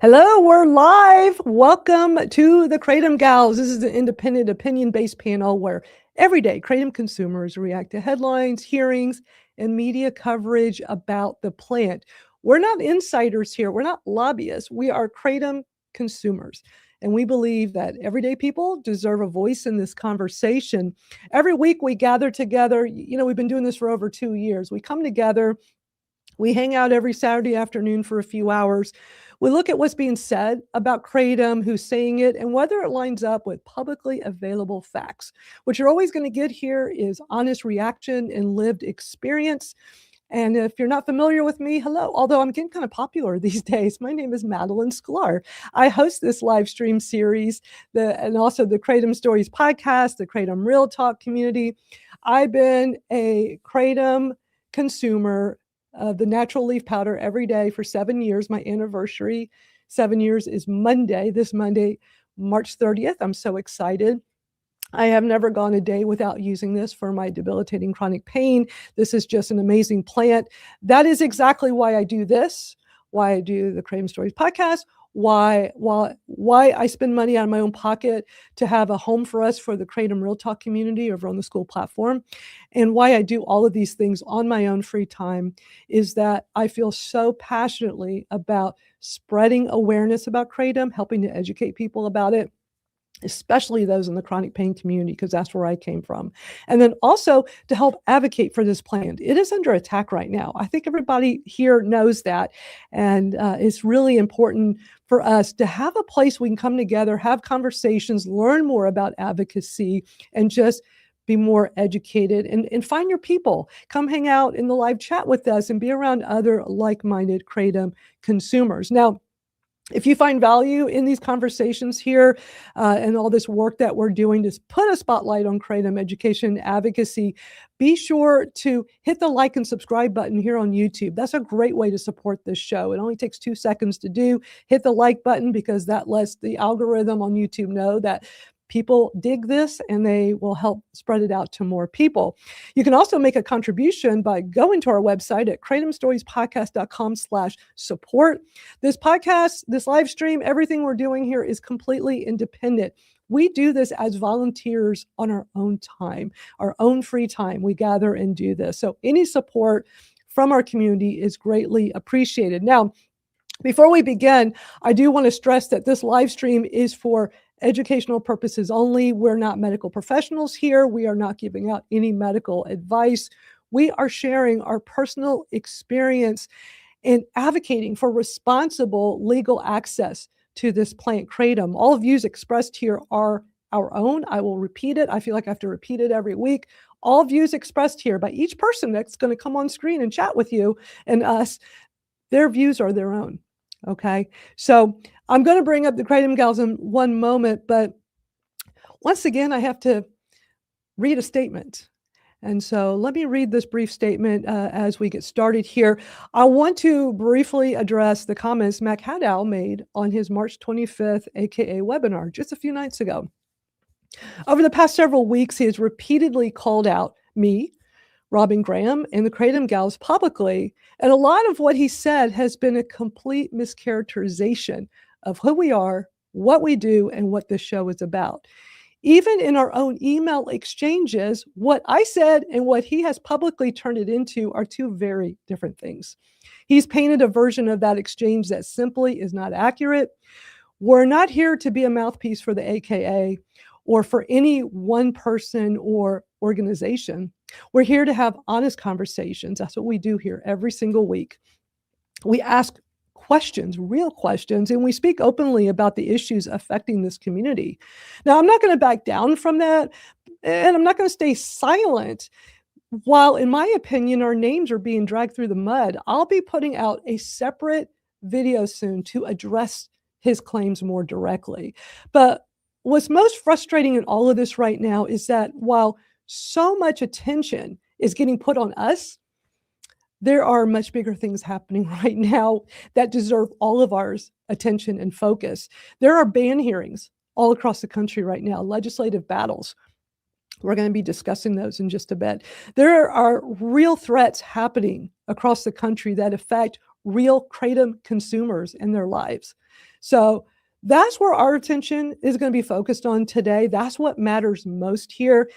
Hello, we're live. Welcome to the Kratom Gals. This is an independent opinion-based panel where everyday Kratom consumers react to headlines, hearings, and media coverage about the plant. We're not insiders here. We're not lobbyists. We are Kratom consumers. And we believe that everyday people deserve a voice in this conversation. Every week we gather together. We've been doing this for over 2 years. We come together. We hang out every Saturday afternoon for a few hours. We look at what's being said about Kratom, who's saying it, and whether it lines up with publicly available facts. What you're always going to get here is honest reaction and lived experience. And if you're not familiar with me, hello. Although I'm getting kind of popular these days, my name is Madeline Sklar. I host this live stream series and also the Kratom Stories podcast, the Kratom Real Talk community. I've been a Kratom consumer of the natural leaf powder every day for 7 years. My anniversary, 7 years, is Monday, this Monday, March 30th. I'm so excited. I have never gone a day without using this for my debilitating chronic pain. This is just an amazing plant. That is exactly why I do this, why I do the Kratom Stories podcast, why I spend money out of my own pocket to have a home for us for the Kratom Real Talk community over on the school platform, and why I do all of these things on my own free time is that I feel so passionately about spreading awareness about Kratom, helping to educate people about it, especially those in the chronic pain community, because that's where I came from. And then also to help advocate for this plant. It is under attack right now. I think everybody here knows that. And it's really important for us to have a place we can come together, have conversations, learn more about advocacy, and just be more educated and find your people. Come hang out in the live chat with us and be around other like-minded Kratom consumers. Now, if you find value in these conversations here and all this work that we're doing to put a spotlight on Kratom education advocacy, be sure to hit the like and subscribe button here on YouTube. That's a great way to support this show. It only takes 2 seconds to do. Hit the like button because that lets the algorithm on YouTube know that people dig this and they will help spread it out to more people. You can also make a contribution by going to our website at kratomstoriespodcast.com/support. This podcast, this live stream, everything we're doing here is completely independent. We do this as volunteers on our own time, our own free time. We gather and do this. So any support from our community is greatly appreciated. Now, before we begin, I do want to stress that this live stream is for educational purposes only. We're not medical professionals here. We are not giving out any medical advice. We are sharing our personal experience in advocating for responsible legal access to this plant Kratom. All views expressed here are our own. I will repeat it. I feel like I have to repeat it every week. All views expressed here by each person that's going to come on screen and chat with you and us, their views are their own. Okay, so I'm going to bring up the Kratom Gals in one moment, but once again, I have to read a statement. And so let me read this brief statement as we get started here. I want to briefly address the comments Mac Haddow made on his March 25th AKA webinar just a few nights ago. Over the past several weeks, he has repeatedly called out me, Robin Graham, and the Kratom Gals publicly, and a lot of what he said has been a complete mischaracterization of who we are, what we do, and what this show is about. Even in our own email exchanges, what I said and what he has publicly turned it into are two very different things. He's painted a version of that exchange that simply is not accurate. We're not here to be a mouthpiece for the AKA or for any one person or organization. We're here to have honest conversations. That's what we do here every single week. We ask questions, real questions, and we speak openly about the issues affecting this community. Now, I'm not going to back down from that, and I'm not going to stay silent. While, in my opinion, our names are being dragged through the mud, I'll be putting out a separate video soon to address his claims more directly. But what's most frustrating in all of this right now is that while so much attention is getting put on us, there are much bigger things happening right now that deserve all of our attention and focus. There are ban hearings all across the country right now, legislative battles. We're going to be discussing those in just a bit. There are real threats happening across the country that affect real Kratom consumers in their lives. So that's where our attention is going to be focused on today. That's what matters most here.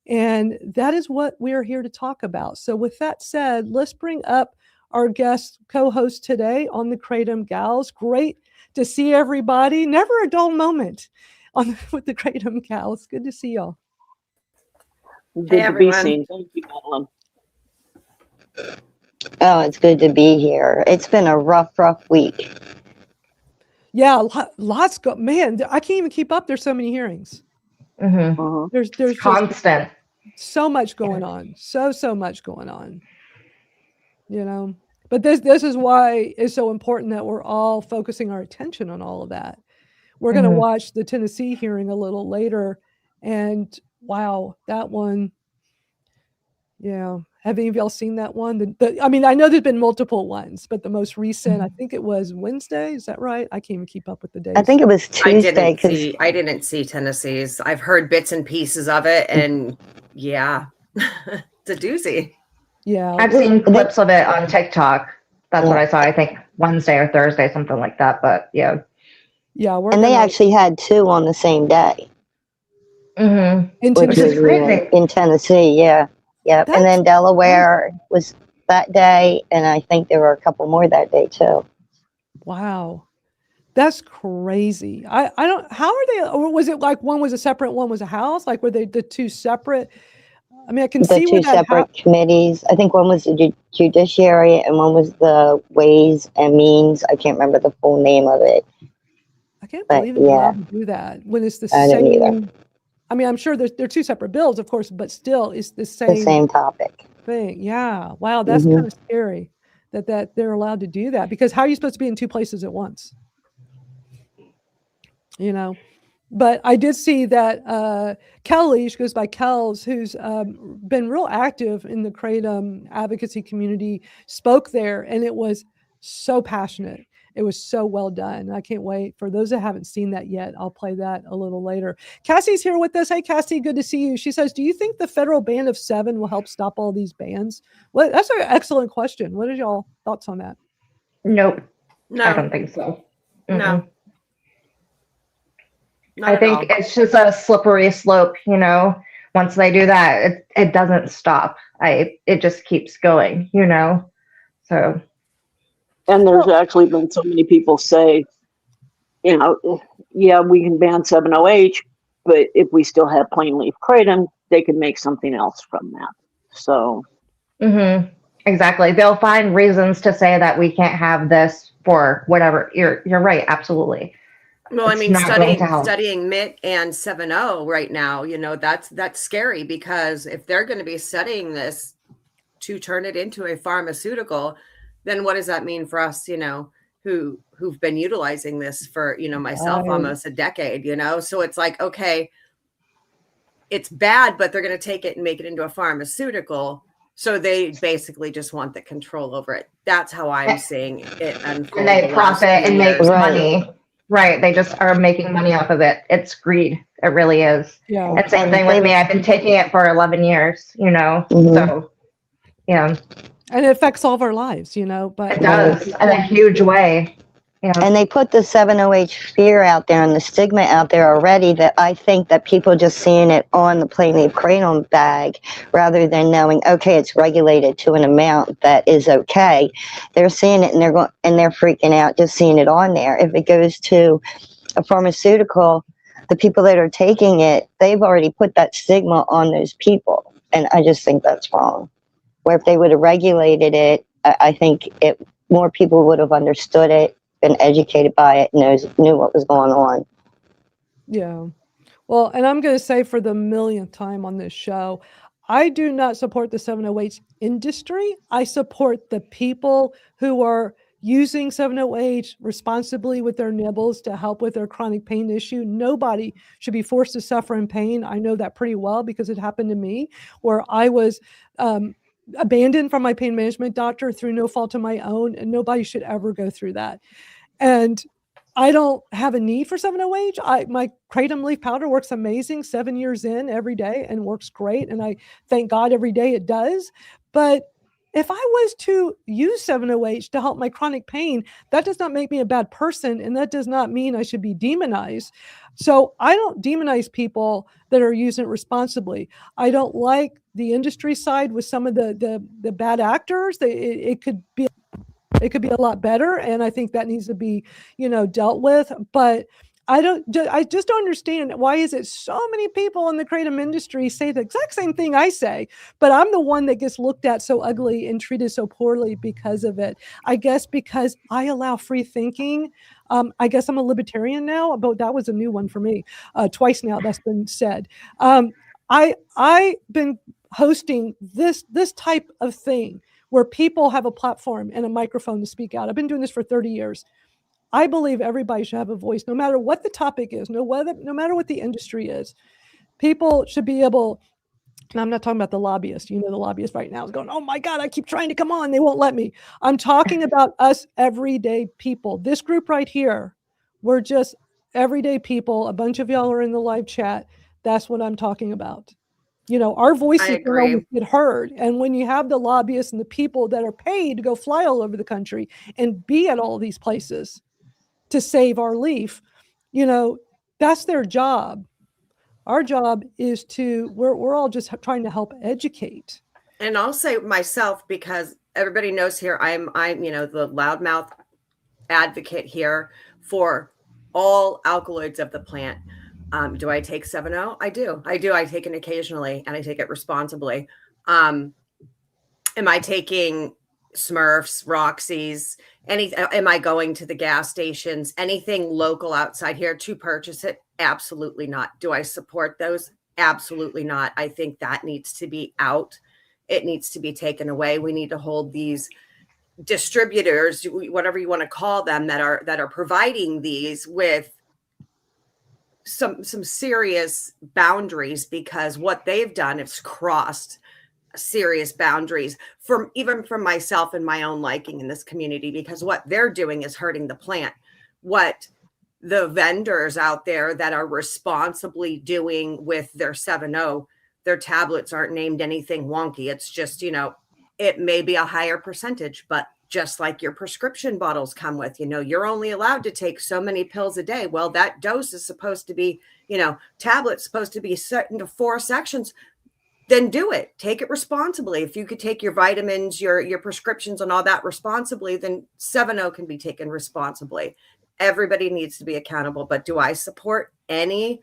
And that is what we are here to talk about. So with that said, let's bring up our guest co-host today on the Kratom Gals. Great to see everybody. Never a dull moment with the Kratom Gals. Good to see y'all. Good to be seen. Thank you, Madeline. Oh, it's good to be here. It's been a rough week. Yeah, lots go. Man, I can't even keep up. There's so many hearings. Mm-hmm. There's constant. So much going on. So much going on. You know, but this is why it's so important that we're all focusing our attention on all of that. We're going to watch the Tennessee hearing a little later, and wow, that one. Yeah. Have any of y'all seen that one? I mean, I know there's been multiple ones, but the most recent, I think it was Wednesday. Is that right? I can't even keep up with the days. I think it was Tuesday. I didn't see Tennessee's. I've heard bits and pieces of it, and yeah, it's a doozy. Yeah. I've seen clips of it on TikTok. That's what I saw. I think Wednesday or Thursday, something like that. But yeah. Yeah. They actually had two on the same day. In which is crazy. In Tennessee, yeah. Yep. And then Delaware was that day, and I think there were a couple more that day too. Wow. That's crazy. I don't, how are they, or was it like one was a separate, one was a house? Like, were they the two separate? I mean, I can see the two separate committees. I think one was the judiciary and one was the Ways and Means. I can't remember the full name of it. I can't believe it's allowed to do that when it's the same. I mean, I'm sure they're two separate bills, of course, but still it's the same topic thing. Yeah. Wow. That's kind of scary that they're allowed to do that, because how are you supposed to be in two places at once? You know, but I did see that Kelly, she goes by Kels, who's been real active in the Kratom advocacy community, spoke there, and it was so passionate. It was so well done. I can't wait. For those that haven't seen that yet, I'll play that a little later. Cassie's here with us. Hey, Cassie, good to see you. She says, do you think the federal ban of 7 will help stop all these bans? Well, that's an excellent question. What are y'all thoughts on that? Nope. No. I don't think so. No. I think it's just a slippery slope, you know. Once they do that, it doesn't stop. It just keeps going, you know. So. And there's actually been so many people say, you know, yeah, we can ban 7-OH, but if we still have plain leaf kratom, they can make something else from that. So. Exactly. They'll find reasons to say that we can't have this for whatever. You're right. Absolutely. Well, I mean, studying MIT and 7-O right now, you know, that's scary, because if they're going to be studying this to turn it into a pharmaceutical, then what does that mean for us, you know, who've been utilizing this for, you know, myself almost a decade, you know? So it's like, okay, it's bad, but they're going to take it and make it into a pharmaceutical. So they basically just want the control over it. That's how I'm seeing it unfold. And they profit and make money. Right. They just are making money off of it. It's greed. It really is. Yeah. And same thing with me. I've been taking it for 11 years, you know, so yeah. And it affects all of our lives, you know, but it does in a huge way. Yeah. And they put the 7-OH fear out there and the stigma out there already, that I think that people just seeing it on the plain leaf kratom bag rather than knowing, okay, it's regulated to an amount that is okay. They're seeing it and they're freaking out just seeing it on there. If it goes to a pharmaceutical, the people that are taking it, they've already put that stigma on those people. And I just think that's wrong. Where if they would have regulated it, I think more people would have understood it, been educated by it, knew what was going on. Yeah. Well, and I'm going to say for the millionth time on this show, I do not support the 7-OH industry. I support the people who are using 7-OH responsibly with their nibbles to help with their chronic pain issue. Nobody should be forced to suffer in pain. I know that pretty well because it happened to me, where I was abandoned from my pain management doctor through no fault of my own, and nobody should ever go through that. And I don't have a need for 7-OH. My kratom leaf powder works amazing 7 years in every day and works great. And I thank God every day it does. But if I was to use 7-OH to help my chronic pain, that does not make me a bad person, and that does not mean I should be demonized. So I don't demonize people that are using it responsibly. I don't like the industry side with some of the bad actors. It could be a lot better, and I think that needs to be, dealt with. But I just don't understand, why is it so many people in the kratom industry say the exact same thing I say, but I'm the one that gets looked at so ugly and treated so poorly because of it. I guess because I allow free thinking. I guess I'm a libertarian now, but that was a new one for me. Twice now that's been said. I've been hosting this type of thing where people have a platform and a microphone to speak out. I've been doing this for 30 years. I believe everybody should have a voice, no matter what the topic is, no matter what the industry is. People should be able, and I'm not talking about the lobbyists. The lobbyist right now is going, oh my God, I keep trying to come on. They won't let me. I'm talking about us everyday people. This group right here, we're just everyday people. A bunch of y'all are in the live chat. That's what I'm talking about. Our voices don't always get heard. And when you have the lobbyists and the people that are paid to go fly all over the country and be at all these places to save our leaf, that's their job. Our job is we're all just trying to help educate. And I'll say myself, because everybody knows here, I'm the loudmouth advocate here for all alkaloids of the plant. Do I take 7-0? I do. I take it occasionally, and I take it responsibly. Am I taking Smurfs, Roxy's, am I going to the gas stations, anything local outside here to purchase it? Absolutely not. Do I support those? Absolutely not. I think that needs to be out. It needs to be taken away. We need to hold these distributors, whatever you want to call them, that are providing these with some serious boundaries, because what they've done is crossed serious boundaries from myself and my own liking in this community, because what they're doing is hurting the plant. What the vendors out there that are responsibly doing with their 7-0, their tablets aren't named anything wonky. It's just, it may be a higher percentage, but just like your prescription bottles come with, you're only allowed to take so many pills a day. Well, that dose is supposed to be, tablets supposed to be set into 4 sections. Then do it. Take it responsibly. If you could take your vitamins, your prescriptions and all that responsibly, then 7-0 can be taken responsibly. Everybody needs to be accountable. But do I support any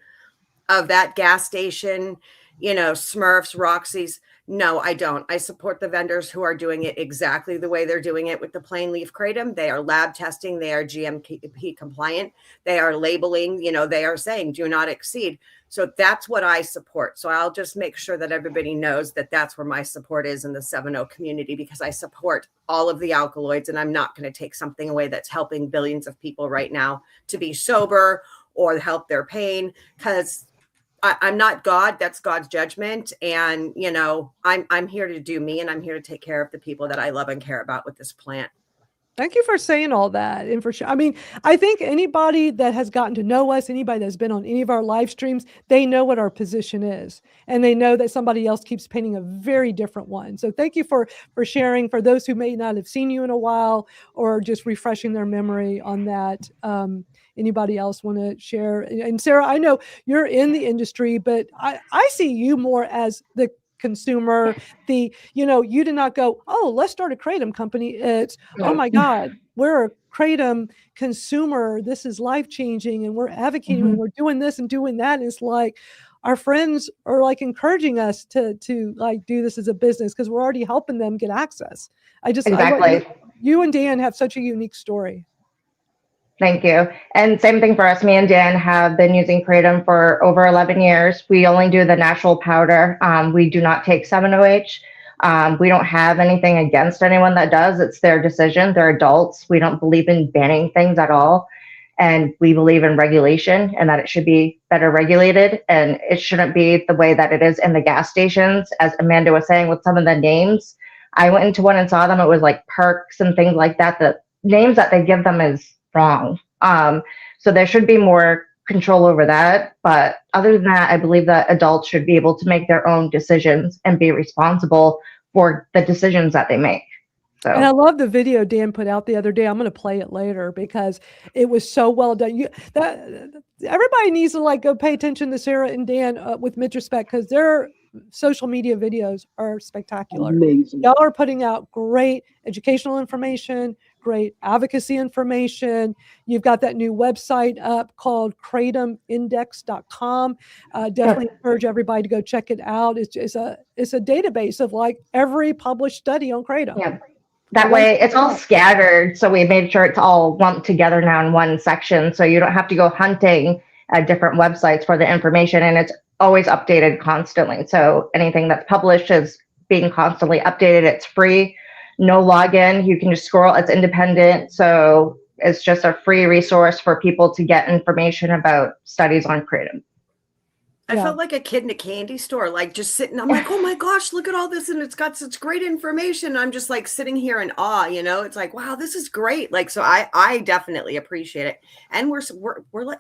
of that gas station, Smurfs, Roxy's? No, I don't. I support the vendors who are doing it exactly the way they're doing it with the plain leaf kratom. They are lab testing. They are GMP compliant. They are labeling, they are saying do not exceed. So that's what I support. So I'll just make sure that everybody knows that that's where my support is in the 7-0 community, because I support all of the alkaloids, and I'm not going to take something away that's helping billions of people right now to be sober or help their pain, because I'm not God. That's God's judgment. And, I'm here to do me, and I'm here to take care of the people that I love and care about with this plant. Thank you for saying all that. And for sure, I think anybody that has gotten to know us, anybody that's been on any of our live streams, they know what our position is, and they know that somebody else keeps painting a very different one. So thank you for sharing. For those who may not have seen you in a while, or just refreshing their memory on that. Anybody else want to share? And Sarah, I know you're in the industry, but I see you more as the consumer. You did not go, oh, let's start a kratom company. It's, oh my God, we're a kratom consumer. This is life-changing, and we're advocating, and we're doing this and doing that. And it's like our friends are like encouraging us to like do this as a business, because we're already helping them get access. Exactly. You and Dan have such a unique story. Thank you. And same thing for us. Me and Dan have been using kratom for over 11 years. We only do the natural powder. We do not take 7-OH. We don't have anything against anyone that does. It's their decision. They're adults. We don't believe in banning things at all. And we believe in regulation, and that it should be better regulated. And it shouldn't be the way that it is in the gas stations. As Amanda was saying, with some of the names, I went into one and saw them. It was like Perks and things like that. The names that they give them is wrong. So there should be more control over that. But other than that, I believe that adults should be able to make their own decisions and be responsible for the decisions that they make. So. And I love the video Dan put out the other day. I'm going to play it later because it was so well done. Everybody needs to go pay attention to Sarah and Dan with respect, because their social media videos are spectacular. Amazing. Y'all are putting out great educational information, great advocacy information. You've got that new website up called kratomindex.com. Definitely encourage everybody to go check it out. It's a database of every published study on kratom. Yeah. That way it's all scattered. So we made sure it's all lumped together now in one section. So you don't have to go hunting at different websites for the information, and it's always updated constantly. So anything that's published is being constantly updated. It's free, no login. You can just scroll. It's independent. So it's just a free resource for people to get information about studies on kratom. I felt like a kid in a candy store, just sitting. I'm like, oh my gosh, look at all this, and it's got such great information. I'm just sitting here in awe. It's wow, this is great. So I definitely appreciate it. And we're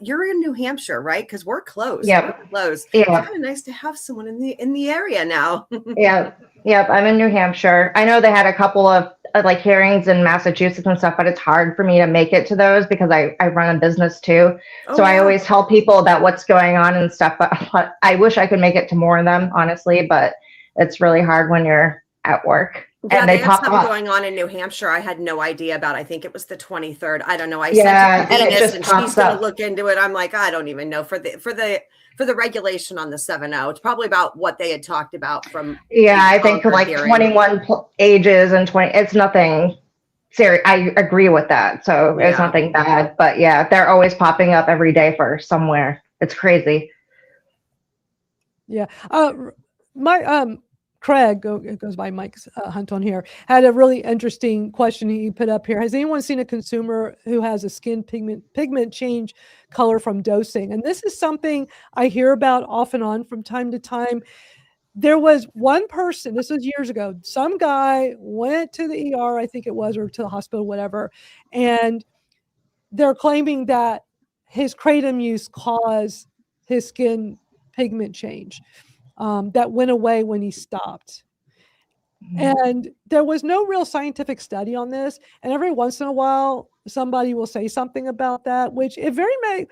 you're in New Hampshire, right? Because we're close. Yeah, we're close. Yeah, it's kind of nice to have someone in the area now. Yep. I'm in New Hampshire. I know they had a couple of hearings in Massachusetts and stuff, but it's hard for me to make it to those because I run a business too. So I always tell people about what's going on and stuff, but I wish I could make it to more of them, honestly, but it's really hard when you're at work. Yeah, and they have something going on in New Hampshire. I had no idea about. I think it was the 23rd. I don't know. I sent it to Venus, and she's going to look into it. I'm like, I don't even know for the regulation on the 7.0. It's probably about what they had talked about from. Yeah, I think 21 ages and 20. It's nothing serious. I agree with that. So it's nothing bad. But yeah, they're always popping up every day for somewhere. It's crazy. Yeah. Craig, it goes by Mike's Hunt on here, had a really interesting question he put up here. Has anyone seen a consumer who has a skin pigment change color from dosing? And this is something I hear about off and on from time to time. There was one person, this was years ago, some guy went to the ER, I think it was, or to the hospital, whatever, and they're claiming that his kratom use caused his skin pigment change. That went away when he stopped. And there was no real scientific study on this. And every once in a while, somebody will say something about that, which it very may,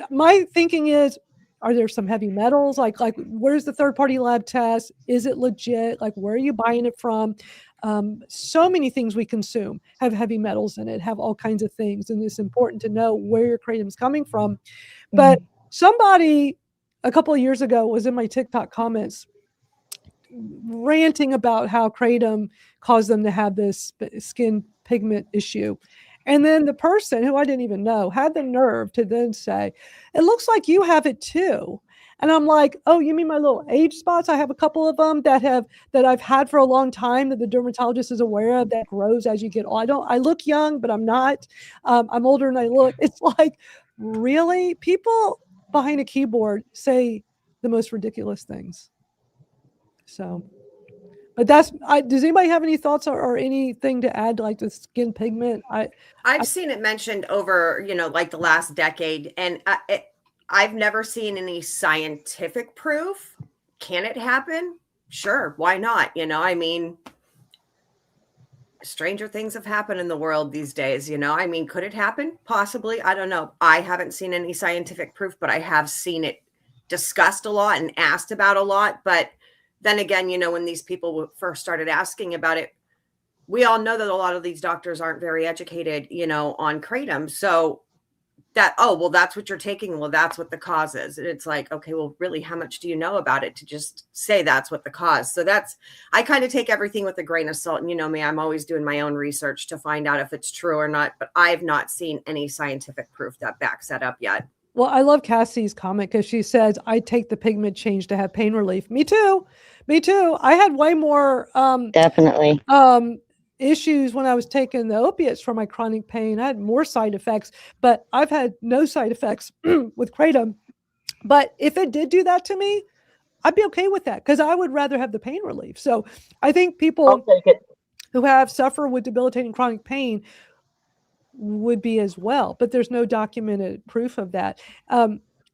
my thinking is, are there some heavy metals? Where's the third-party lab test? Is it legit? Where are you buying it from? So many things we consume have heavy metals in it, have all kinds of things. And it's important to know where your kratom is coming from. But somebody a couple of years ago was in my TikTok comments ranting about how kratom caused them to have this skin pigment issue. And then the person, who I didn't even know, had the nerve to then say, it looks like you have it too. And I'm like, oh, you mean my little age spots? I have a couple of them that I've had for a long time that the dermatologist is aware of, that grows as you get old. I look young, but I'm not. I'm older than I look. It's like, really? People behind a keyboard say the most ridiculous things. So, but does anybody have any thoughts or anything to add, the skin pigment? I've seen it mentioned over, the last decade, and I've never seen any scientific proof. Can it happen? Sure. Why not? Stranger things have happened in the world these days, could it happen? Possibly. I don't know. I haven't seen any scientific proof, but I have seen it discussed a lot and asked about a lot. But then again, when these people first started asking about it, we all know that a lot of these doctors aren't very educated, on kratom. So that, oh, well, that's what you're taking. Well, that's what the cause is. And it's like, okay, well, really, how much do you know about it to just say that's what the cause? So I kind of take everything with a grain of salt. And you know me, I'm always doing my own research to find out if it's true or not. But I've not seen any scientific proof that backs that up yet. Well, I love Cassie's comment because she says, I take the pigment change to have pain relief. Me too. I had way more definitely issues when I was taking the opiates for my chronic pain. I had more side effects, but I've had no side effects with kratom. But if it did do that to me, I'd be okay with that because I would rather have the pain relief. So I think people who suffer with debilitating chronic pain would be as well, but there's no documented proof of that.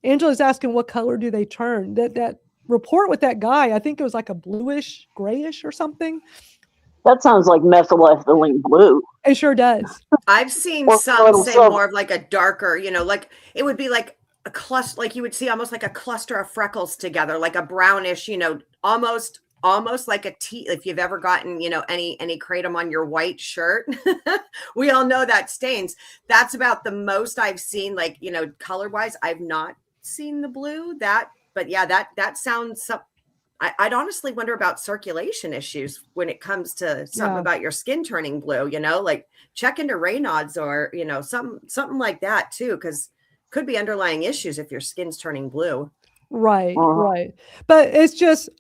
Angela's asking, what color do they turn? That report with that guy. I think it was like a bluish, grayish or something. That sounds like methylethylene blue. It sure does. I've seen Or some say silver. more of like a darker, you know, like it would be like a cluster, like you would see almost like a cluster of freckles together, like a brownish, you know, almost like a tea. If you've ever gotten, you know, any kratom on your white shirt, we all know that stains. That's about the most I've seen, like, you know, color wise. I've not seen the blue but yeah, that sounds I'd honestly wonder about circulation issues when it comes to something about your skin turning blue, you know, like check into Raynaud's or, you know, something like that too, because could be underlying issues if your skin's turning blue. Right, right. But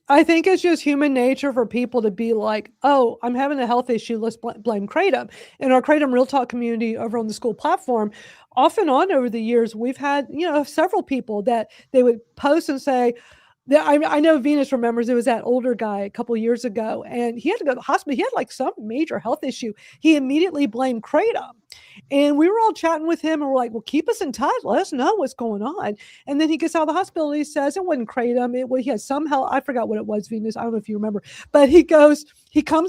I think it's just human nature for people to be like, oh, I'm having a health issue, let's blame Kratom. In our Kratom Real Talk community over on the school platform, off and on over the years, we've had, you know, several people that they would post and say, I know Venus remembers, it was that older guy a couple of years ago, and he had to go to the hospital. He had like some major health issue. He immediately blamed Kratom. And we were all chatting with him and we're like, well, keep us in touch. Let us know what's going on. And then he gets out of the hospital. And he says it wasn't Kratom. He had some health. I forgot what it was, Venus. I don't know if you remember. But he comes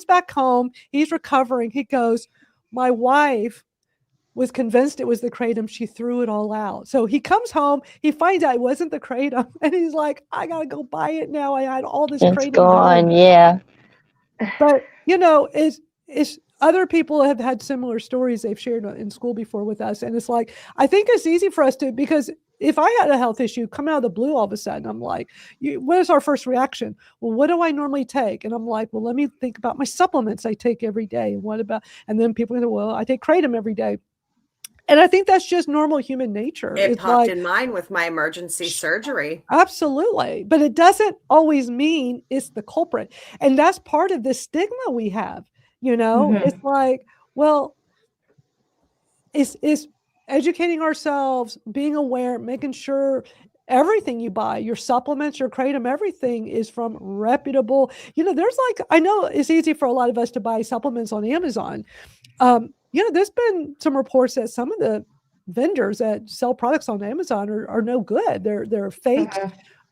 back home. He's recovering. He goes, my wife was convinced it was the Kratom. She threw it all out. So he comes home, he finds out it wasn't the Kratom, and he's like, I gotta go buy it now. I had all this Kratom. It's gone, yeah. But you know, it's other people have had similar stories they've shared in school before with us. And it's like, I think it's easy for us to, because if I had a health issue come out of the blue all of a sudden, I'm like, what is our first reaction? Well, what do I normally take? And I'm like, well, let me think about my supplements I take every day. And then people go, well, I take Kratom every day. And I think that's just normal human nature. It popped in mine with my emergency surgery. Absolutely. But it doesn't always mean it's the culprit. And that's part of the stigma we have. You know, it's like, well, it's educating ourselves, being aware, making sure everything you buy, your supplements, your Kratom, everything is from reputable. You know, there's like, I know it's easy for a lot of us to buy supplements on Amazon. You know, there's been some reports that some of the vendors that sell products on Amazon are no good. They're fake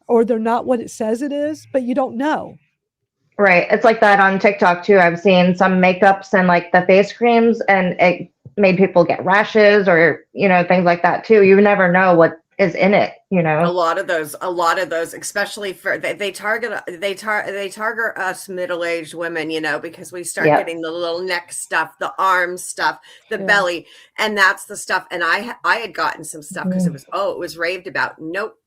or they're not what it says it is, but you don't know. Right. It's like that on TikTok too. I've seen some makeups and like the face creams, and it made people get rashes or, you know, things like that too. You never know what is in it, you know. A lot of those, especially for they target us middle-aged women, you know, because we start getting the little neck stuff, the arm stuff, the belly, and that's the stuff. And I had gotten some stuff because it was raved about. Nope.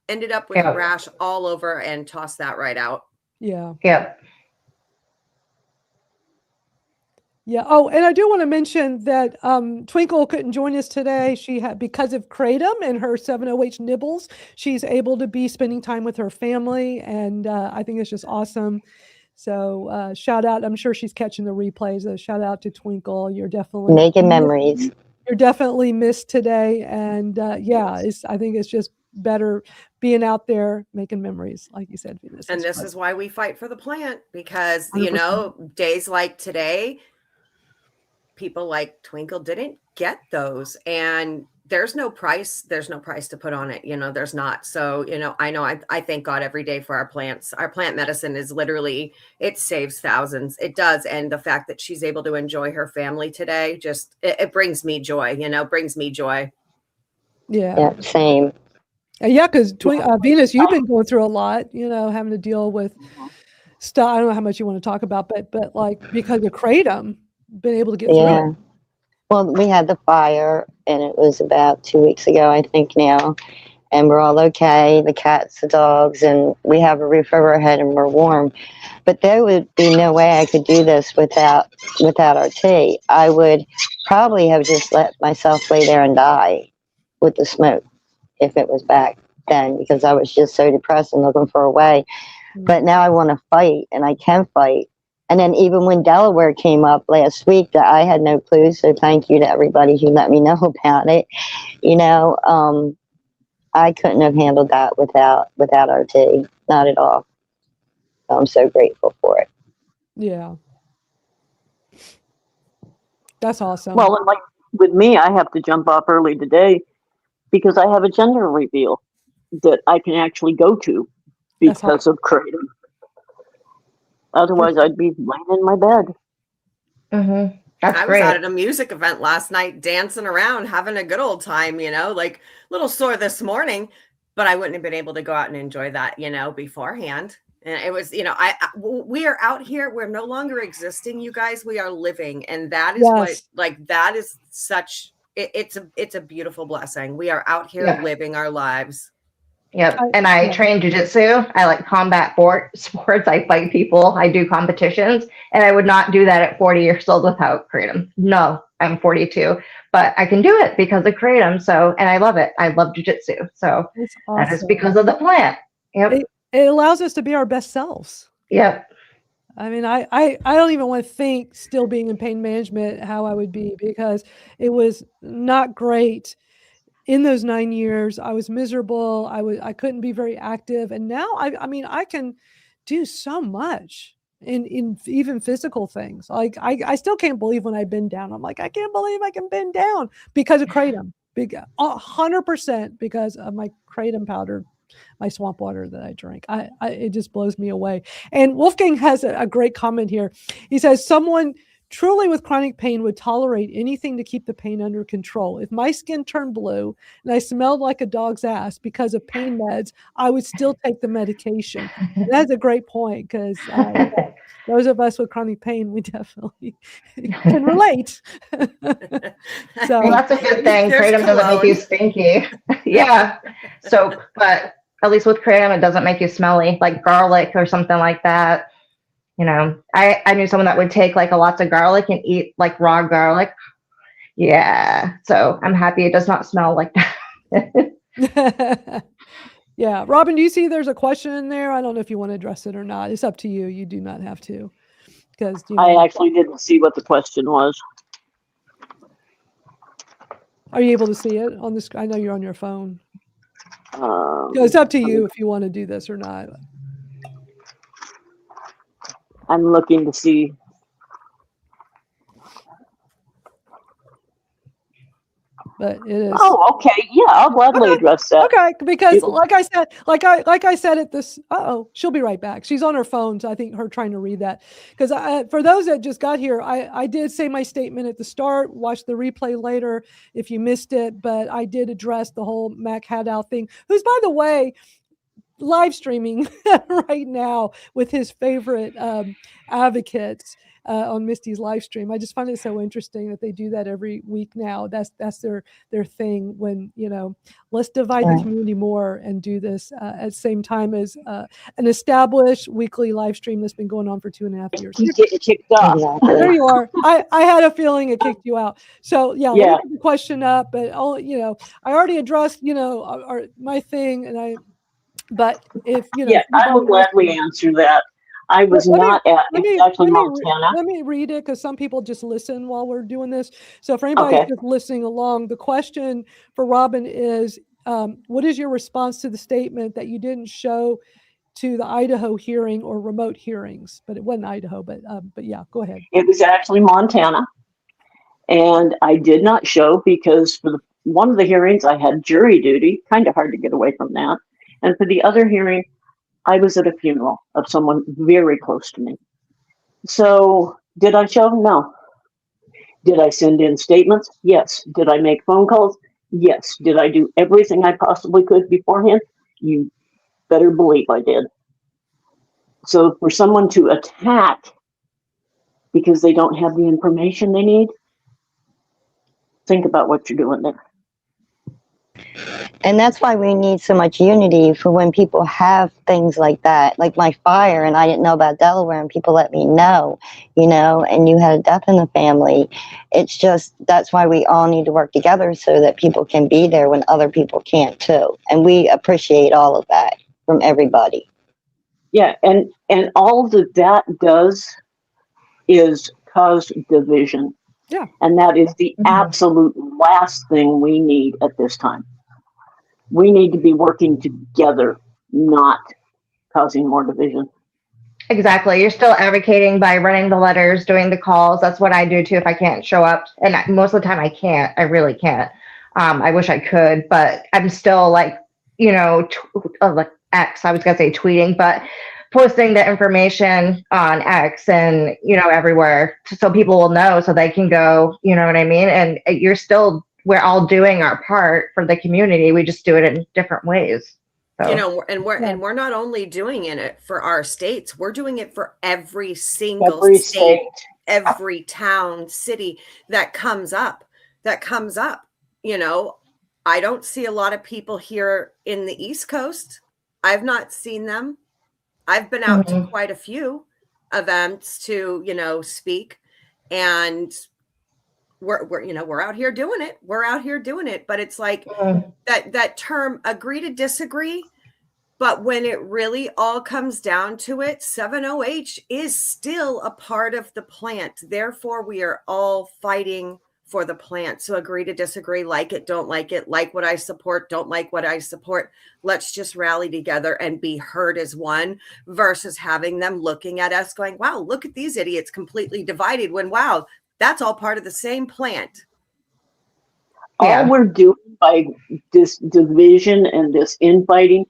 Ended up with a rash all over and tossed that right out. Yeah. Yeah. Yeah. Oh, and I do want to mention that Twinkle couldn't join us today. She had, because of Kratom and her 7-OH nibbles, she's able to be spending time with her family. And I think it's just awesome. So shout out. I'm sure she's catching the replays. So shout out to Twinkle. You're definitely making memories. You're definitely missed today. And I think it's just better being out there making memories, like you said, Venus. And this is why we fight for the plant, because 100%. You know, days like today, people like Twinkle didn't get those, and there's no price to put on it. You know, there's not. So, you know, I thank God every day for our plants. Our plant medicine is literally, it saves thousands. It does. And the fact that she's able to enjoy her family today, just, it brings me joy, you know, brings me joy. Yeah, same. Yeah, because Venus, you've been going through a lot, you know, having to deal with stuff. I don't know how much you want to talk about, but like because of Kratom, been able to get through it. Well, we had the fire, and it was about 2 weeks ago, I think now, and we're all okay, the cats, the dogs, and we have a roof over our head and we're warm. But there would be no way I could do this without our tea. I would probably have just let myself lay there and die with the smoke if it was back then, because I was just so depressed and looking for a way. But now I want to fight, and I can fight. And then even when Delaware came up last week, that I had no clue, so thank you to everybody who let me know about it. You know, I couldn't have handled that without our tea, not at all. So I'm so grateful for it. Yeah. That's awesome. Well, and like with me, I have to jump off early today because I have a gender reveal that I can actually go to because of Kratom. Otherwise, I'd be laying in my bed. Mm-hmm. That's I great. was out at a music event last night, dancing around, having a good old time, like a little sore this morning, but I wouldn't have been able to go out and enjoy that, beforehand. And it was, we are out here. We're no longer existing, you guys. We are living. And that is that is such, it's a beautiful blessing. We are out here living our lives. Yep. And I train jujitsu. I like combat sports. I fight people. I do competitions. And I would not do that at 40 years old without Kratom. No, I'm 42, but I can do it because of Kratom. So, and I love it. I love jujitsu. So that is because of the plant. Yep. It allows us to be our best selves. Yep. I mean, I don't even want to think, still being in pain management, how I would be, because it was not great. In those 9 years, I was miserable. I couldn't be very active. And now I can do so much in even physical things. Like I still can't believe when I bend down. I'm like, I can't believe I can bend down because of Kratom. 100% because of my Kratom powder, my swamp water that I drink. It just blows me away. And Wolfgang has a great comment here. He says, someone truly with chronic pain would tolerate anything to keep the pain under control. If my skin turned blue and I smelled like a dog's ass because of pain meds, I would still take the medication. And that's a great point, because those of us with chronic pain, we definitely can relate. So well, that's a good thing. Kratom doesn't make you stinky. Yeah. So, but at least with Kratom, it doesn't make you smelly, like garlic or something like that. I knew someone that would take like lots of garlic and eat like raw garlic. Yeah. So I'm happy it does not smell like that. Yeah. Robin, do you see there's a question in there? I don't know if you want to address it or not. It's up to you. You do not have to. Because I actually didn't see what the question was. Are you able to see it on the screen? I know you're on your phone. It's up to you if you want to do this or not. I'm looking to see. But it is. Oh, okay. Yeah, I'll gladly address that. Okay, because like I said at this. She'll be right back. She's on her phone, so I think her trying to read that. Because for those that just got here, I did say my statement at the start. Watch the replay later if you missed it. But I did address the whole Mac Hadow thing. Who's, by the way, live streaming right now with his favorite advocates on Misty's live stream. I just find it so interesting that they do that every week now. That's their thing, when let's divide the community more and do this at the same time as an established weekly live stream that's been going on for 2.5 years. You get kicked off. There you are. I had a feeling it kicked you out. So let me put the question up, but I already addressed my thing, but if I will gladly answer that. I was not at exactly Montana. Let me read it, because some people just listen while we're doing this. So for anybody just listening along, the question for Robin is, what is your response to the statement that you didn't show to the Idaho hearing or remote hearings? But it wasn't Idaho, but yeah, go ahead. It was actually Montana. And I did not show because for one of the hearings, I had jury duty, kind of hard to get away from that. And for the other hearing, I was at a funeral of someone very close to me. So did I show? No. Did I send in statements? Yes. Did I make phone calls? Yes. Did I do everything I possibly could beforehand? You better believe I did. So for someone to attack because they don't have the information they need, think about what you're doing there. And that's why we need so much unity for when people have things like that, like my fire, and I didn't know about Delaware, and people let me know, and you had a death in the family. It's just, that's why we all need to work together so that people can be there when other people can't too. And we appreciate all of that from everybody. Yeah, and all that does is cause division. Yeah. And that is the absolute last thing we need at this time. We need to be working together, not causing more division. Exactly. You're still advocating by running the letters, doing the calls. That's what I do too if I can't show up. And most of the time I can't. I really can't. I wish I could, but I'm still like X, I was going to say tweeting, but posting the information on X and, everywhere so people will know so they can go, you know what I mean? And we're all doing our part for the community. We just do it in different ways. So. And we're not only doing it for our states, we're doing it for every single state, every town, city that comes up. I don't see a lot of people here in the East Coast. I've not seen them. I've been out to quite a few events to, speak, and we're out here doing it. We're out here doing it, but it's like that term agree to disagree. But when it really all comes down to it, 7-OH is still a part of the plant. Therefore, we are all fighting for the plant. So agree to disagree, like it, don't like it, like what I support, don't like what I support. Let's just rally together and be heard as one versus having them looking at us going, wow, look at these idiots completely divided when, wow, that's all part of the same plant. All we're doing by this division and this infighting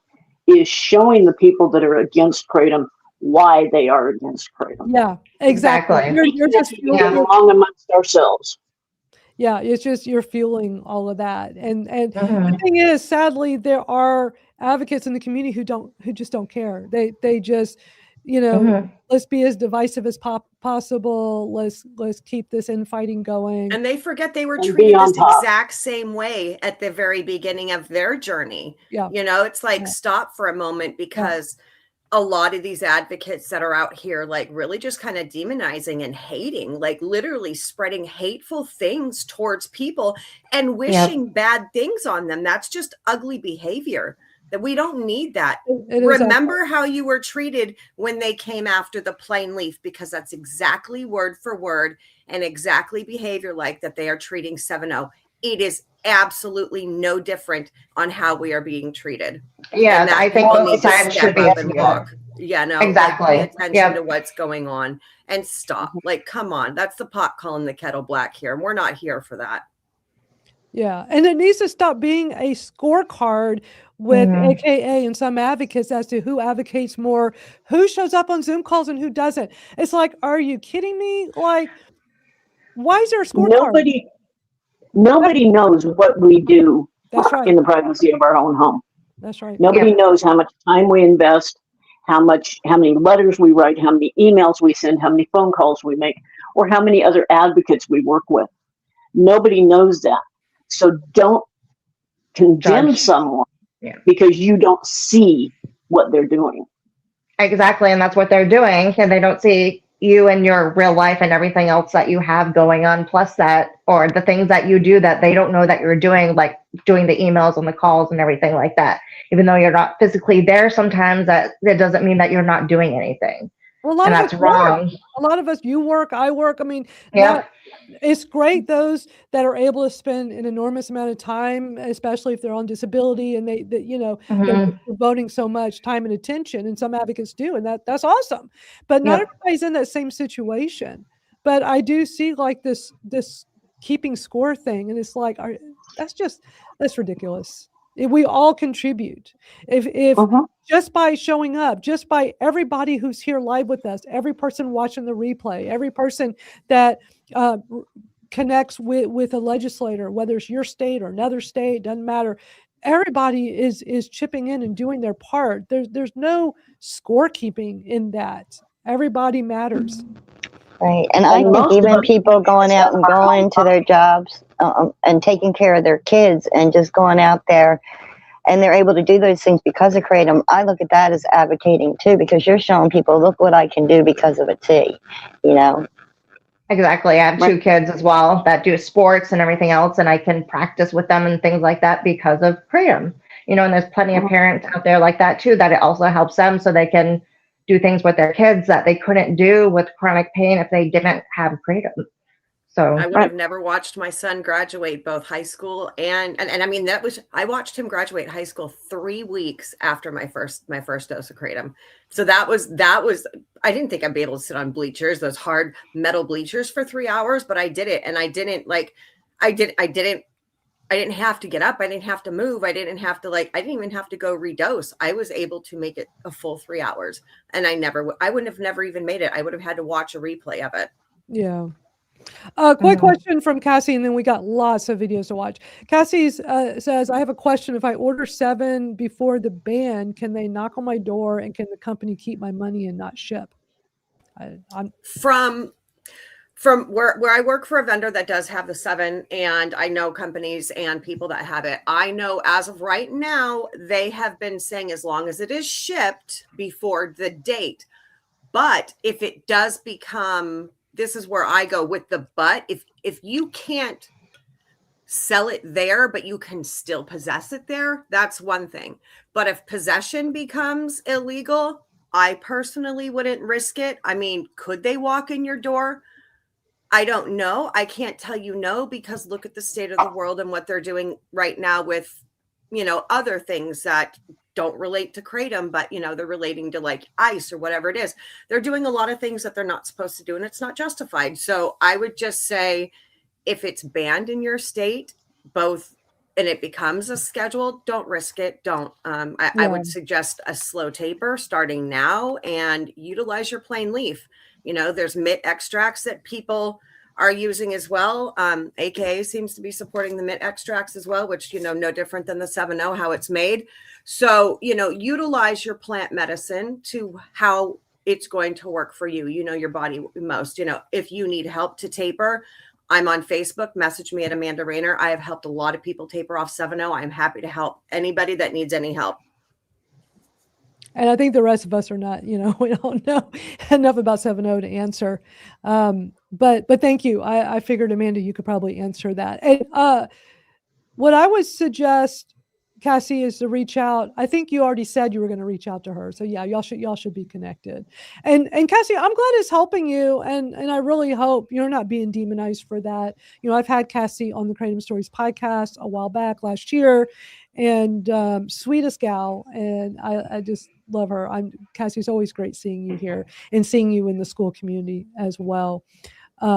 is showing the people that are against Kratom why they are against Kratom. Yeah, exactly. You're just along amongst ourselves. Yeah, it's just you're fueling all of that. And the thing is, sadly, there are advocates in the community who just don't care. They just, let's be as divisive as possible. Let's keep this infighting going. And they forget they were treated this exact same way at the very beginning of their journey. Yeah. It's like stop for a moment, because a lot of these advocates that are out here, like really just kind of demonizing and hating, like literally spreading hateful things towards people and wishing bad things on them. That's just ugly behavior. That we don't need that. Remember how you were treated when they came after the plain leaf, because that's exactly word for word and exactly behavior like that they are treating 7-0. It is absolutely no different on how we are being treated. Yeah, I think both sides should be up and walk. Yeah, no, exactly. Pay attention to what's going on and stop. Like, come on, that's the pot calling the kettle black here, and we're not here for that. Yeah, and it needs to stop being a scorecard with AKA and some advocates as to who advocates more, who shows up on Zoom calls and who doesn't. It's like, are you kidding me? Like, why is there a scorecard? Nobody knows what we do in the privacy of our own home. That's right. Nobody knows how much time we invest, how many letters we write, how many emails we send, how many phone calls we make, or how many other advocates we work with. Nobody knows that. So don't condemn someone because you don't see what they're doing. Exactly. And that's what they're doing. And they don't see you and your real life and everything else that you have going on, plus that, or the things that you do that they don't know that you're doing, like doing the emails and the calls and everything like that. Even though you're not physically there, sometimes that doesn't mean that you're not doing anything. Well, and that's wrong. A lot of us, you work, I work. I mean, it's great those that are able to spend an enormous amount of time, especially if they're on disability and they're devoting so much time and attention, and some advocates do, and that's awesome. But not everybody's in that same situation. But I do see like this keeping score thing, and it's like that's ridiculous. If we all contribute, if just by showing up, just by everybody who's here live with us, every person watching the replay, every person that connects with a legislator, whether it's your state or another state, doesn't matter. Everybody is chipping in and doing their part. There's no scorekeeping in that. Everybody matters. Right. And I think even people going out and going to their jobs and taking care of their kids and just going out there, and they're able to do those things because of Kratom, I look at that as advocating too, because you're showing people, look what I can do because of a tea, Exactly. I have 2 kids as well that do sports and everything else, and I can practice with them and things like that because of Kratom. And there's plenty of parents out there like that too, that it also helps them so they can do things with their kids that they couldn't do with chronic pain if they didn't have Kratom. So I would have never watched my son graduate both high school and I mean, I watched him graduate high school 3 weeks after my first dose of Kratom. So that was, I didn't think I'd be able to sit on bleachers, those hard metal bleachers for 3 hours, but I did it. And I didn't I didn't have to get up. I didn't have to move. I didn't even have to go redose. I was able to make it a full 3 hours, and I wouldn't have never even made it. I would have had to watch a replay of it. Yeah. Quick question from Cassie, and then we got lots of videos to watch. Cassie says, I have a question. If I order 7 before the ban, can they knock on my door, and can the company keep my money and not ship? From where I work for a vendor that does have the 7, and I know companies and people that have it. I know as of right now, they have been saying as long as it is shipped before the date. But if it does become, this is where I go with the but, if you can't sell it there, but you can still possess it there, that's one thing. But if possession becomes illegal, I personally wouldn't risk it. I mean, could they walk in your door? I don't know. I can't tell you no, because look at the state of the world and what they're doing right now with, other things that don't relate to Kratom, but, they're relating to like ICE or whatever it is. They're doing a lot of things that they're not supposed to do, and it's not justified. So I would just say, if it's banned in your state, both, and it becomes a schedule, don't risk it. Don't. I would suggest a slow taper starting now and utilize your plain leaf. There's MIT extracts that people are using as well. AKA seems to be supporting the MIT extracts as well, which, no different than the 7.0, how it's made. So, utilize your plant medicine to how it's going to work for you. Your body most. If you need help to taper, I'm on Facebook. Message me at Amanda Rayner. I have helped a lot of people taper off 7.0. I'm happy to help anybody that needs any help. And I think the rest of us are not, we don't know enough about 7.0 to answer. But thank you. I figured, Amanda, you could probably answer that. And what I would suggest, Cassie, is to reach out. I think you already said you were going to reach out to her. So yeah, y'all should be connected. And Cassie, I'm glad it's helping you. And I really hope you're not being demonized for that. I've had Cassie on the Kratom Stories podcast a while back last year, and sweetest gal. And I just love her. Cassie's always great seeing you here and seeing you in the school community as well.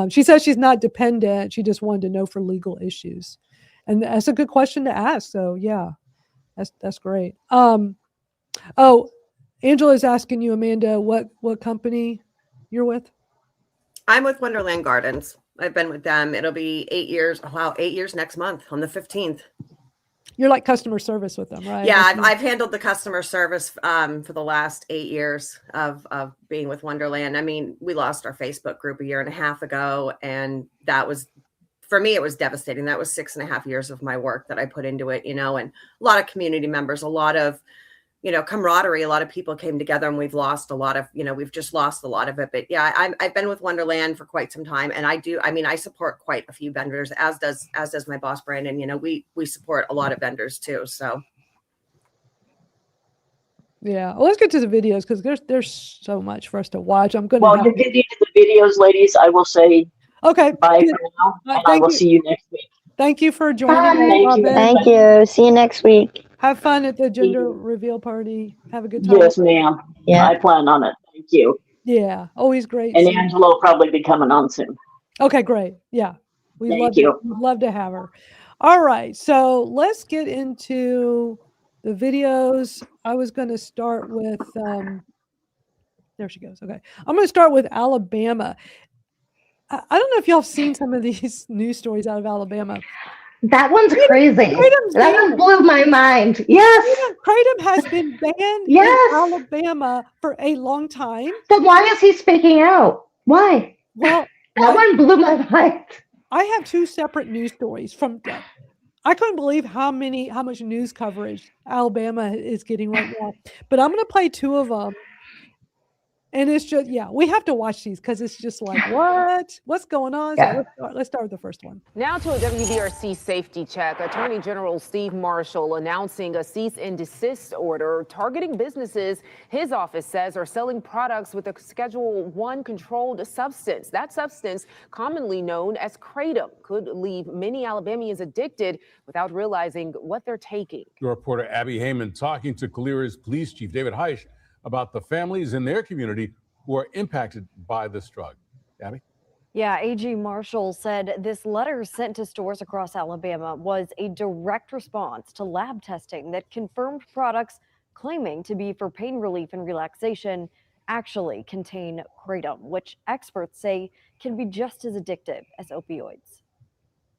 She says she's not dependent. She just wanted to know for legal issues. And that's a good question to ask. So yeah. That's great. Angela's asking you, Amanda, what company you're with? I'm with Wonderland Gardens. I've been with them. It'll be 8 years. Wow, 8 years next month on the 15th. You're like customer service with them, right? Yeah, I've handled the customer service for the last 8 years of being with Wonderland. I mean, we lost our Facebook group a year and a half ago, and that was, for me, it was devastating. That was 6.5 years of my work that I put into it, and a lot of community members, a lot of, camaraderie. A lot of people came together, and we've lost a lot of, we've just lost a lot of it. But yeah, I've been with Wonderland for quite some time, and I support quite a few vendors, as does my boss, Brandon. We support a lot of vendors too. So. Yeah, well, let's get to the videos, because there's so much for us to watch. I'm going to. Well, you're getting to the videos, ladies. I will say. Okay. Bye for now, and I will see you next week. Thank you for joining us. Thank you. See you next week. Have fun at the gender reveal party. Have a good time. Yes, ma'am. Yeah, I plan on it. Thank you. Yeah, always great. And Angela will probably be coming on soon. Okay, great. Yeah, we'd love to have her. All right, so let's get into the videos. I was going to start with. There she goes. Okay, I'm going to start with Alabama. I don't know if y'all have seen some of these news stories out of Alabama. That one's crazy. That one blew my mind. Yes. Kratom has been banned in Alabama for a long time. Then why is he speaking out? Why? Well, that one blew my mind. I have 2 separate news stories from. I couldn't believe how much news coverage Alabama is getting right now. But I'm going to play 2 of them. And it's just, we have to watch these, because it's just like, what's going on? Yeah. So let's start with the first one. Now to a WBRC safety check. Attorney General Steve Marshall announcing a cease and desist order targeting businesses his office says are selling products with a Schedule 1 controlled substance. That substance, commonly known as Kratom, could leave many Alabamians addicted without realizing what they're taking. Your reporter Abby Heyman talking to Calera's Police Chief David Heisch about the families in their community who are impacted by this drug. Abby? Yeah, AG Marshall said this letter sent to stores across Alabama was a direct response to lab testing that confirmed products claiming to be for pain relief and relaxation actually contain kratom, which experts say can be just as addictive as opioids.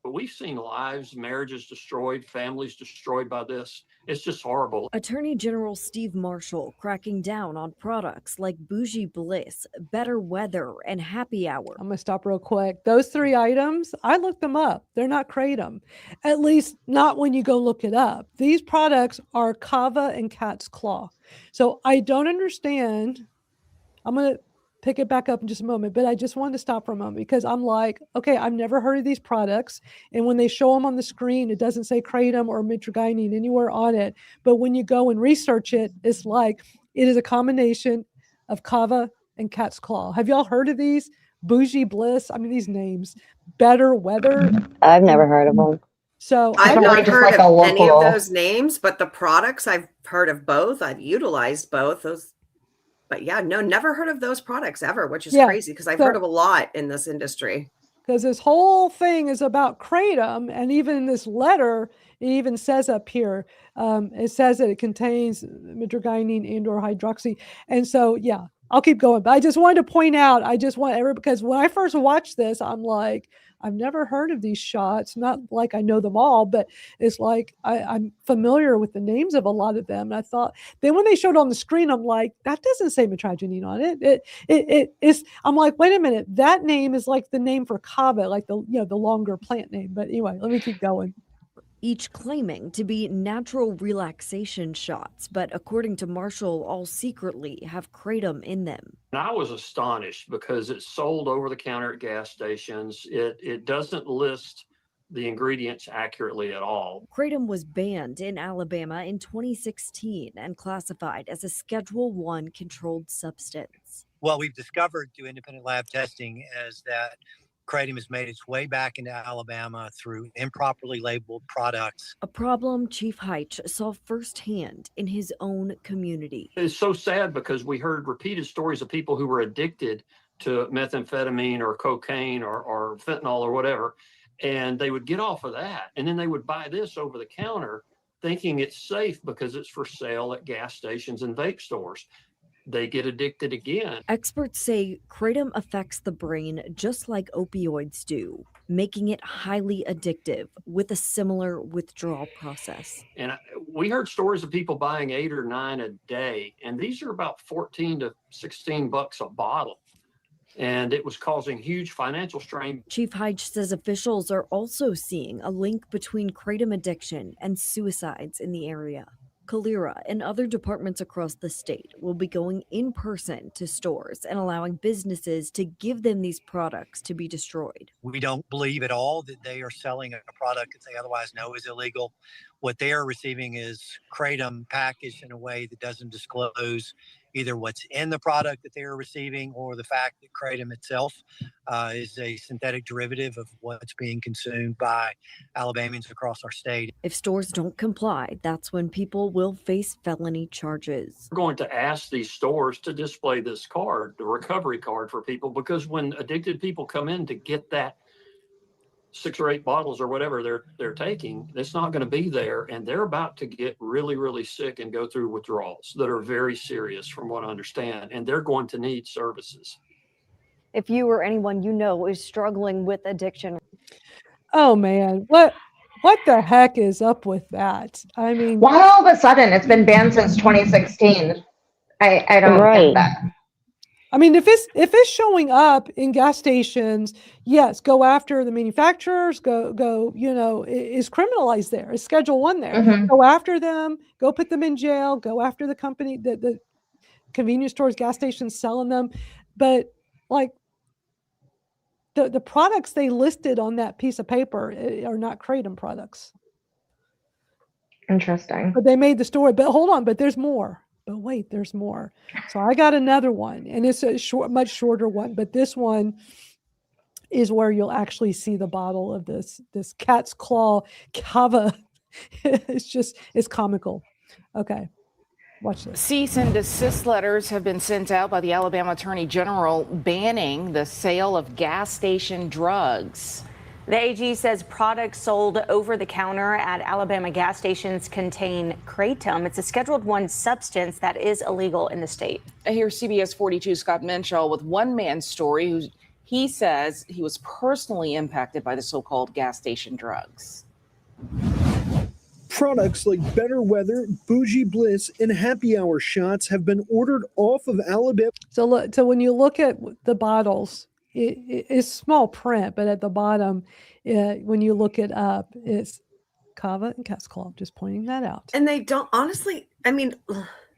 But we've seen lives, marriages destroyed, families destroyed by this. It's just horrible. Attorney General Steve Marshall cracking down on products like Bougie Bliss, Better Weather, and Happy Hour. I'm going to stop real quick. Those 3 items, I looked them up. They're not kratom, at least not when you go look it up. These products are kava and cat's claw. So I don't understand. I'm going to pick it back up in just a moment, but I just wanted to stop for a moment because I'm like, okay, I've never heard of these products. And when they show them on the screen, it doesn't say kratom or mitragynine anywhere on it. But when you go and research it, it's like, it is a combination of kava and cat's claw. Have y'all heard of these? Bougie Bliss. I mean, these names, Better Weather. I've never heard of them. So I've not heard like of any of those names, but the products I've heard of both. I've utilized both those. But yeah, no, never heard of those products ever, which is crazy because I've heard of a lot in this industry. Because this whole thing is about kratom, and even in this letter, it even says up here, it says that it contains mitragynine and/or hydroxy. And so, yeah, I'll keep going. But I just wanted to point out, because when I first watched this, I'm like, I've never heard of these shots. Not like I know them all, but it's like I'm familiar with the names of a lot of them. And I thought, then when they showed on the screen, I'm like, that doesn't say mitragynine on it. It is. I'm like, wait a minute, that name is like the name for kava, like the longer plant name. But anyway, let me keep going. Each claiming to be natural relaxation shots, but according to Marshall, all secretly have kratom in them. And I was astonished because it's sold over the counter at gas stations. It doesn't list the ingredients accurately at all. Kratom was banned in Alabama in 2016 and classified as a Schedule 1 controlled substance. What we've discovered through independent lab testing is that kratom has made its way back into Alabama through improperly labeled products. A problem Chief Heitch saw firsthand in his own community. It's so sad because we heard repeated stories of people who were addicted to methamphetamine or cocaine or fentanyl or whatever, and they would get off of that. And then they would buy this over the counter thinking it's safe because it's for sale at gas stations and vape stores. They get addicted again. Experts say kratom affects the brain just like opioids do, making it highly addictive with a similar withdrawal process. And we heard stories of people buying 8 or 9 a day, and these are about $14 to $16 a bottle. And it was causing huge financial strain. Chief Heitch says officials are also seeing a link between kratom addiction and suicides in the area. Calera and other departments across the state will be going in person to stores and allowing businesses to give them these products to be destroyed. We don't believe at all that they are selling a product that they otherwise know is illegal. What they are receiving is kratom packaged in a way that doesn't disclose either what's in the product that they are receiving or the fact that kratom itself is a synthetic derivative of what's being consumed by Alabamians across our state. If stores don't comply, that's when people will face felony charges. We're going to ask these stores to display this card, the recovery card for people, because when addicted people come in to get that 6 or 8 bottles or whatever they're taking, it's not going to be there, and they're about to get really, really sick and go through withdrawals that are very serious from what I understand, and they're going to need services. If you or anyone you know is struggling with addiction. Oh man, what the heck is up with that? I mean, why all of a sudden it's been banned since 2016? I don't get that. I mean, if it's showing up in gas stations, yes, go after the manufacturers. Go. You know, is criminalized there. Is Schedule 1 there? Mm-hmm. Go after them. Go put them in jail. Go after the company, the convenience stores, gas stations selling them. But like the products they listed on that piece of paper are not kratom products. Interesting. But they made the story. But hold on. But there's more. But wait, there's more. So I got another one, and it's a much shorter one. But this one is where you'll actually see the bottle of this cat's claw kava. It's comical. Okay. Watch this. Cease and desist letters have been sent out by the Alabama Attorney General banning the sale of gas station drugs. The AG says products sold over the counter at Alabama gas stations contain kratom. It's a Scheduled 1 substance that is illegal in the state. Here's CBS 42 Scott Menschel with one man's story he says he was personally impacted by the so-called gas station drugs. Products like Better Weather, Bougie Bliss, and Happy Hour shots have been ordered off of Alabama. So when you look at the bottles, it's small print, but at the bottom, when you look it up, it's Kava and Cat's Claw. Just pointing that out. And they don't, honestly, I mean,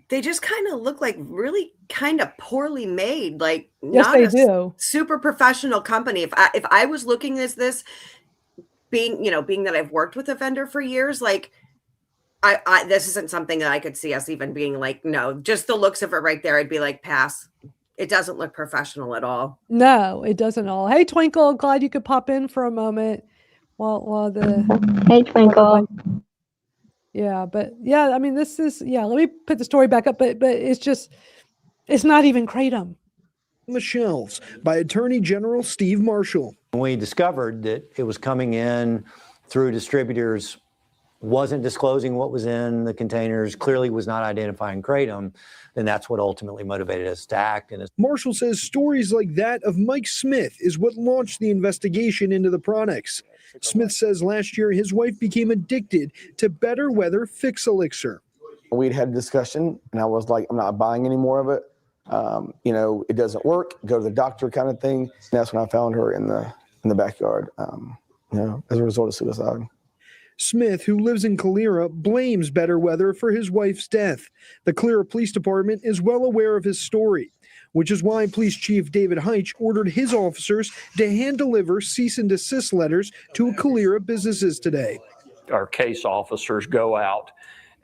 they just kind of look like really kind of poorly made, like yes, not they a do. Super professional company. If I was looking at this, being that I've worked with a vendor for years, like this isn't something that I could see us even being like, no, just the looks of it right there. I'd be like, pass. It doesn't look professional at all. No, it doesn't at all. Hey, Twinkle, glad you could pop in for a moment while the. Hey, Twinkle. Yeah, but yeah, I mean, this is, let me put the story back up, but it's not even kratom. The shelves by Attorney General Steve Marshall. We discovered that it was coming in through distributors, wasn't disclosing what was in the containers, clearly was not identifying kratom, then that's what ultimately motivated us to act. And Marshall says stories like that of Mike Smith is what launched the investigation into the products. Smith says last year his wife became addicted to Better Weather Fix Elixir. We'd had a discussion, and I was like, I'm not buying any more of it. It doesn't work. Go to the doctor kind of thing. And that's when I found her in the backyard, as a result of suicide. Smith, who lives in Calera, blames Better Weather for his wife's death. The Calera Police Department is well aware of his story, which is why Police Chief David Heitch ordered his officers to hand deliver cease and desist letters to Calera businesses today. Our case officers go out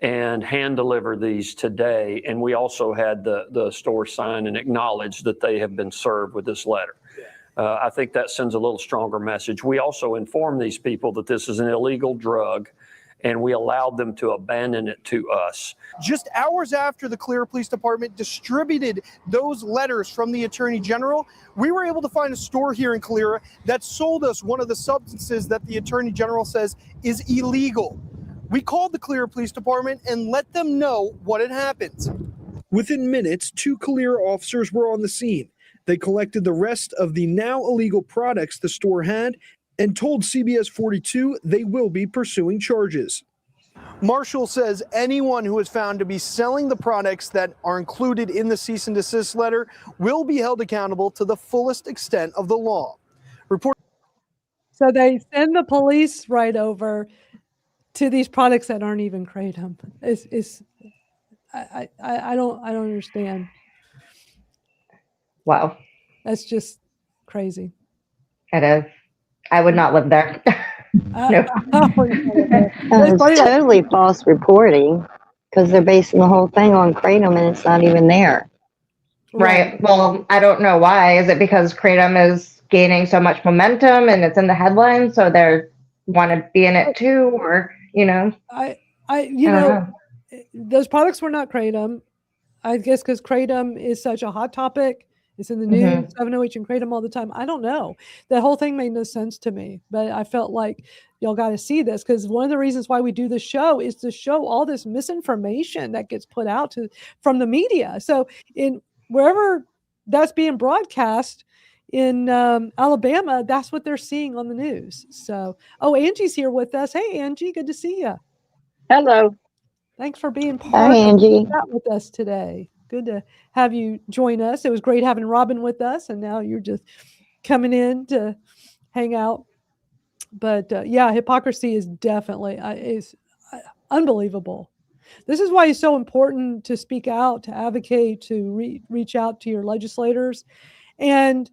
and hand deliver these today, and we also had the store sign and acknowledge that they have been served with this letter. I think that sends a little stronger message. We also inform these people that this is an illegal drug, and we allowed them to abandon it to us. Just hours after the Calera Police Department distributed those letters from the Attorney General, we were able to find a store here in Calera that sold us one of the substances that the Attorney General says is illegal. We called the Calera Police Department and let them know what had happened. Within minutes, 2 Calera officers were on the scene. They collected the rest of the now illegal products the store had and told CBS 42 they will be pursuing charges. Marshall says anyone who is found to be selling the products that are included in the cease and desist letter will be held accountable to the fullest extent of the law. So they send the police right over to these products that aren't even kratom. I don't understand. Wow. That's just crazy. It is. I would not live there. No. It's totally false reporting because they're basing the whole thing on kratom and it's not even there. Right. Well, I don't know why. Is it because kratom is gaining so much momentum and it's in the headlines, so they want to be in it too, or those products were not kratom. I guess because kratom is such a hot topic. It's in the news, 7OH and kratom all the time. I don't know. The whole thing made no sense to me, but I felt like y'all got to see this because one of the reasons why we do the show is to show all this misinformation that gets put out from the media. So in wherever that's being broadcast in Alabama, that's what they're seeing on the news. So, Angie's here with us. Hey, Angie, good to see you. Hello. Thanks for being part of that with us today. Good to have you join us. It was great having Robin with us, and now you're just coming in to hang out. But hypocrisy is definitely is unbelievable. This is why it's so important to speak out, to advocate, to reach out to your legislators, and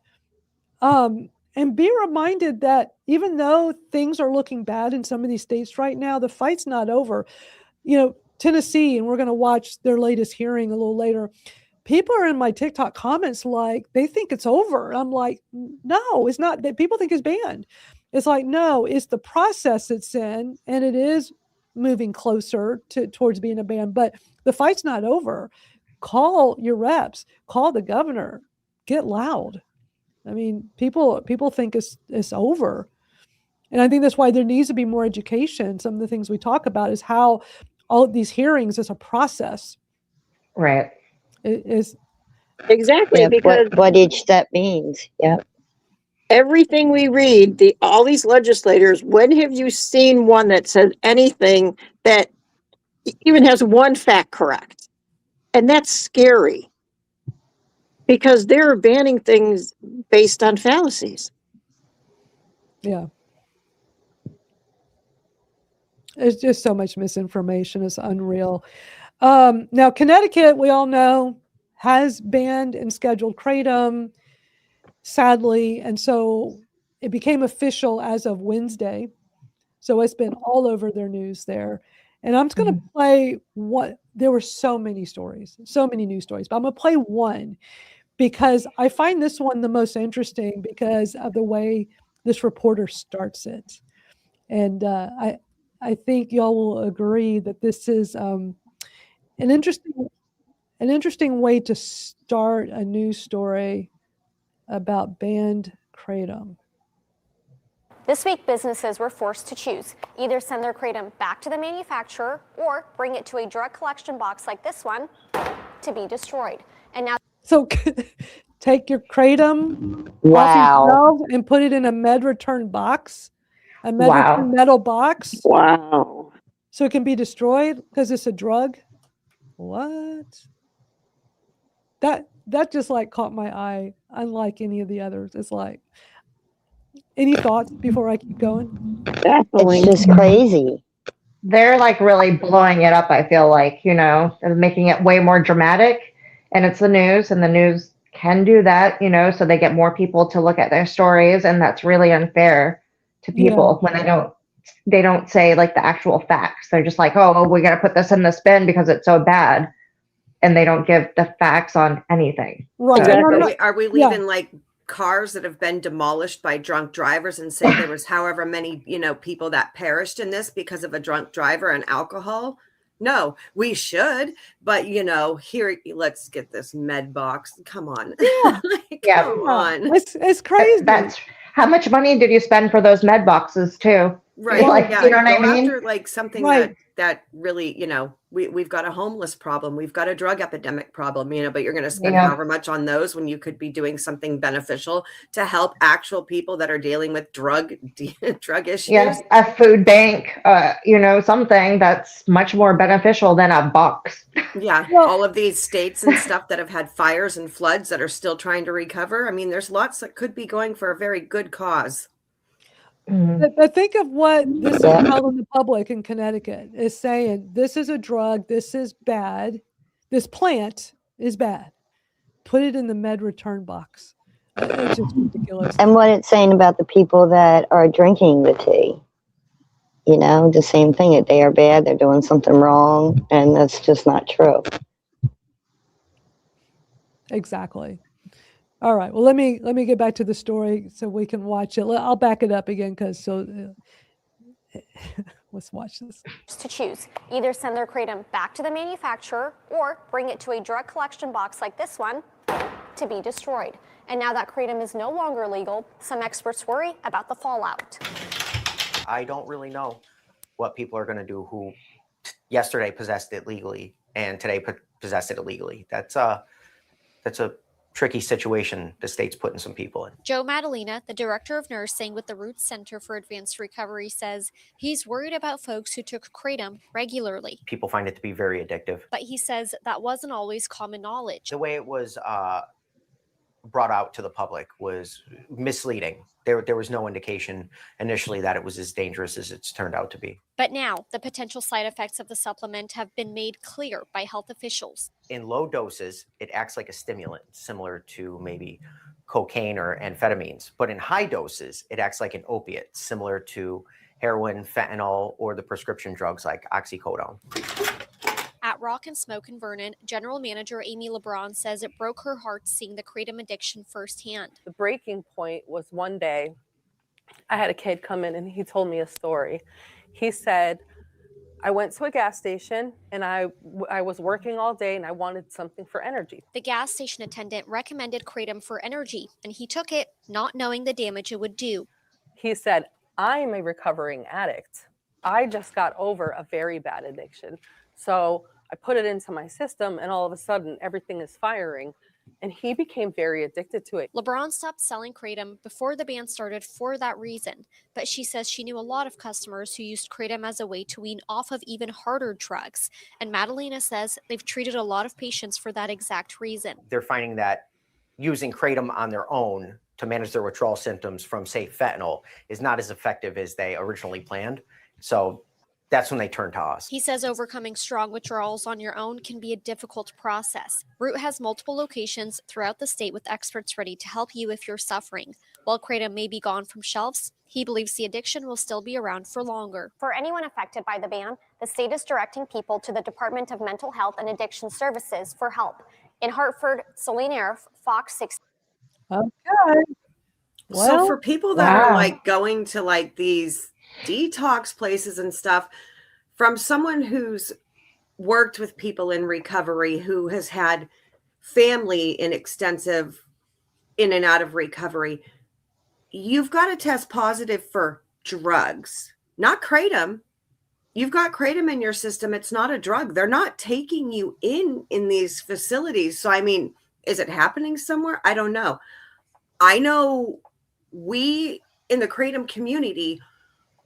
be reminded that even though things are looking bad in some of these states right now, the fight's not over. Tennessee, and we're going to watch their latest hearing a little later. People are in my TikTok comments like they think it's over. I'm like, no, it's not. That people think it's banned. It's like, no, it's the process it's in, and it is moving closer towards being a ban, but the fight's not over. Call your reps, call the governor, get loud. I mean, people think it's over. And I think that's why there needs to be more education. Some of the things we talk about is how all of these hearings is a process. Right. It is Exactly, Yeah, because what each step means. Yeah. everything we read, all these legislators, when have you seen one that says anything that even has one fact correct? And that's scary because they're banning things based on fallacies. Yeah. There's just so much misinformation. It's unreal. Now, Connecticut, we all know, has banned and scheduled Kratom, sadly. And so it became official as of Wednesday. So it's been all over their news there. And I'm just going to play what there were so many stories, so many news stories, but I'm going to play one because I find this one the most interesting because of the way this reporter starts it. And I think y'all will agree that this is an interesting way to start a news story about banned Kratom. This week, businesses were forced to choose, either send their Kratom back to the manufacturer or bring it to a drug collection box like this one to be destroyed. And now, so take your Kratom off your shelves and put it in a med return box, a med return metal box. Wow. So it can be destroyed because it's a drug. What? That just like caught my eye, unlike any of the others. It's like, any thoughts before I keep going? It's just crazy. They're like really blowing it up, I feel like, and making it way more dramatic. And it's the news, and the news can do that, so they get more people to look at their stories. And that's really unfair to people when they don't say like the actual facts. They're just like, oh, we got to put this in this bin because it's so bad. And they don't give the facts on anything. Right. Exactly. Are we leaving like cars that have been demolished by drunk drivers and say there was however many, people that perished in this because of a drunk driver and alcohol? No, we should, but here, let's get this med box. Come on. Come on. It's crazy. That's how much money did you spend for those med boxes too? Right. Like, yeah. You know what I mean? After like something that really, we've got a homeless problem. We've got a drug epidemic problem, but you're going to spend however much on those when you could be doing something beneficial to help actual people that are dealing with drug issues. Yes, a food bank, something that's much more beneficial than a box. Yeah. All of these states and stuff that have had fires and floods that are still trying to recover. I mean, there's lots that could be going for a very good cause. But think of what this out in the public in Connecticut is saying. This is a drug. This is bad. This plant is bad. Put it in the med return box. It's just ridiculous. And what it's saying about the people that are drinking the tea. The same thing. That they are bad. They're doing something wrong. And that's just not true. Exactly. All right. Well, let me get back to the story so we can watch it. I'll back it up again let's watch this. To choose, either send their Kratom back to the manufacturer or bring it to a drug collection box like this one to be destroyed. And now that Kratom is no longer legal, some experts worry about the fallout. I don't really know what people are going to do who yesterday possessed it legally and today possessed it illegally. That's a tricky situation the state's putting some people in. Joe Madalena, the director of nursing with the Roots Center for Advanced Recovery, says he's worried about folks who took Kratom regularly. People find it to be very addictive. But he says that wasn't always common knowledge. The way it was brought out to the public was misleading. There was no indication initially that it was as dangerous as it's turned out to be. But now, the potential side effects of the supplement have been made clear by health officials. In low doses, it acts like a stimulant, similar to maybe cocaine or amphetamines. But in high doses, it acts like an opiate, similar to heroin, fentanyl, or the prescription drugs like oxycodone. At Rock and Smoke in Vernon, General Manager Amy LeBron says it broke her heart seeing the Kratom addiction firsthand. The breaking point was one day I had a kid come in and he told me a story. He said, I went to a gas station and I was working all day and I wanted something for energy. The gas station attendant recommended Kratom for energy, and he took it, not knowing the damage it would do. He said, I'm a recovering addict. I just got over a very bad addiction. So I put it into my system and all of a sudden everything is firing. And he became very addicted to it. LeBron stopped selling Kratom before the ban started for that reason, but she says she knew a lot of customers who used Kratom as a way to wean off of even harder drugs. And Madalena says they've treated a lot of patients for that exact reason. They're finding that using Kratom on their own to manage their withdrawal symptoms from, say, fentanyl is not as effective as they originally planned. So that's when they turn to us. He says overcoming strong withdrawals on your own can be a difficult process. Root has multiple locations throughout the state with experts ready to help you if you're suffering. While Kratom may be gone from shelves, he believes the addiction will still be around for longer. For anyone affected by the ban, the state is directing people to the Department of Mental Health and Addiction Services for help. In Hartford, Celine Air, Fox 6. Okay. So for people that are like going to like these detox places and stuff, from someone who's worked with people in recovery, who has had family in extensive in and out of recovery, you've got to test positive for drugs, not Kratom. You've got Kratom in your system. It's not a drug. They're not taking you in these facilities. So, I mean, is it happening somewhere? I don't know. I know we in the Kratom community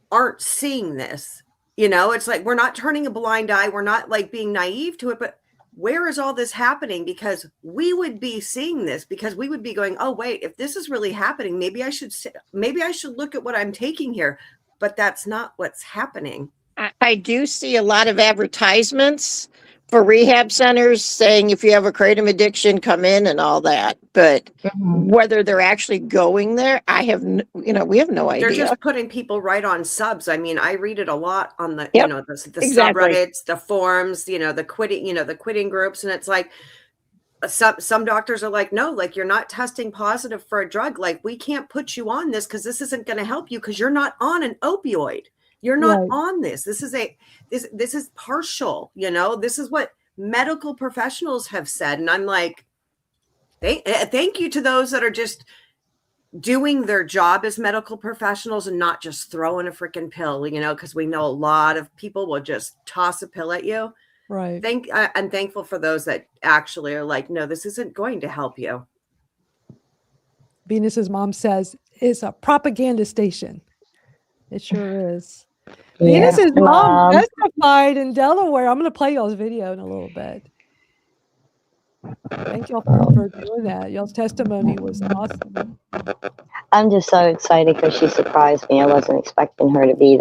aren't seeing this. You know, it's like we're not turning a blind eye. We're not like being naive to it. But where is all this happening? Because we would be seeing this, because we would be going, oh, wait, if this is really happening, maybe I should look at what I'm taking here. But that's not what's happening. I do see a lot of advertisements for rehab centers saying if you have a Kratom addiction, come in and all that. But whether they're actually going there, we have no idea. They're just putting people right on subs. I mean, I read it a lot on the, Yep, the exactly. subreddits, the forums, the quitting groups. And it's like, some doctors are like, no, like you're not testing positive for a drug. Like we can't put you on this because this isn't going to help you because you're not on an opioid. You're not on this. This is partial, this is what medical professionals have said. And I'm like, thank you to those that are just doing their job as medical professionals and not just throwing a freaking pill, because we know a lot of people will just toss a pill at you. Right. I'm thankful for those that actually are like, no, this isn't going to help you. Venus's mom says it's a propaganda station. It sure is. Venus's mom testified in Delaware. I'm going to play y'all's video in a little bit. Thank y'all for doing that. Y'all's testimony was awesome. I'm just so excited because she surprised me. I wasn't expecting her to be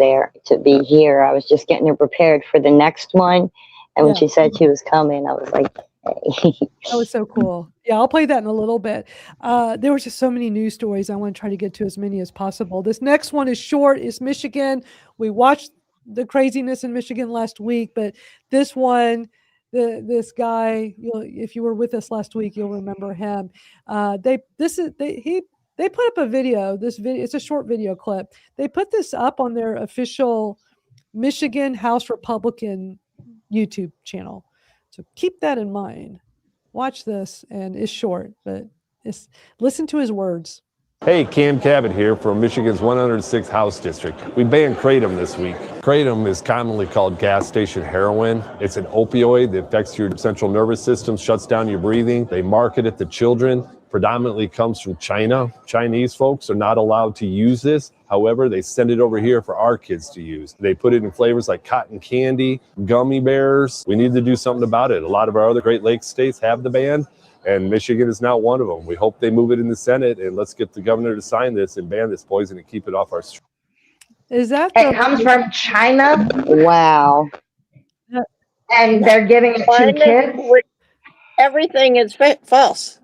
here. I was just getting her prepared for the next one. And when she said she was coming, I was like, hey. That was so cool. Yeah, I'll play that in a little bit. There was just so many news stories. I want to try to get to as many as possible. This next one is short. It's Michigan. We watched the craziness in Michigan last week, but this one, this guy, if you were with us last week, you'll remember him. They put up a video. It's a short video clip. They put this up on their official Michigan House Republican YouTube channel. So keep that in mind. Watch this, and it's short, but listen to his words. Hey, Cam Cabot here from Michigan's 106th House District. We banned Kratom this week. Kratom is commonly called gas station heroin. It's an opioid that affects your central nervous system, shuts down your breathing. They market it to children. Predominantly comes from China. Chinese folks are not allowed to use this. However, they send it over here for our kids to use. They put it in flavors like cotton candy, gummy bears. We need to do something about it. A lot of our other Great Lakes states have the ban, and Michigan is now one of them. We hope they move it in the Senate, and let's get the governor to sign this and ban this poison and keep it off our streets. Is that it comes from China? Wow. And they're giving it to kids? Everything is false.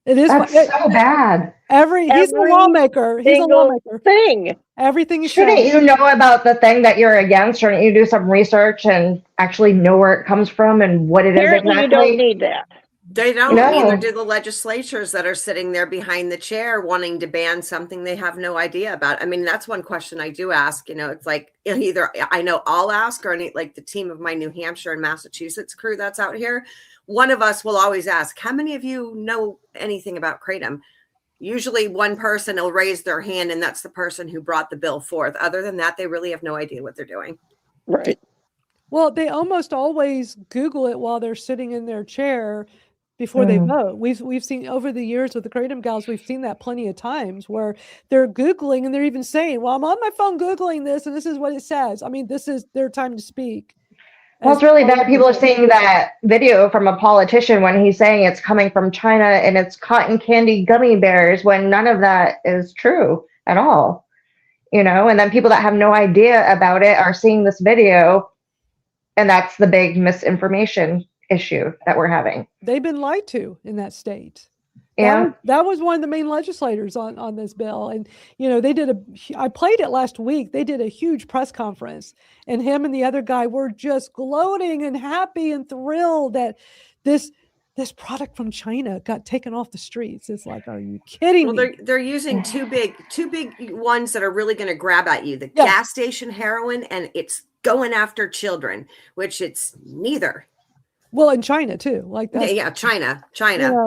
It is. That's so bad. He's a lawmaker. He's a lawmaker. Thing. Everything he Shouldn't says. you know about the thing that you're against? Shouldn't you do some research and actually know where it comes from and what it is Apparently exactly? you don't need that. They don't. No. Neither do the legislatures that are sitting there behind the chair wanting to ban something they have no idea about. I mean, that's one question I do ask. It's like either I know I'll ask, or like the team of my New Hampshire and Massachusetts crew that's out here. One of us will always ask, how many of you know anything about Kratom? Usually one person will raise their hand, and that's the person who brought the bill forth. Other than that, they really have no idea what they're doing. Right. Well, they almost always Google it while they're sitting in their chair before they vote. We've seen over the years with the Kratom Gals, we've seen that plenty of times where they're Googling and they're even saying, well, I'm on my phone Googling this and this is what it says. I mean, this is their time to speak. Well, it's really bad. People are seeing that video from a politician when he's saying it's coming from China and it's cotton candy gummy bears, when none of that is true at all. And then people that have no idea about it are seeing this video, and that's the big misinformation issue that we're having. They've been lied to in that state. Yeah. That was one of the main legislators on this bill. And, they I played it last week. They did a huge press conference, and him and the other guy were just gloating and happy and thrilled that this product from China got taken off the streets. It's like, are you kidding me? They're using two big ones that are really going to grab at you. The gas station heroin, and it's going after children, which it's neither. Well, in China too, like that. Yeah, China.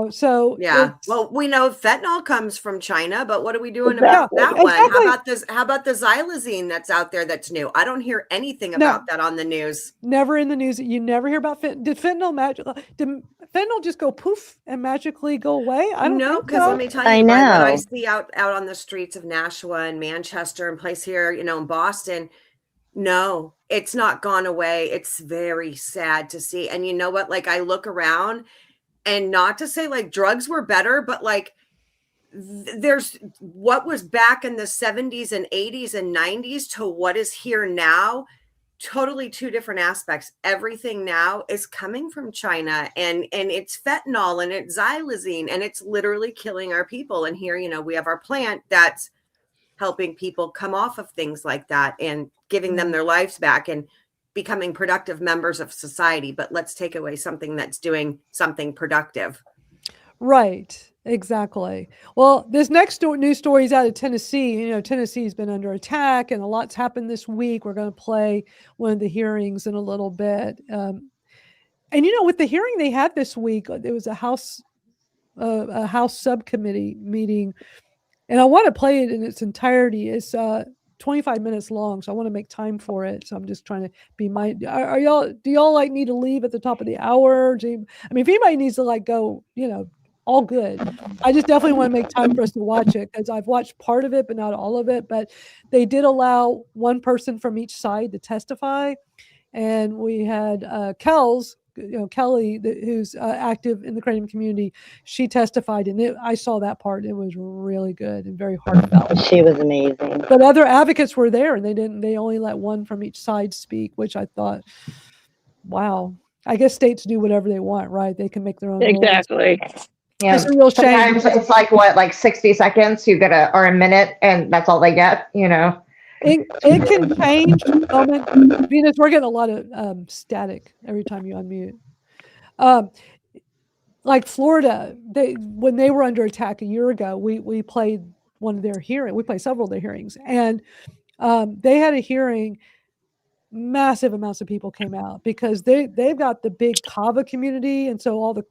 So yeah. Well, we know fentanyl comes from China, but what are we doing about that one? How about the xylazine that's out there that's new? I don't hear anything about that on the news. Never in the news. You never hear about fentanyl. Did fentanyl just go poof and magically go away? I don't know, because let me tell you, what I see out on the streets of Nashua and Manchester and place here, in Boston. No, it's not gone away. It's very sad to see. And you know what? Like, I look around, and not to say like drugs were better, but like there's what was back in the 70s and 80s and 90s to what is here now. Totally two different aspects. Everything now is coming from China, and it's fentanyl and it's xylazine, and it's literally killing our people. And here, we have our plant that's helping people come off of things like that and giving them their lives back and becoming productive members of society. But let's take away something that's doing something productive. Right. Exactly. Well, this next news story is out of Tennessee. Tennessee's been under attack, and a lot's happened this week. We're going to play one of the hearings in a little bit. And with the hearing they had this week, there was a House subcommittee meeting. And I want to play it in its entirety. It's 25 minutes long, so I want to make time for it. So I'm just trying to be mindful. Do y'all like need to leave at the top of the hour? If anybody needs to go, all good. I just definitely want to make time for us to watch it, because I've watched part of it, but not all of it. But they did allow one person from each side to testify. And we had Kelly, who's active in the Kratom community. She testified, and I saw that part. It was really good and very heartfelt. She was amazing. But other advocates were there, and they only let one from each side speak, which I thought, wow. I guess states do whatever they want, right? They can make their own Exactly. rules. Yeah. It's a real shame. Sometimes it's like 60 seconds or a minute, and that's all they get. It can change. Venus, we're getting a lot of static every time you unmute. Like Florida, when they were under attack a year ago, we played one of their hearings. We played several of their hearings, and they had a hearing. Massive amounts of people came out because they've got the big kava community, and so all the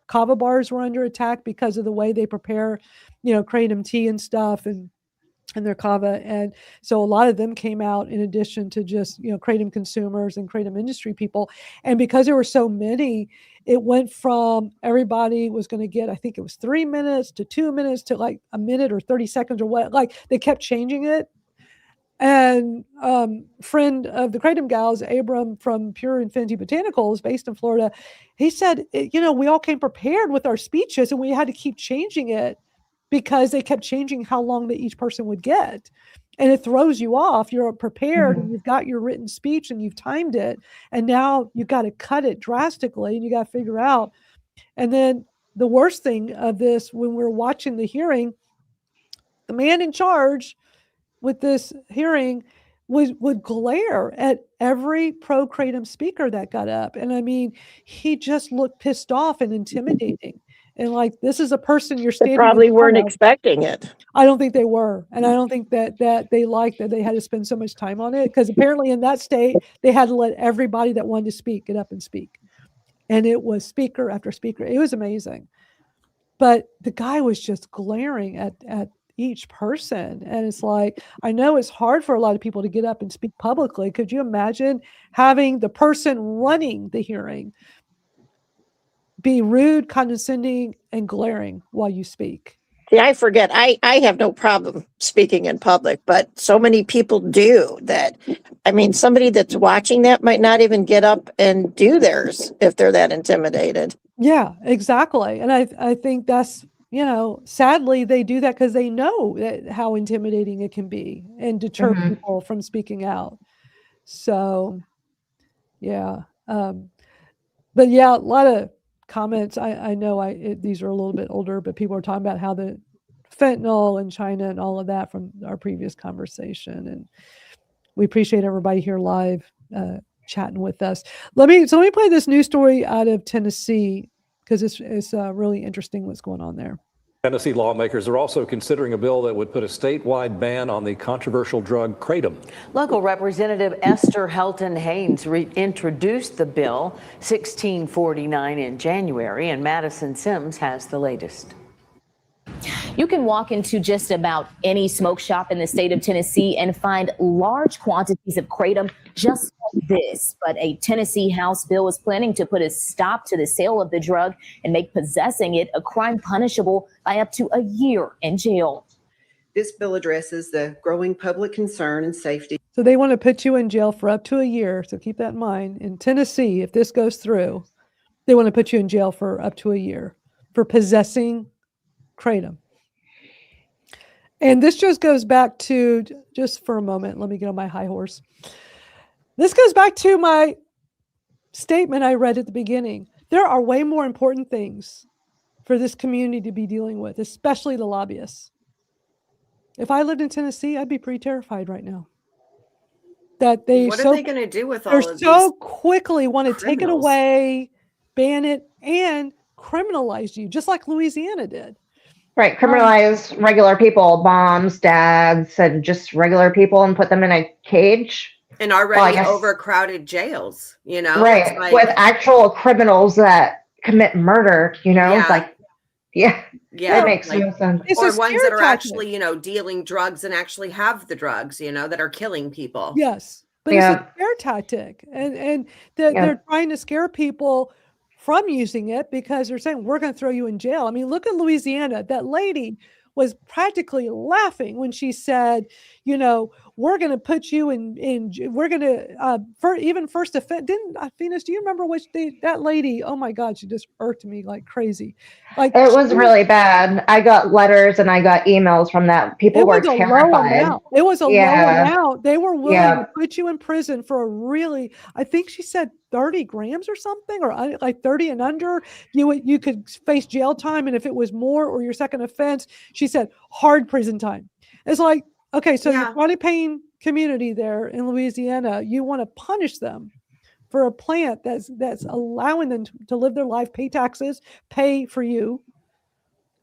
kava bars were under attack because of the way they prepare, kratom tea and stuff, and their kava. And so a lot of them came out, in addition to just, kratom consumers and kratom industry people. And because there were so many, it went from everybody was going to get, I think it was 3 minutes to 2 minutes to like a minute or 30 seconds or what, like they kept changing it. And friend of the Kratom Gals, Abram from Pure Infinity Botanicals, based in Florida, he said, we all came prepared with our speeches, and we had to keep changing it because they kept changing how long that each person would get. And it throws you off. You're prepared, and you've got your written speech, and you've timed it. And now you've got to cut it drastically, and you got to figure out. And then the worst thing of this, when we're watching the hearing, the man in charge with this hearing would glare at every pro-Kratom speaker that got up. And I mean, he just looked pissed off and intimidating. And like, this is a person you're They standing probably in front weren't of. expecting it. I don't think they were. And I don't think that they liked that they had to spend so much time on it, because apparently in that state, they had to let everybody that wanted to speak get up and speak. And it was speaker after speaker. It was amazing. But the guy was just glaring at each person. And it's like, I know it's hard for a lot of people to get up and speak publicly. Could you imagine having the person running the hearing be rude, condescending, and glaring while you speak? See, I forget. I have no problem speaking in public, but so many people do that. I mean, somebody that's watching that might not even get up and do theirs if they're that intimidated. Yeah, exactly. And I think that's, sadly they do that because they know how intimidating it can be and deter people from speaking out. So, yeah. But yeah, a lot of comments. I know these are a little bit older, but people are talking about how the fentanyl in China and all of that from our previous conversation. And we appreciate everybody here live chatting with us. Let me play this news story out of Tennessee, because it's really interesting what's going on there. Tennessee lawmakers are also considering a bill that would put a statewide ban on the controversial drug Kratom. Local Representative Esther Helton Haynes introduced the bill 1649 in January, and Madison Sims has the latest. You can walk into just about any smoke shop in the state of Tennessee and find large quantities of Kratom just like this. But a Tennessee House bill is planning to put a stop to the sale of the drug and make possessing it a crime punishable by up to a year in jail. This bill addresses the growing public concern and safety. So they want to put you in jail for up to a year. So keep that in mind. In Tennessee, if this goes through, they want to put you in jail for up to a year for possessing Kratom. And this just goes back to, just for a moment, let me get on my high horse. This goes back to my statement I read at the beginning. There are way more important things for this community to be dealing with, especially the lobbyists. If I lived in Tennessee, I'd be pretty terrified right now. That what are they going to do with all of these? They so quickly want to take it away, ban it, and criminalize you, just like Louisiana did. Right, criminalize regular people, moms, dads, and just regular people, and put them in a cage. In already overcrowded jails, Right, like, with actual criminals that commit murder, that makes no sense. Or ones that are actually, dealing drugs and actually have the drugs, that are killing people. Yes, but it's a scare tactic, and they're trying to scare people from using it because they're saying, we're going to throw you in jail. I mean, look at Louisiana. That lady was practically laughing when she said, we're going to put you in we're going to, for even first offense. Didn't Venus, do you remember that lady? Oh my God, she just irked me like crazy. Like, it was really bad. I got letters and I got emails from that. People were terrified. It was a low amount. They were willing to put you in prison for a really, I think she said 30 grams or something, or like 30 and under, you could face jail time. And if it was more or your second offense, she said hard prison time. It's like, okay, so the chronic pain community there in Louisiana, you want to punish them for a plant that's allowing them to live their life, pay taxes, pay for you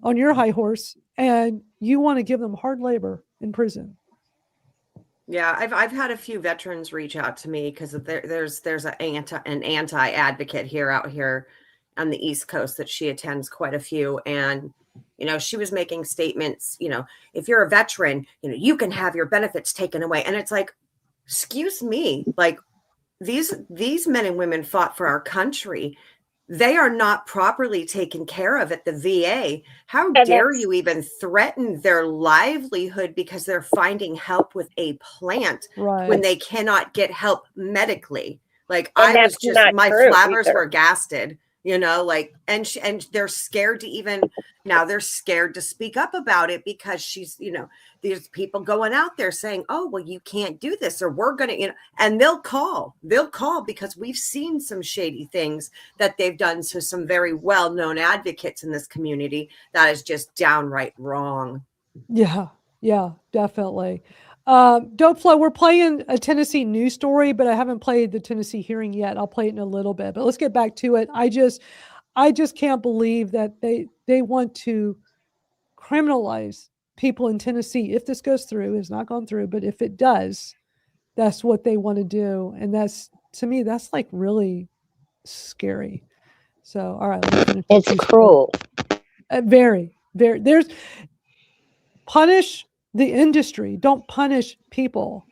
on your high horse, and you want to give them hard labor in prison. Yeah, I've had a few veterans reach out to me because there's an anti advocate out here on the East Coast that she attends quite a few, and she was making statements, if you're a veteran, you can have your benefits taken away. And it's like, excuse me, like these men and women fought for our country. They are not properly taken care of at the VA. How dare you even threaten their livelihood because they're finding help with a plant when they cannot get help medically? Like, I was just, my flabbers were gasted. And they're scared to they're scared to speak up about it because she's, there's people going out there saying, oh, well, you can't do this, or we're going to, and they'll call because we've seen some shady things that they've done. So some very well-known advocates in this community, that is just downright wrong. Yeah, definitely. Dope Flow, we're playing a Tennessee news story, but I haven't played the Tennessee hearing yet. I'll play it in a little bit, but let's get back to it. I just can't believe that they want to criminalize people in Tennessee. If this goes through, it's not gone through, but if it does, that's what they want to do. And that's, to me, that's like really scary. So, all right. Let me finish. It's cruel. Very, very. There's punish the industry. Don't punish people.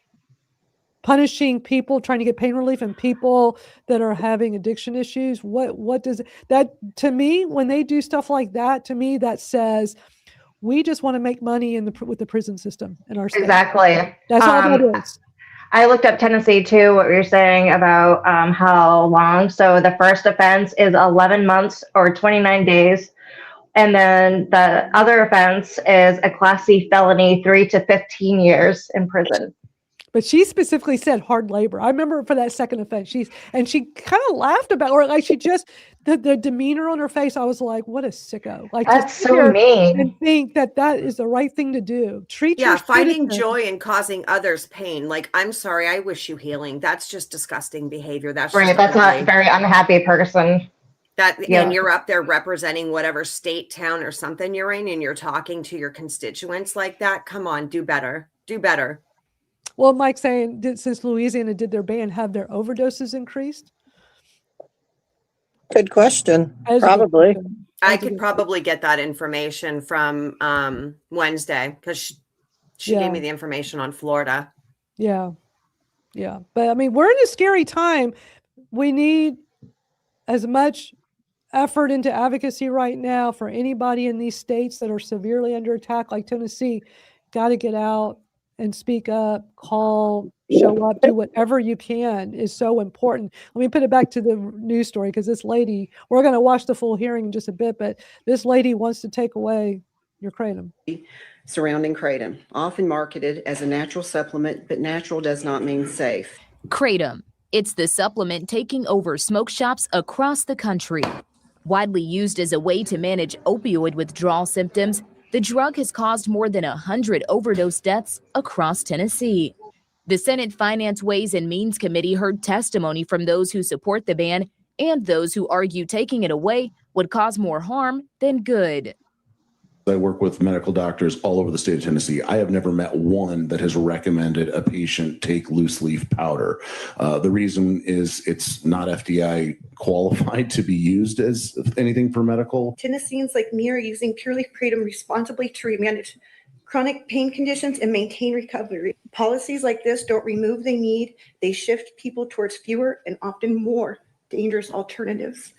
Punishing people trying to get pain relief and people that are having addiction issues. What does that, to me, when they do stuff like that, to me, that says we just want to make money with the prison system in our state. Exactly. That's all that is. I looked up Tennessee too, what you're saying about how long. So the first offense is 11 months or 29 days. And then the other offense is a Class C felony, 3 to 15 years in prison. But she specifically said hard labor. I remember for that second offense, she kind of laughed about, or like she just, the demeanor on her face, I was like, what a sicko. Like, that's so mean. And think that is the right thing to do. Treat your finding citizens. joy in causing others pain. Like, I'm sorry, I wish you healing. That's just disgusting behavior. That's right. Just that's not a very unhappy person. And you're up there representing whatever state, town, or something you're in, and you're talking to your constituents like that. Come on, do better. Do better. Well, Mike's saying, since Louisiana did their ban, have their overdoses increased? Good question. Probably. I could probably get that information from Wednesday, because she gave me the information on Florida. Yeah. Yeah. But I mean, we're in a scary time. We need as much effort into advocacy right now for anybody in these states that are severely under attack, like Tennessee. Got to get out and speak up, call, show up, do whatever you can is so important. Let me put it back to the news story, because this lady, we're going to watch the full hearing in just a bit, but this lady wants to take away your Kratom. Surrounding Kratom, often marketed as a natural supplement, but natural does not mean safe. Kratom. It's the supplement taking over smoke shops across the country. Widely used as a way to manage opioid withdrawal symptoms, the drug has caused more than 100 overdose deaths across Tennessee. The Senate Finance, Ways and Means Committee heard testimony from those who support the ban and those who argue taking it away would cause more harm than good. I work with medical doctors all over the state of Tennessee. I have never met one that has recommended a patient take loose leaf powder. The reason is it's not FDA qualified to be used as anything for medical. Tennesseans like me are using pure leaf Kratom responsibly to manage chronic pain conditions and maintain recovery. Policies like this don't remove the need. They shift people towards fewer and often more dangerous alternatives.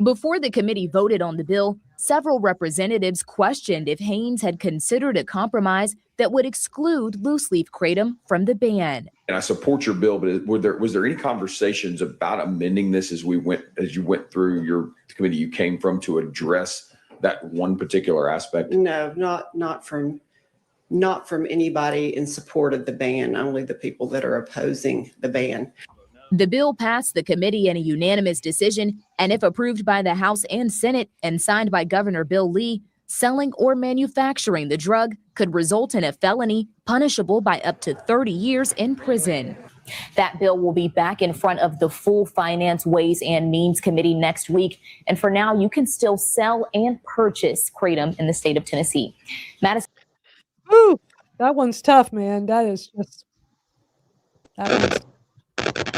Before the committee voted on the bill, several representatives questioned if Haynes had considered a compromise that would exclude loose leaf Kratom from the ban. And I support your bill, but was there any conversations about amending this as you went through your committee you came from to address that one particular aspect? No, not from anybody in support of the ban, only the people that are opposing the ban. The bill passed the committee in a unanimous decision, and if approved by the House and Senate and signed by Governor Bill Lee, selling or manufacturing the drug could result in a felony punishable by up to 30 years in prison. That bill will be back in front of the full Finance, Ways and Means Committee next week. And for now, you can still sell and purchase Kratom in the state of Tennessee. Madison. Ooh, that one's tough, man. That is just.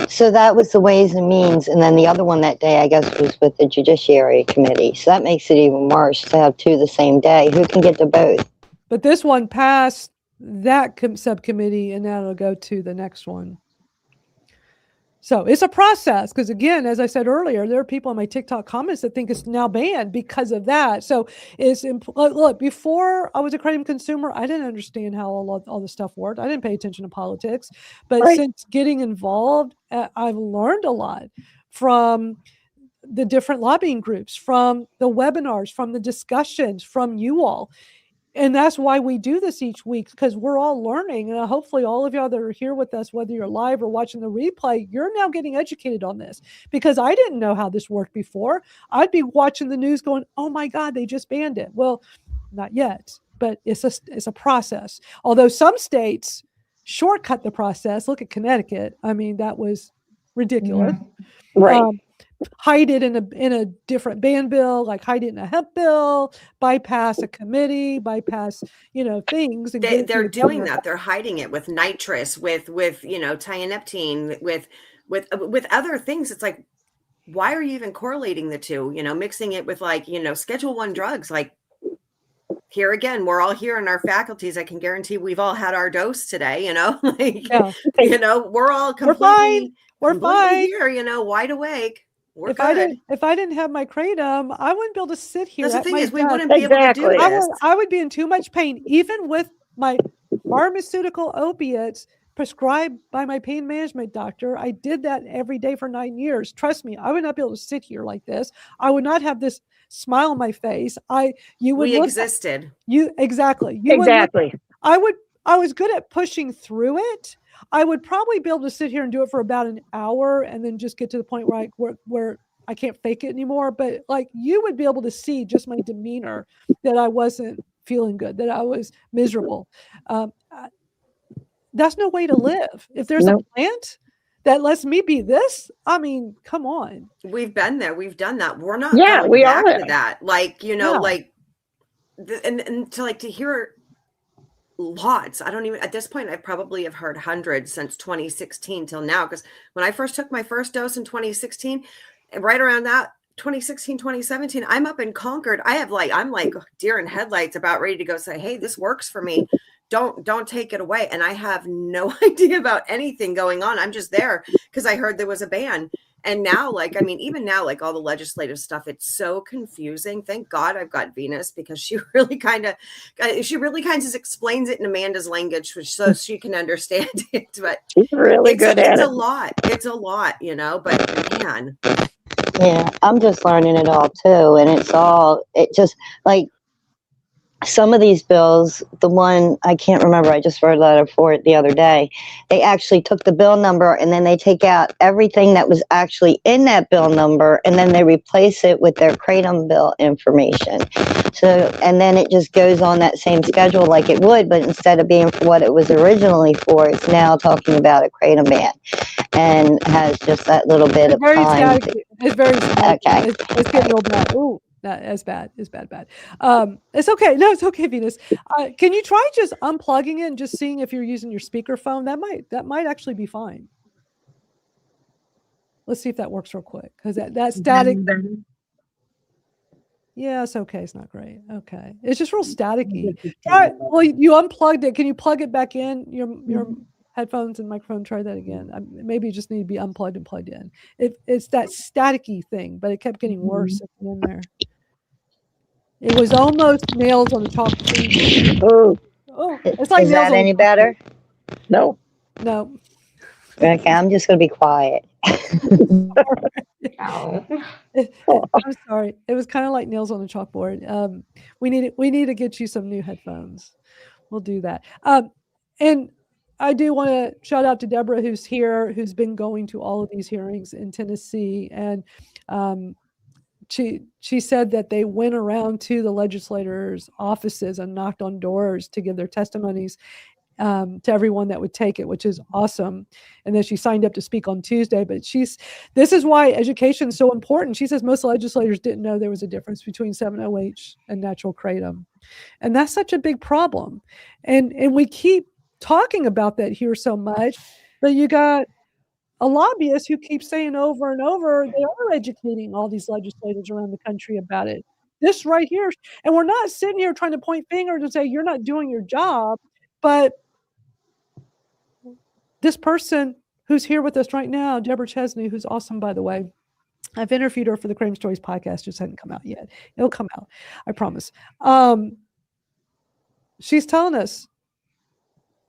So that was the Ways and Means, and then the other one that day, I guess, was with the Judiciary Committee. So that makes it even worse to have two the same day. Who can get to both? But this one passed that subcommittee, and now it'll go to the next one. So it's a process, because again, as I said earlier, there are people in my TikTok comments that think it's now banned because of that. So it's look, before I was a Kratom consumer, I didn't understand how all this stuff worked. I didn't pay attention to politics, but since getting involved, I've learned a lot from the different lobbying groups, from the webinars, from the discussions, from you all. And that's why we do this each week, because we're all learning. And hopefully all of y'all that are here with us, whether you're live or watching the replay, you're now getting educated on this, because I didn't know how this worked before. I'd be watching the news going, oh my God, they just banned it. Well, not yet, but it's a process. Although some states shortcut the process. Look at Connecticut. I mean, that was ridiculous. Right. Hide it in a different ban bill, like hide it in a hemp bill, bypass a committee, bypass, things. And They're doing that. They're hiding it with nitrous, with tianeptine, with other things. It's like, why are you even correlating the two? Mixing it with Schedule I drugs. Like, here again, we're all here in our faculties. I can guarantee we've all had our dose today. We're all completely, we're fine here. Wide awake. We're if good. I didn't have my kratom, I wouldn't be able to sit here. That's the at thing my is, we desk. wouldn't be able to do this. I would be in too much pain, even with my pharmaceutical opiates prescribed by my pain management doctor. I did that every day for 9 years. Trust me, I would not be able to sit here like this. I would not have this smile on my face. We existed. Exactly. I was good at pushing through it. I would probably be able to sit here and do it for about an hour and then just get to the point where I can't fake it anymore. But you would be able to see just my demeanor that I wasn't feeling good, that I was miserable. That's no way to live. If there's a plant that lets me be this, I mean, come on. We've been there. We've done that. We're not going back to that. And to hear lots. I don't even, at this point, I probably have heard hundreds since 2016 till now. Because when I first took my first dose in 2016, right around that 2016, 2017, I'm up in Concord. I'm like deer in headlights, about ready to go say, hey, this works for me. Don't take it away. And I have no idea about anything going on. I'm just there because I heard there was a ban. And now, even now, all the legislative stuff, it's so confusing. Thank God I've got Venus, because she really kind of explains it in Amanda's language, so she can understand it. But she's really good at it. It's a lot, but man. Yeah, I'm just learning it all too. And some of these bills, the one, I can't remember, I just wrote a letter for it the other day. They actually took the bill number and then they take out everything that was actually in that bill number and then they replace it with their Kratom bill information. So, and then it just goes on that same schedule like it would, but instead of being for what it was originally for, it's now talking about a Kratom ban and has just that little bit of time. It's very static. Okay. It's getting real bad. Ooh. Not as bad. It's bad. It's okay. No, it's okay, Venus. Can you try just unplugging it and just seeing if you're using your speakerphone? That might actually be fine. Let's see if that works real quick, because that static. Yeah, it's okay. It's not great. Okay, it's just real staticky. Well, you unplugged it. Can you plug it back in? Your headphones and microphone. Try that again. Maybe you just need to be unplugged and plugged in. It's that staticky thing, but it kept getting worse in there. It was almost nails on the chalkboard. Oh, it's like is that any better? No. Okay, I'm just going to be quiet. I'm sorry. It was kind of like nails on the chalkboard. We need to get you some new headphones. We'll do that. And I do want to shout out to Deborah, who's here, who's been going to all of these hearings in Tennessee. And she said that they went around to the legislators' offices and knocked on doors to give their testimonies to everyone that would take it, which is awesome. And then she signed up to speak on Tuesday. But this is why education is so important. She says most legislators didn't know there was a difference between 7-OH and natural kratom. And that's such a big problem. And we keep talking about that here so much, but you got a lobbyist who keeps saying over and over, they are educating all these legislators around the country about it. This right here. And we're not sitting here trying to point fingers and say, you're not doing your job. But this person who's here with us right now, Deborah Chesney, who's awesome, by the way, I've interviewed her for the Kratom Stories podcast, just hadn't come out yet. It'll come out, I promise. She's telling us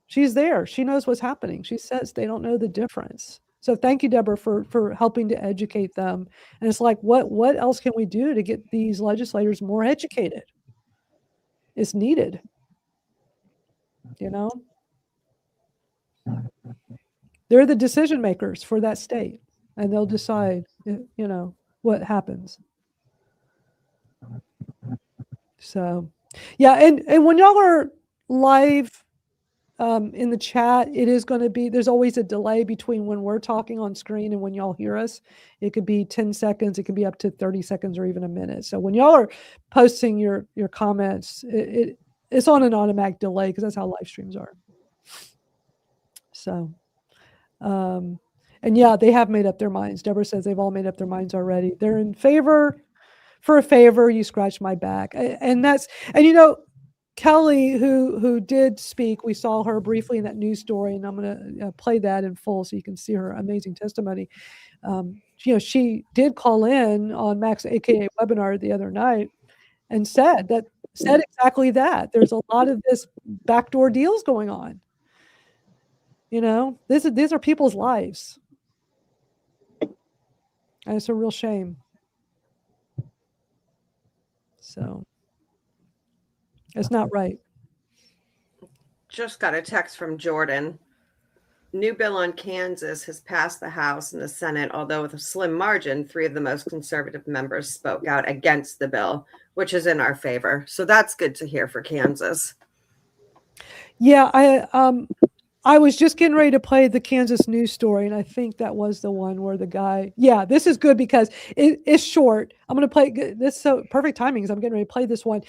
she's there. She knows what's happening. She says they don't know the difference. So thank you, Deborah, for helping to educate them. And it's like, what else can we do to get these legislators more educated? It's needed. They're the decision makers for that state, and they'll decide, what happens. So, yeah. And when y'all are live in the chat, it is going to be, there's always a delay between when we're talking on screen and when y'all hear us. It could be 10 seconds, it could be up to 30 seconds or even a minute. So when y'all are posting your comments, it's on an automatic delay because that's how live streams are. So, and yeah, they have made up their minds. Deborah says they've all made up their minds already. They're in favor. For a favor, you scratch my back. And you know, Kelly, who did speak, we saw her briefly in that news story, and I'm going to play that in full so you can see her amazing testimony. You know, she did call in on Max AKA webinar the other night and said exactly that. There's a lot of this backdoor deals going on. You know, these are people's lives. And it's a real shame. So it's not right. Just got a text from Jordan. New bill on Kansas has passed the House and the Senate, although with a slim margin. 3 of the most conservative members spoke out against the bill, which is in our favor. So that's good to hear for Kansas. Yeah, I was just getting ready to play the Kansas news story, and I think that was the one where the guy, yeah, this is good because it's short. I'm going to play this. So perfect timing because I'm getting ready to play this one.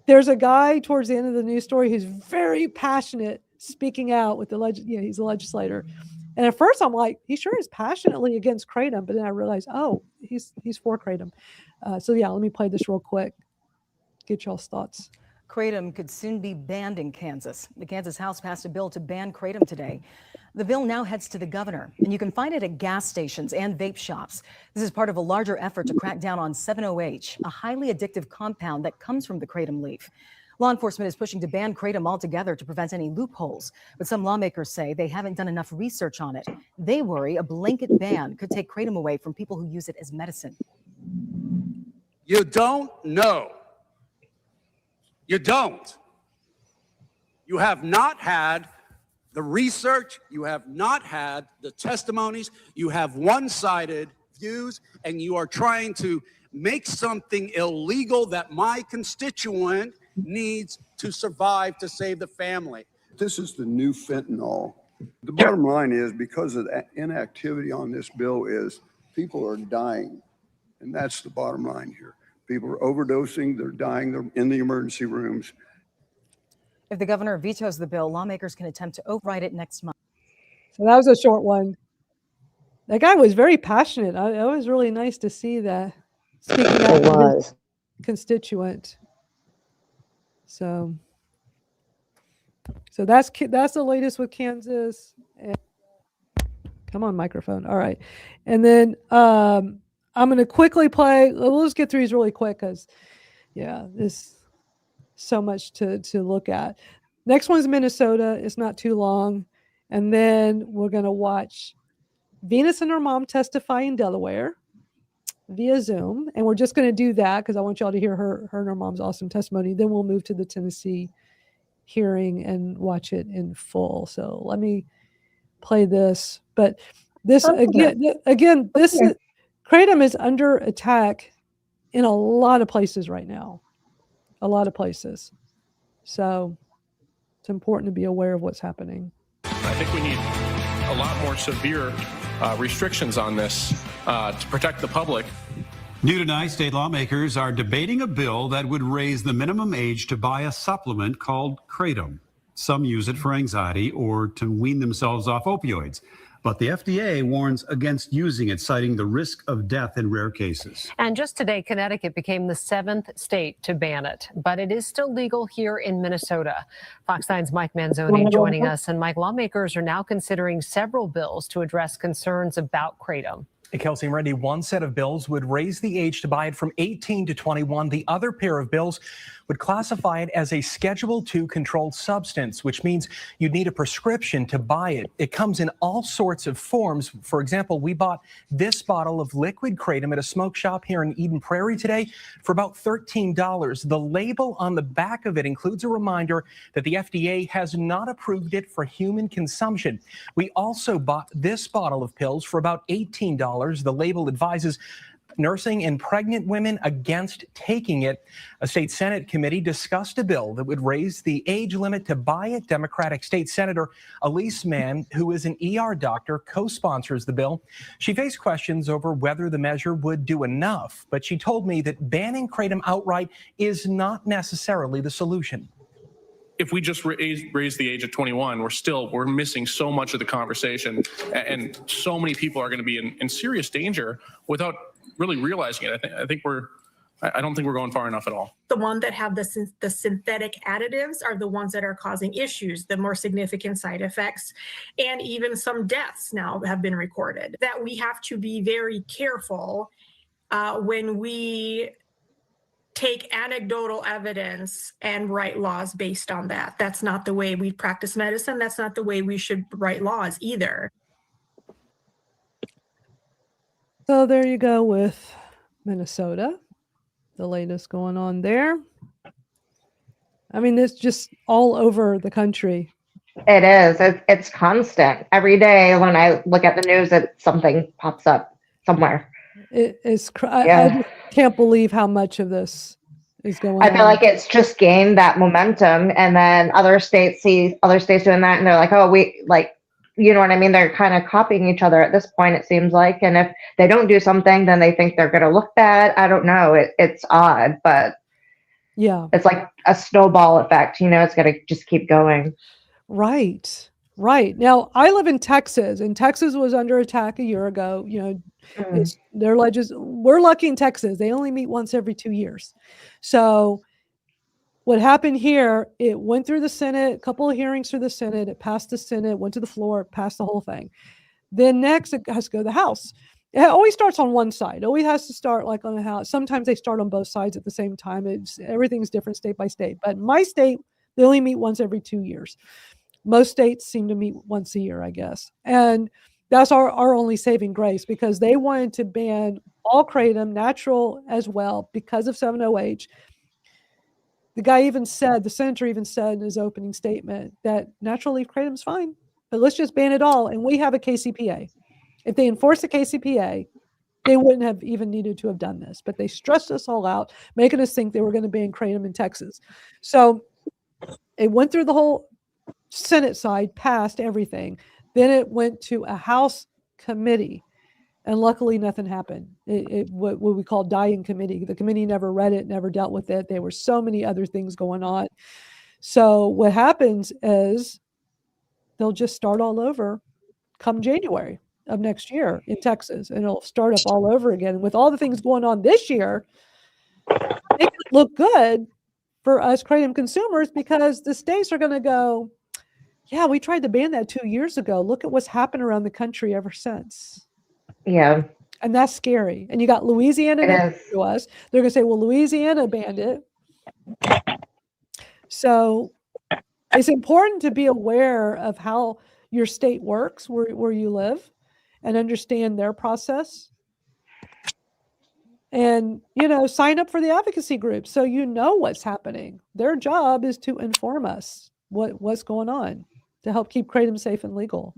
There's a guy towards the end of the news story who's very passionate, speaking out with he's a legislator. And at first I'm like, he sure is passionately against Kratom, but then I realized, oh, he's for Kratom. So yeah, let me play this real quick. Get y'all's thoughts. Kratom could soon be banned in Kansas. The Kansas House passed a bill to ban Kratom today. The bill now heads to the governor, and you can find it at gas stations and vape shops. This is part of a larger effort to crack down on 7-OH, a highly addictive compound that comes from the Kratom leaf. Law enforcement is pushing to ban Kratom altogether to prevent any loopholes, but some lawmakers say they haven't done enough research on it. They worry a blanket ban could take Kratom away from people who use it as medicine. You don't know. You don't. You have not had the research. You have not had the testimonies. You have one-sided views, and you are trying to make something illegal that my constituent needs to survive to save the family. This is the new fentanyl. The bottom line is, because of the inactivity on this bill, is people are dying. And that's the bottom line here. People are overdosing, they're dying, they're in the emergency rooms. If the governor vetoes the bill, lawmakers can attempt to override it next month. So that was a short one. That guy was very passionate. It was really nice to see that. Speaking out to his constituent. So that's the latest with Kansas. And, come on, microphone. All right. And then I'm going to quickly play. We'll just get through these really quick because, yeah, there's so much to look at. Next one's Minnesota. It's not too long. And then we're going to watch Venus and her mom testify in Delaware via Zoom. And we're just going to do that because I want y'all to hear her and her mom's awesome testimony. Then we'll move to the Tennessee hearing and watch it in full. So let me play this. But this again, this Kratom is under attack in a lot of places right now. A lot of places. So it's important to be aware of what's happening. I think we need a lot more severe restrictions on this to protect the public. New tonight, state lawmakers are debating a bill that would raise the minimum age to buy a supplement called Kratom. Some use it for anxiety or to wean themselves off opioids. But the FDA warns against using it, citing the risk of death in rare cases. And just today, Connecticut became the 7th state to ban it, but it is still legal here in Minnesota. Fox 9's Mike Manzoni joining us. And Mike, lawmakers are now considering several bills to address concerns about Kratom. Kelsey and Randy, one set of bills would raise the age to buy it from 18 to 21. The other pair of bills would classify it as a Schedule II controlled substance, which means you'd need a prescription to buy it. It comes in all sorts of forms. For example, we bought this bottle of liquid Kratom at a smoke shop here in Eden Prairie today for about $13. The label on the back of it includes a reminder that the FDA has not approved it for human consumption. We also bought this bottle of pills for about $18. The label advises nursing and pregnant women against taking it. A state Senate committee discussed a bill that would raise the age limit to buy it. Democratic State Senator Elise Mann, who is an ER doctor, co-sponsors the bill. She faced questions over whether the measure would do enough, but she told me that banning kratom outright is not necessarily the solution. If we just raise the age of 21, we're missing so much of the conversation, and so many people are going to be in serious danger without really realizing it. I don't think we're going far enough at all. The ones that have the synthetic additives are the ones that are causing issues, the more significant side effects, and even some deaths now have been recorded. That we have to be very careful when we take anecdotal evidence and write laws based on that. That's not the way we practice medicine. That's not the way we should write laws either. So there you go with Minnesota, the latest going on there. I mean, it's just all over the country. It is. It's constant. Every day when I look at the news, something pops up somewhere. I just can't believe how much of this is going on. I feel like it's just gained that momentum, and then other states see other states doing that, and they're like, oh, you know what I mean? They're kind of copying each other at this point, it seems like. And if they don't do something, then they think they're going to look bad. I don't know. It's odd, but yeah, it's like a snowball effect. It's going to just keep going. Right. Now, I live in Texas, and Texas was under attack a year ago. We're lucky in Texas. They only meet once every 2 years. So what happened here, it went through the Senate, a couple of hearings through the Senate, it passed the Senate, went to the floor, passed the whole thing. Then next, it has to go to the House. It always starts on one side. It always has to start like on the House. Sometimes they start on both sides at the same time. Everything's different state by state. But in my state, they only meet once every 2 years. Most states seem to meet once a year, I guess. And that's our only saving grace, because they wanted to ban all kratom, natural as well, because of 7-OH. The senator even said in his opening statement that natural leaf kratom is fine, but let's just ban it all. And we have a KCPA. If they enforce the KCPA, they wouldn't have even needed to have done this, but they stressed us all out, making us think they were going to ban kratom in Texas. So it went through the whole Senate side, passed everything. Then it went to a House committee, and luckily nothing happened. What we call dying committee. The committee never read it, never dealt with it. There were so many other things going on. So what happens is they'll just start all over come January of next year in Texas, and it'll start up all over again. And with all the things going on this year, it could look good for us kratom consumers, because the states are going to go, yeah, we tried to ban that 2 years ago. Look at what's happened around the country ever since. Yeah. And that's scary. And you got Louisiana next to us. They're going to say, well, Louisiana banned it. So it's important to be aware of how your state works, where you live, and understand their process. And, sign up for the advocacy group so you know what's happening. Their job is to inform us what's going on, to help keep kratom safe and legal.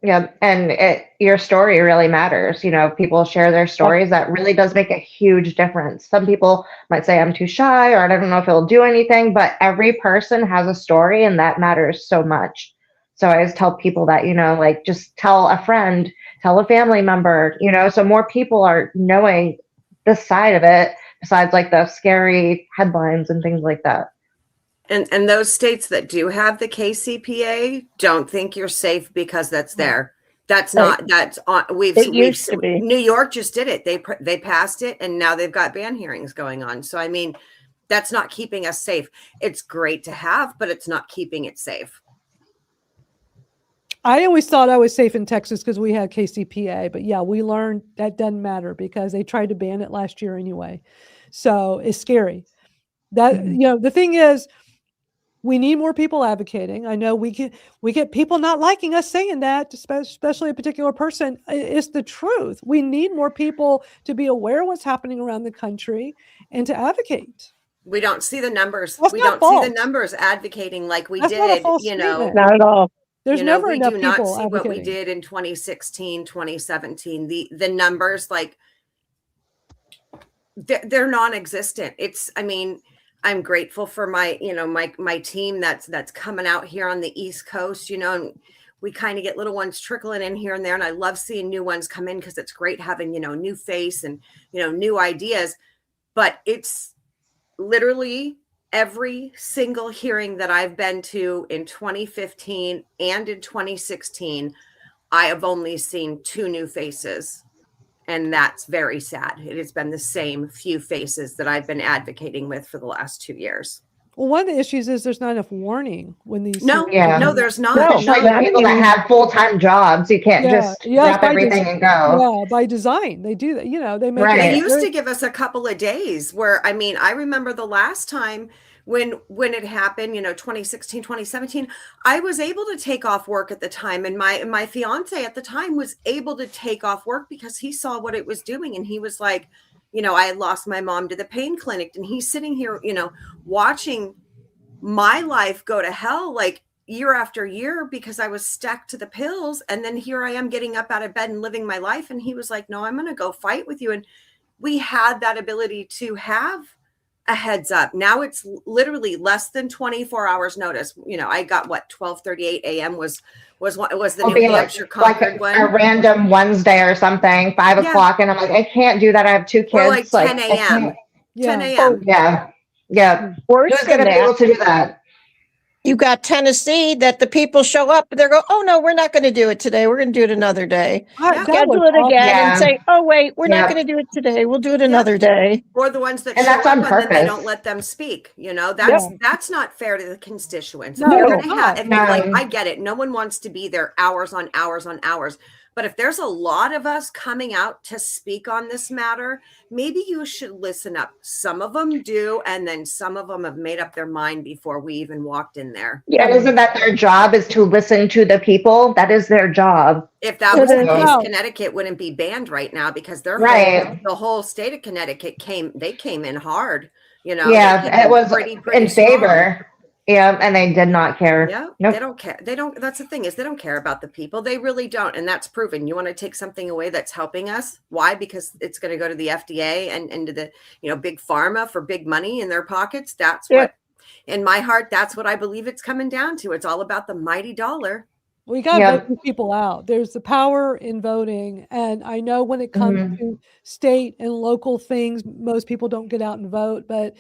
Yeah, and your story really matters. People share their stories. That really does make a huge difference. Some people might say, I'm too shy, or I don't know if it'll do anything, but every person has a story, and that matters so much. So I always tell people that, just tell a friend, tell a family member, so more people are knowing this side of it, besides like the scary headlines and things like that. And those states that do have the KCPA, don't think you're safe because that's there. That's not, that's on, New York just did it. They passed it, and now they've got ban hearings going on. So, I mean, that's not keeping us safe. It's great to have, but it's not keeping it safe. I always thought I was safe in Texas because we had KCPA, but yeah, we learned that doesn't matter because they tried to ban it last year anyway. So it's scary. That, the thing is, we need more people advocating. I know we get people not liking us saying that, especially a particular person. It's the truth. We need more people to be aware of what's happening around the country and to advocate. We don't see the numbers. We don't see the numbers advocating like we did, Not at all. There's never we enough do not people see what we advocating. did in 2016, 2017. The numbers, like, they're non-existent. I'm grateful for my, my team that's coming out here on the East Coast, and we kind of get little ones trickling in here and there. And I love seeing new ones come in because it's great having, new face and, new ideas. But it's literally every single hearing that I've been to in 2015 and in 2016, I have only seen 2 new faces. And that's very sad. It has been the same few faces that I've been advocating with for the last 2 years. Well, one of the issues is there's not enough warning when these. No, there's not. Especially with people that have full-time jobs, you can't just wrap everything and go. Yeah, by design, they do that. They make They used to give us a couple of days where, I remember the last time when it happened, 2016, 2017, I was able to take off work at the time. And my fiance at the time was able to take off work because he saw what it was doing. And he was like, I had lost my mom to the pain clinic, and he's sitting here, watching my life go to hell, like year after year, because I was stuck to the pills. And then here I am getting up out of bed and living my life. And he was like, no, I'm going to go fight with you. And we had that ability to have a heads up. Now it's literally less than 24 hours notice. I got 12:38 a.m. was the New Hampshire Concord one. A random Wednesday or something, 5 o'clock. And I'm like, I can't do that. I have 2 kids. Or like 10 a.m. 10 a.m. Yeah. Worse Who's going to be able to do that? You got Tennessee that the people show up and they're going, oh no, we're not going to do it today. We're going to do it another day. Schedule it again and say, oh wait, we're not going to do it today. We'll do it another day. Or the ones that And show that's up on and then they purpose. don't let them speak. That's not fair to the constituents. No, I get it. No one wants to be there hours on hours on hours. But if there's a lot of us coming out to speak on this matter, maybe you should listen up. Some of them do, and then some of them have made up their mind before we even walked in there. Yeah, isn't that their job, is to listen to the people? That is their job. If that was the case, Connecticut wouldn't be banned right now because the whole state of Connecticut came in hard. Yeah, it was pretty in favor. strong. Yeah, and they did not care. Yeah, Nope. they don't care. That's the thing, is they don't care about the people. They really don't. And that's proven. You want to take something away that's helping us. Why? Because it's going to go to the FDA and to the, big pharma for big money in their pockets. That's what, in my heart, that's what I believe it's coming down to. It's all about the mighty dollar. We got to vote people out. There's the power in voting. And I know when it comes to state and local things, most people don't get out and vote, but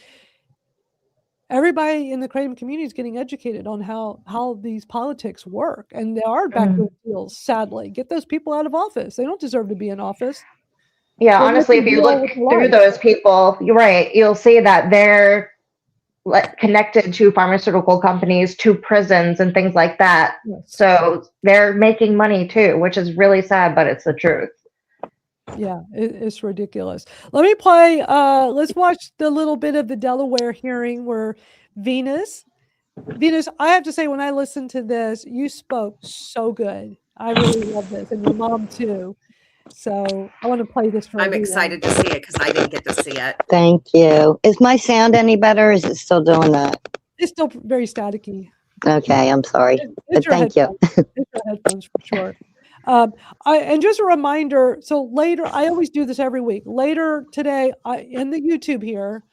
everybody in the Kratom community is getting educated on how these politics work. And there are backdoor deals, sadly. Get those people out of office. They don't deserve to be in office. Yeah, honestly, if you look through those people, you're right, you'll see that they're connected to pharmaceutical companies, to prisons and things like that. Yes. So they're making money too, which is really sad, but it's the truth. Yeah, it's ridiculous. Let me play, let's watch the little bit of the Delaware hearing where Venus, I have to say, when I listened to this, you spoke so good. I really love this, and your mom too. So I want to play this for I'm everyone. excited to see it because I didn't get to see it. Thank you. Is my sound any better? Or is it still doing that? It's still very staticky. Okay, I'm sorry. But thank you. It's your headphones for sure. And just a reminder, so later, I always do this every week. Later today, in the YouTube here,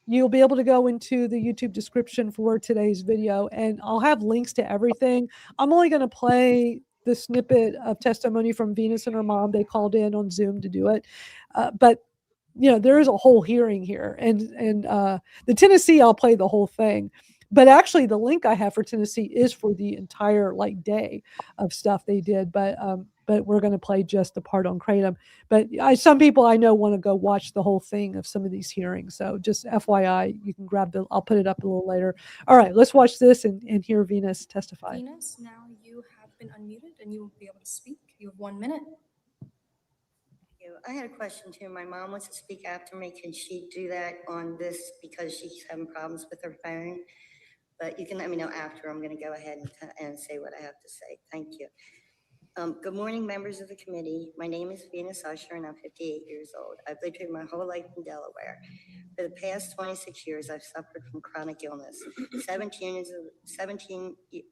you'll be able to go into the YouTube description for today's video, and I'll have links to everything. I'm only going to play the snippet of testimony from Venus and her mom. They called in on Zoom to do it. But there is a whole hearing here. And the Tennessee, I'll play the whole thing. But actually, the link I have for Tennessee is for the entire day of stuff they did. But we're going to play just the part on Kratom. But some people I know want to go watch the whole thing of some of these hearings. So just FYI, you can grab I'll put it up a little later. All right, let's watch this and hear Venus testify. Venus, now you have been unmuted and you will be able to speak. You have 1 minute. I had a question too. My mom wants to speak after me. Can she do that on this because she's having problems with her phone? But you can let me know after. I'm going to go ahead and say what I have to say. Thank you. Good morning, members of the committee. My name is Venus Usher, and I'm 58 years old. I've lived here my whole life in Delaware. For the past 26 years, I've suffered from chronic illness. 17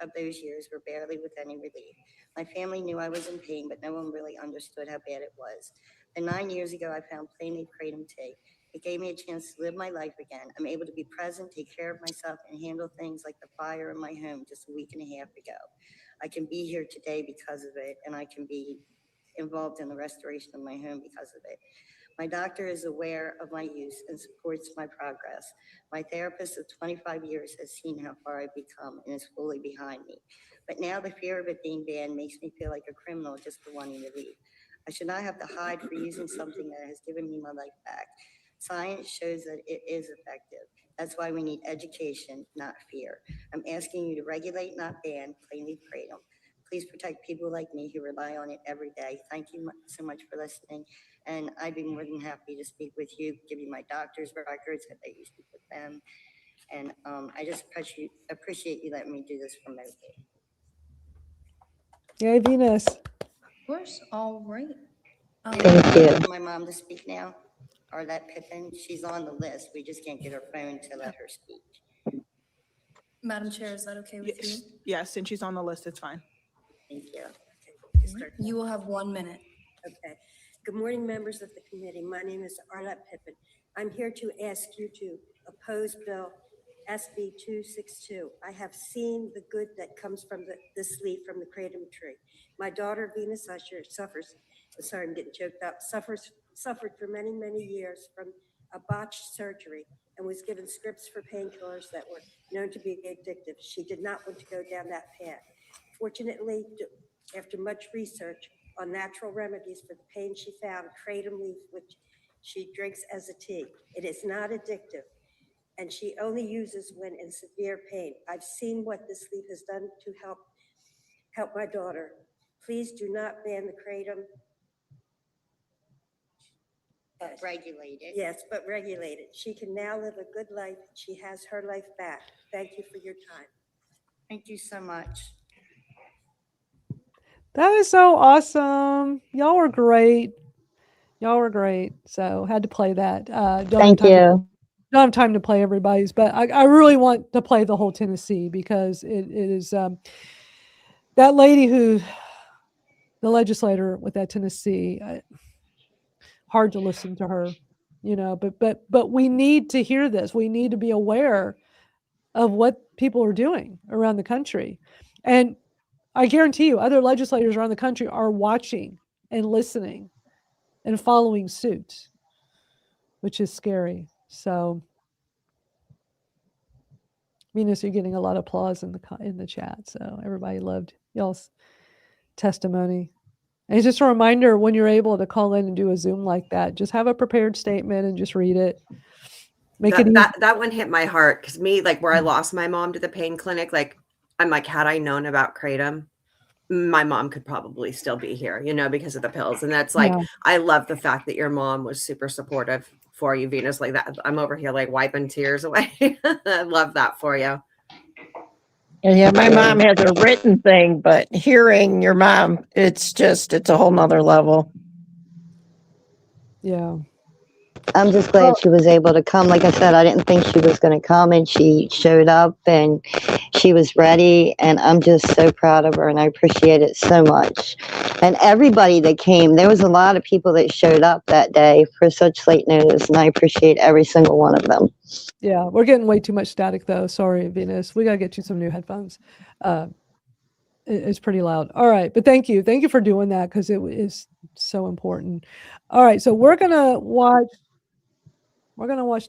of those years were barely with any relief. My family knew I was in pain, but no one really understood how bad it was. And 9 years ago, I found plain leaf kratom tea. It gave me a chance to live my life again. I'm able to be present, take care of myself, and handle things like the fire in my home just a week and a half ago. I can be here today because of it, and I can be involved in the restoration of my home because of it. My doctor is aware of my use and supports my progress. My therapist of 25 years has seen how far I've become and is fully behind me. But now the fear of it being banned makes me feel like a criminal just for wanting to leave. I should not have to hide for using something that has given me my life back. Science shows that it is effective. That's why we need education, not fear. I'm asking you to regulate, not ban, plain leaf kratom. Please protect people like me who rely on it every day. Thank you so much for listening. And I'd be more than happy to speak with you, give you my doctor's records if you speak with them. And I just appreciate you letting me do this remotely. Yay, Venus. Of course, all right. Thank you. My mom to speak now. Arlette Pippin, she's on the list. We just can't get her phone to let her speak. Madam Chair, is that okay with you? Yes, since she's on the list, it's fine. Thank you. Okay, you will have 1 minute. Okay. Good morning, members of the committee. My name is Arlette Pippin. I'm here to ask you to oppose Bill SB 262. I have seen the good that comes from this leaf from the kratom tree. My daughter, Venus Usher, sorry, I'm getting choked up, suffered for many, many years from a botched surgery and was given scripts for painkillers that were known to be addictive. She did not want to go down that path. Fortunately, after much research on natural remedies for the pain, she found kratom leaf, which she drinks as a tea. It is not addictive, and she only uses when in severe pain. I've seen what this leaf has done to help my daughter. Please do not ban the kratom. But regulated. Yes, but regulated. She can now live a good life. She has her life back. Thank you for your time. Thank you so much. That is so awesome. Y'all were great. Y'all were great. So had to play that. Thank you. Don't have time to play everybody's, but I really want to play the whole Tennessee because it is that lady who, the legislator with that Tennessee, hard to listen to her, but we need to hear this. We need to be aware of what people are doing around the country. And I guarantee you other legislators around the country are watching and listening and following suit, which is scary. So, Venus, you're getting a lot of applause in the chat. So everybody loved y'all's testimony. And it's just a reminder when you're able to call in and do a Zoom like that, just have a prepared statement and just read it. That one hit my heart because where I lost my mom to the pain clinic, I'm like, had I known about kratom, my mom could probably still be here, because of the pills. And that's I love the fact that your mom was super supportive for you, Venus, like that. I'm over here wiping tears away. I love that for you. Yeah, my mom has a written thing, but hearing your mom, it's a whole nother level. Yeah. I'm just glad she was able to come. Like I said, I didn't think she was going to come, and she showed up and she was ready. And I'm just so proud of her, and I appreciate it so much. And everybody that came, there was a lot of people that showed up that day for such late notice, and I appreciate every single one of them. Yeah, we're getting way too much static though. Sorry, Venus. We got to get you some new headphones. It's pretty loud. All right, but thank you. Thank you for doing that because it is so important. All right, so we're going to watch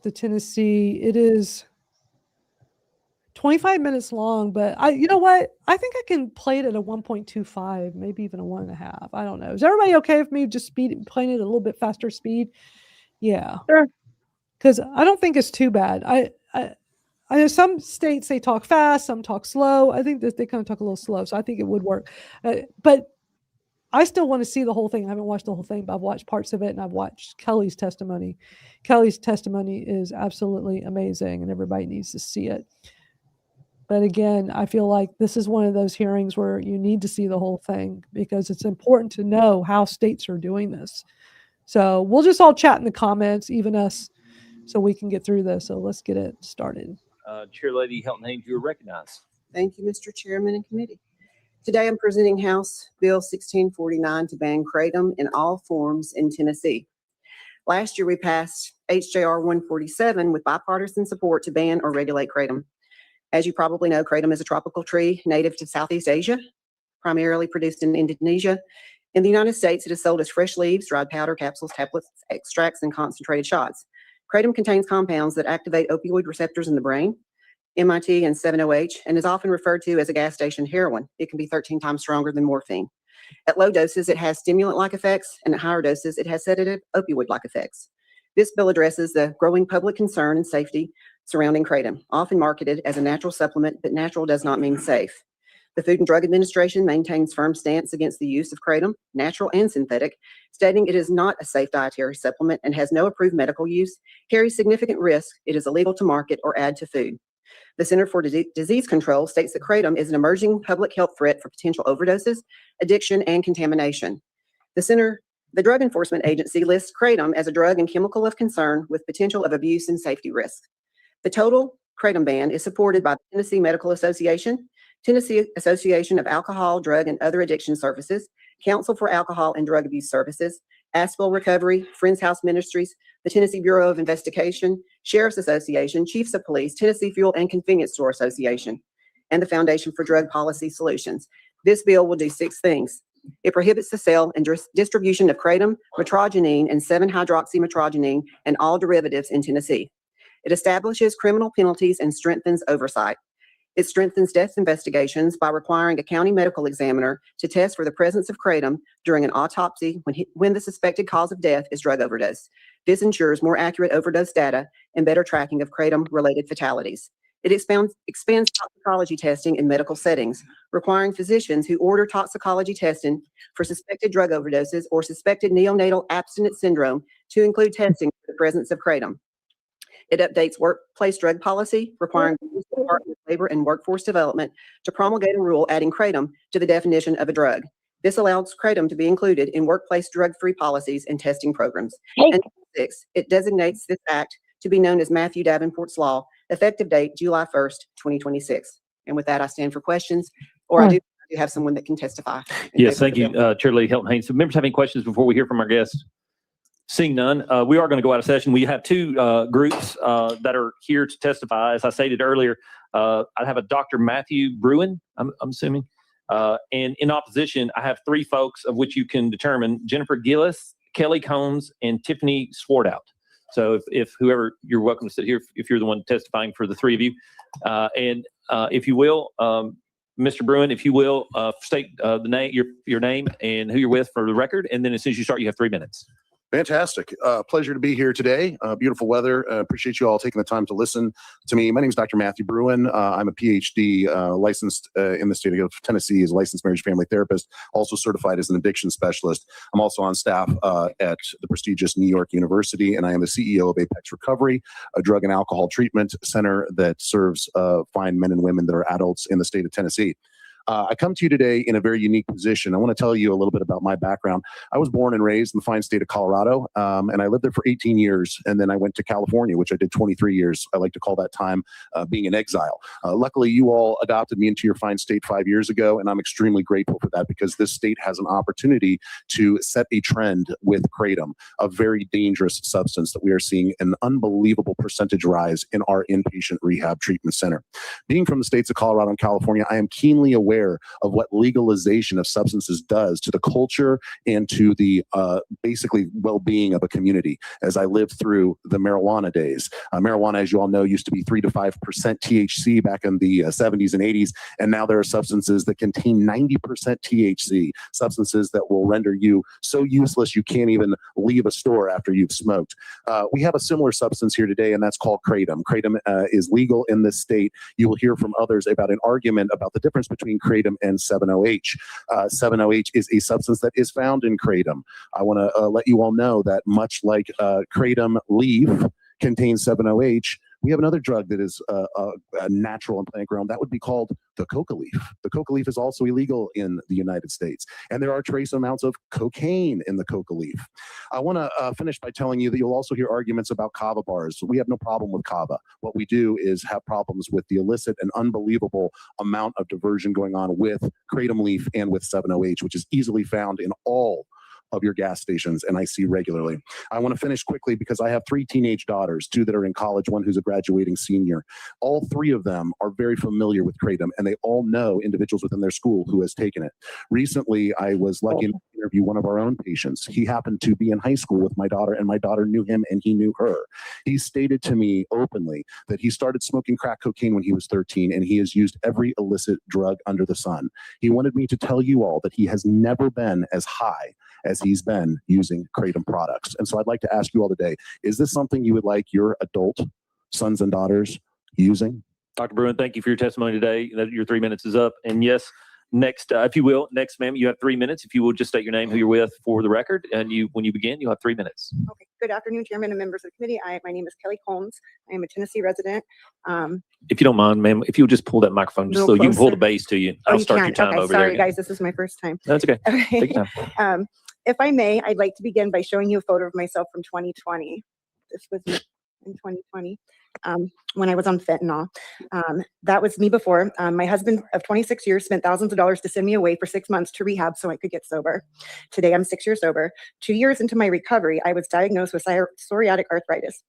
the Tennessee. It is 25 minutes long, but you know what? I think I can play it at a 1.25, maybe even a 1.5. I don't know. Is everybody okay with me just playing it at a little bit faster speed? Yeah. Sure. Because I don't think it's too bad. I know some states they talk fast, some talk slow. I think that they kind of talk a little slow, so I think it would work. But I still want to see the whole thing. I haven't watched the whole thing, but I've watched parts of it, and I've watched Kelly's testimony. Kelly's testimony is absolutely amazing, and everybody needs to see it. But again, I feel like this is one of those hearings where you need to see the whole thing because it's important to know how states are doing this. So we'll just all chat in the comments, even us, so we can get through this. So let's get it started. Chair Lady Hilton Haynes, you are recognized. Thank you, Mr. Chairman and committee. Today I'm presenting House Bill 1649 to ban kratom in all forms in Tennessee. Last year we passed HJR 147 with bipartisan support to ban or regulate kratom. As you probably know, kratom is a tropical tree native to Southeast Asia, primarily produced in Indonesia. In the United States, it is sold as fresh leaves, dried powder, capsules, tablets, extracts, and concentrated shots. Kratom contains compounds that activate opioid receptors in the brain, MIT and 7-OH, and is often referred to as a gas station heroin. It can be 13 times stronger than morphine. At low doses, it has stimulant-like effects, and at higher doses, it has sedative opioid-like effects. This bill addresses the growing public concern and safety surrounding kratom, often marketed as a natural supplement, but natural does not mean safe. The Food and Drug Administration maintains firm stance against the use of kratom, natural and synthetic, stating it is not a safe dietary supplement and has no approved medical use, carries significant risk, it is illegal to market or add to food. The Center for Disease Control states that kratom is an emerging public health threat for potential overdoses, addiction, and contamination. The Drug Enforcement Agency lists kratom as a drug and chemical of concern with potential of abuse and safety risk. The total kratom ban is supported by the Tennessee Medical Association, Tennessee Association of Alcohol, Drug, and Other Addiction Services, Council for Alcohol and Drug Abuse Services, Aspel Recovery, Friends House Ministries, the Tennessee Bureau of Investigation, Sheriff's Association, Chiefs of Police, Tennessee Fuel and Convenience Store Association, and the Foundation for Drug Policy Solutions. This bill will do 6 things. It prohibits the sale and distribution of kratom, metrogenine, and 7-hydroxymetrogenine and all derivatives in Tennessee. It establishes criminal penalties and strengthens oversight. It strengthens death investigations by requiring a county medical examiner to test for the presence of kratom during an autopsy when the suspected cause of death is drug overdose. This ensures more accurate overdose data and better tracking of kratom-related fatalities. It expands toxicology testing in medical settings, requiring physicians who order toxicology testing for suspected drug overdoses or suspected neonatal abstinence syndrome to include testing for the presence of kratom. It updates workplace drug policy, requiring the Department of Labor and Workforce Development to promulgate a rule adding kratom to the definition of a drug. This allows kratom to be included in workplace drug-free policies and testing programs. And 6, it designates this act to be known as Matthew Davenport's Law, effective date July 1st, 2026. And with that, I stand for questions, or I do have someone that can testify. Yes, thank you, Chair Lady Hilton Haynes. So members have any questions before we hear from our guests? Seeing none, we are going to go out of session. We have 2 groups that are here to testify. As I stated earlier, I have a Dr. Matthew Bruin, I'm assuming. And in opposition, I have 3 folks of which you can determine: Jennifer Gillis, Kelly Combs, and Tiffany Swartout. So if whoever, you're welcome to sit here if you're the one testifying for the 3 of you. And if you will, Mr. Bruin, if you will, state the name, your name and who you're with for the record. And then as soon as you start, you have 3 minutes. Fantastic. Pleasure to be here today. Beautiful weather. Appreciate you all taking the time to listen to me. My name is Dr. Matthew Bruin. I'm a PhD licensed in the state of Tennessee as a licensed marriage family therapist, also certified as an addiction specialist. I'm also on staff at the prestigious New York University, and I am the CEO of Apex Recovery, a drug and alcohol treatment center that serves fine men and women that are adults in the state of Tennessee. I come to you today in a very unique position. I want to tell you a little bit about my background. I was born and raised in the fine state of Colorado, and I lived there for 18 years. And then I went to California, which I did 23 years. I like to call that time being in exile. Luckily, you all adopted me into your fine state 5 years ago, and I'm extremely grateful for that because this state has an opportunity to set a trend with kratom, a very dangerous substance that we are seeing an unbelievable percentage rise in our inpatient rehab treatment center. Being from the states of Colorado and California, I am keenly aware of what legalization of substances does to the culture and to the basically well-being of a community. As I lived through the marijuana days, marijuana, as you all know, used to be 3 to 5% THC back in the 70s and 80s, and now there are substances that contain 90% THC, substances that will render you so useless you can't even leave a store after you've smoked. We have a similar substance here today, and that's called kratom. Kratom is legal in this state. You will hear from others about an argument about the difference between kratom and 7-OH. 7-OH is a substance that is found in kratom. I want to let you all know that much like kratom leaf contains 7-OH, We have another drug that is a natural and plant grown that would be called the coca leaf. The coca leaf is also illegal in the United States, and there are trace amounts of cocaine in the coca leaf. I want to finish by telling you that you'll also hear arguments about kava bars. We have no problem with kava. What we do is have problems with the illicit and unbelievable amount of diversion going on with kratom leaf and with 7-OH, which is easily found in all of your gas stations, and I see regularly. I want to finish quickly because I have 3 teenage daughters, 2 that are in college, 1 who's a graduating senior. All 3 of them are very familiar with kratom, and they all know individuals within their school who has taken it. Recently, I was lucky enough to interview one of our own patients. He happened to be in high school with my daughter, and my daughter knew him, and he knew her. He stated to me openly that he started smoking crack cocaine when he was 13, and he has used every illicit drug under the sun. He wanted me to tell you all that he has never been as high as he's been using kratom products. And so I'd like to ask you all today, is this something you would like your adult sons and daughters using? Dr. Bruin, thank you for your testimony today. Your 3 minutes is up. And yes, next, if you will, next, ma'am, you have 3 minutes. If you will just state your name, who you're with for the record, and when you begin, you have 3 minutes. Okay. Good afternoon, Chairman and members of the committee. My name is Kelly Combs. I am a Tennessee resident. If you don't mind, ma'am, if you'll just pull that microphone just so you can pull the base to you. I'll start your time over there. Sorry, guys, this is my first time. That's okay. Okay. Take your time. If I may, I'd like to begin by showing you a photo of myself from 2020. This was me in 2020 when I was on fentanyl. That was me before. My husband of 26 years spent thousands of dollars to send me away for 6 months to rehab so I could get sober. Today, I'm 6 years sober. 2 years into my recovery, I was diagnosed with psoriatic arthritis,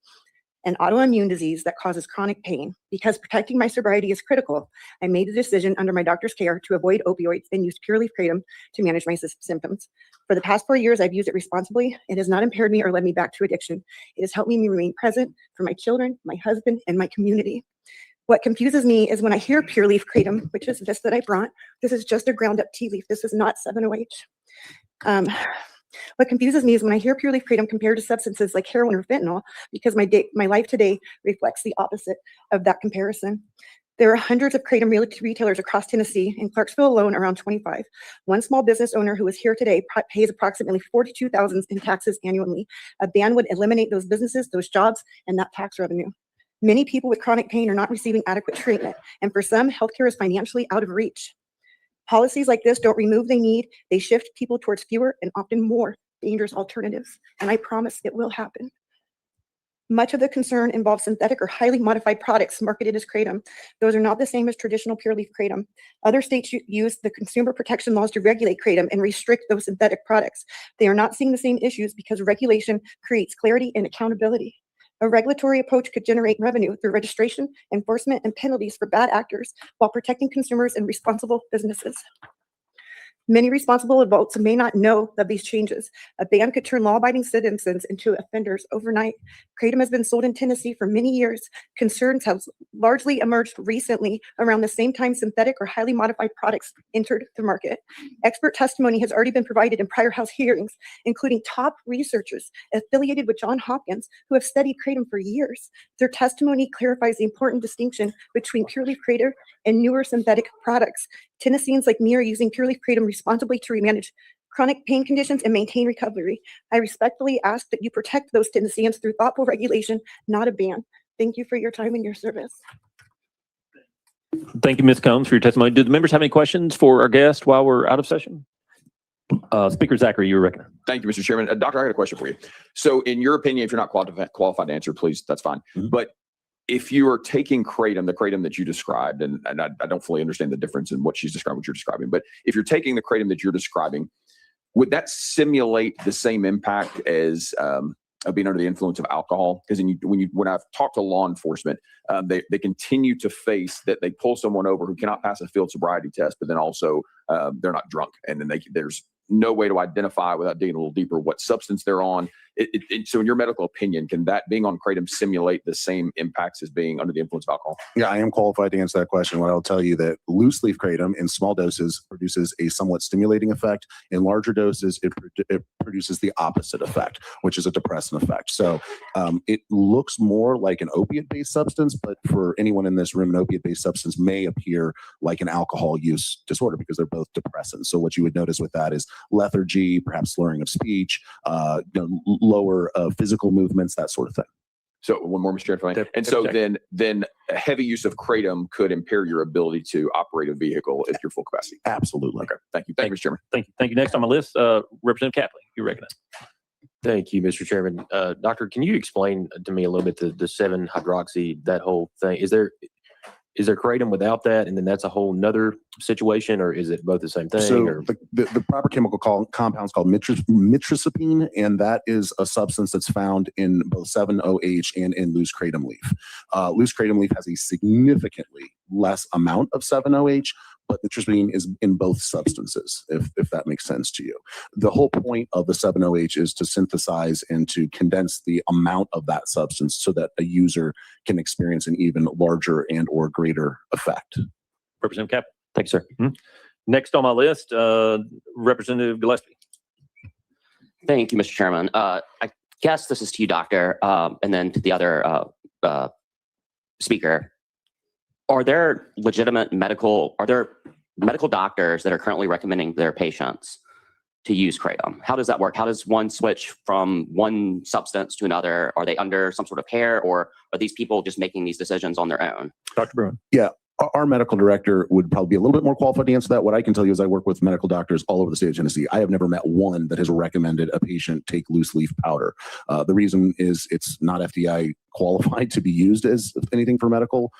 an autoimmune disease that causes chronic pain. Because protecting my sobriety is critical, I made the decision under my doctor's care to avoid opioids and use pure leaf kratom to manage my symptoms. For the past 4 years, I've used it responsibly. It has not impaired me or led me back to addiction. It has helped me remain present for my children, my husband, and my community. What confuses me is when I hear pure leaf kratom, which is this that I brought. This is just a ground up tea leaf. This is not 7-OH. What confuses me is when I hear pure leaf kratom compared to substances like heroin or fentanyl, because my life today reflects the opposite of that comparison. There are hundreds of kratom retailers across Tennessee, in Clarksville alone around 25. One small business owner who is here today pays approximately $42,000 in taxes annually. A ban would eliminate those businesses, those jobs, and that tax revenue. Many people with chronic pain are not receiving adequate treatment, and for some, healthcare is financially out of reach. Policies like this don't remove the need, they shift people towards fewer and often more dangerous alternatives, and I promise it will happen. Much of the concern involves synthetic or highly modified products marketed as kratom. Those are not the same as traditional pure leaf kratom. Other states use the consumer protection laws to regulate kratom and restrict those synthetic products. They are not seeing the same issues because regulation creates clarity and accountability. A regulatory approach could generate revenue through registration, enforcement, and penalties for bad actors while protecting consumers and responsible businesses. Many responsible adults may not know of these changes. A ban could turn law-abiding citizens into offenders overnight. Kratom has been sold in Tennessee for many years. Concerns have largely emerged recently around the same time synthetic or highly modified products entered the market. Expert testimony has already been provided in prior House hearings, including top researchers affiliated with Johns Hopkins who have studied kratom for years. Their testimony clarifies the important distinction between pure leaf kratom and newer synthetic products. Tennesseans like me are using pure leaf kratom responsibly to manage chronic pain conditions and maintain recovery. I respectfully ask that you protect those Tennesseans through thoughtful regulation, not a ban. Thank you for your time and your service. Thank you, Ms. Combs, for your testimony. Do the members have any questions for our guest while we're out of session? Speaker Zachary, you're recognized. Thank you, Mr. Chairman. Doctor, I got a question for you. So in your opinion, if you're not qualified to answer, please, that's fine. But if you are taking kratom, the kratom that you described, and I don't fully understand the difference in what she's describing, what you're describing, but if you're taking the kratom that you're describing, would that simulate the same impact as being under the influence of alcohol? Because when I've talked to law enforcement, they continue to face that they pull someone over who cannot pass a field sobriety test, but then also they're not drunk, and then there's no way to identify without digging a little deeper what substance they're on. So in your medical opinion, can that being on kratom simulate the same impacts as being under the influence of alcohol? Yeah, I am qualified to answer that question. What I'll tell you that loose leaf kratom in small doses produces a somewhat stimulating effect. In larger doses, it produces the opposite effect, which is a depressant effect. So it looks more like an opiate-based substance, but for anyone in this room, an opiate-based substance may appear like an alcohol use disorder because they're both depressants. So what you would notice with that is lethargy, perhaps slurring of speech, lower physical movements, that sort of thing. So one more, Mr. Chair, if I may. And so then a heavy use of kratom could impair your ability to operate a vehicle at your full capacity. Absolutely. Okay. Thank you. Thank you, Mr. Chairman. Thank you. Thank you. Next on my list, Representative Capley, you recognize. Thank you, Mr. Chairman. Doctor, can you explain to me a little bit the 7-hydroxy, that whole thing? Is there kratom without that, and then that's a whole nother situation, or is it both the same thing? So the proper chemical compound is called mitrizapine, and that is a substance that's found in both 7-OH and in loose kratom leaf. Loose kratom leaf has a significantly less amount of 7-OH, but mitrizapine is in both substances, if that makes sense to you. The whole point of the 7-OH is to synthesize and to condense the amount of that substance so that a user can experience an even larger and or greater effect. Representative Cap. Thank you, sir. Next on my list, Representative Gillespie. Thank you, Mr. Chairman. I guess this is to you, Doctor, and then to the other speaker. Are there medical doctors that are currently recommending their patients to use kratom? How does that work? How does one switch from one substance to another? Are they under some sort of care, or are these people just making these decisions on their own? Dr. Bruin. Yeah. Our medical director would probably be a little bit more qualified to answer that. What I can tell you is I work with medical doctors all over the state of Tennessee. I have never met one that has recommended a patient take loose leaf powder. The reason is it's not FDA qualified to be used as anything for medical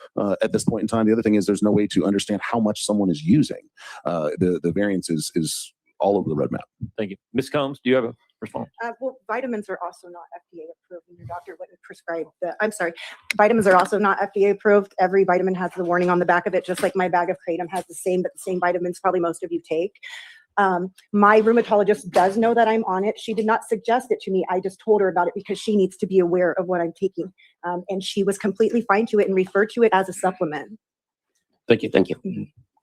at this point in time. The other thing is there's no way to understand how much someone is using. The variance is all over the roadmap. Thank you. Ms. Combs, do you have a response? Well, vitamins are also not FDA approved, and your doctor wouldn't prescribe vitamins are also not FDA approved. Every vitamin has the warning on the back of it, just like my bag of kratom has the same vitamins probably most of you take. My rheumatologist does know that I'm on it. She did not suggest it to me. I just told her about it because she needs to be aware of what I'm taking. And she was completely fine to it and referred to it as a supplement. Thank you. Thank you.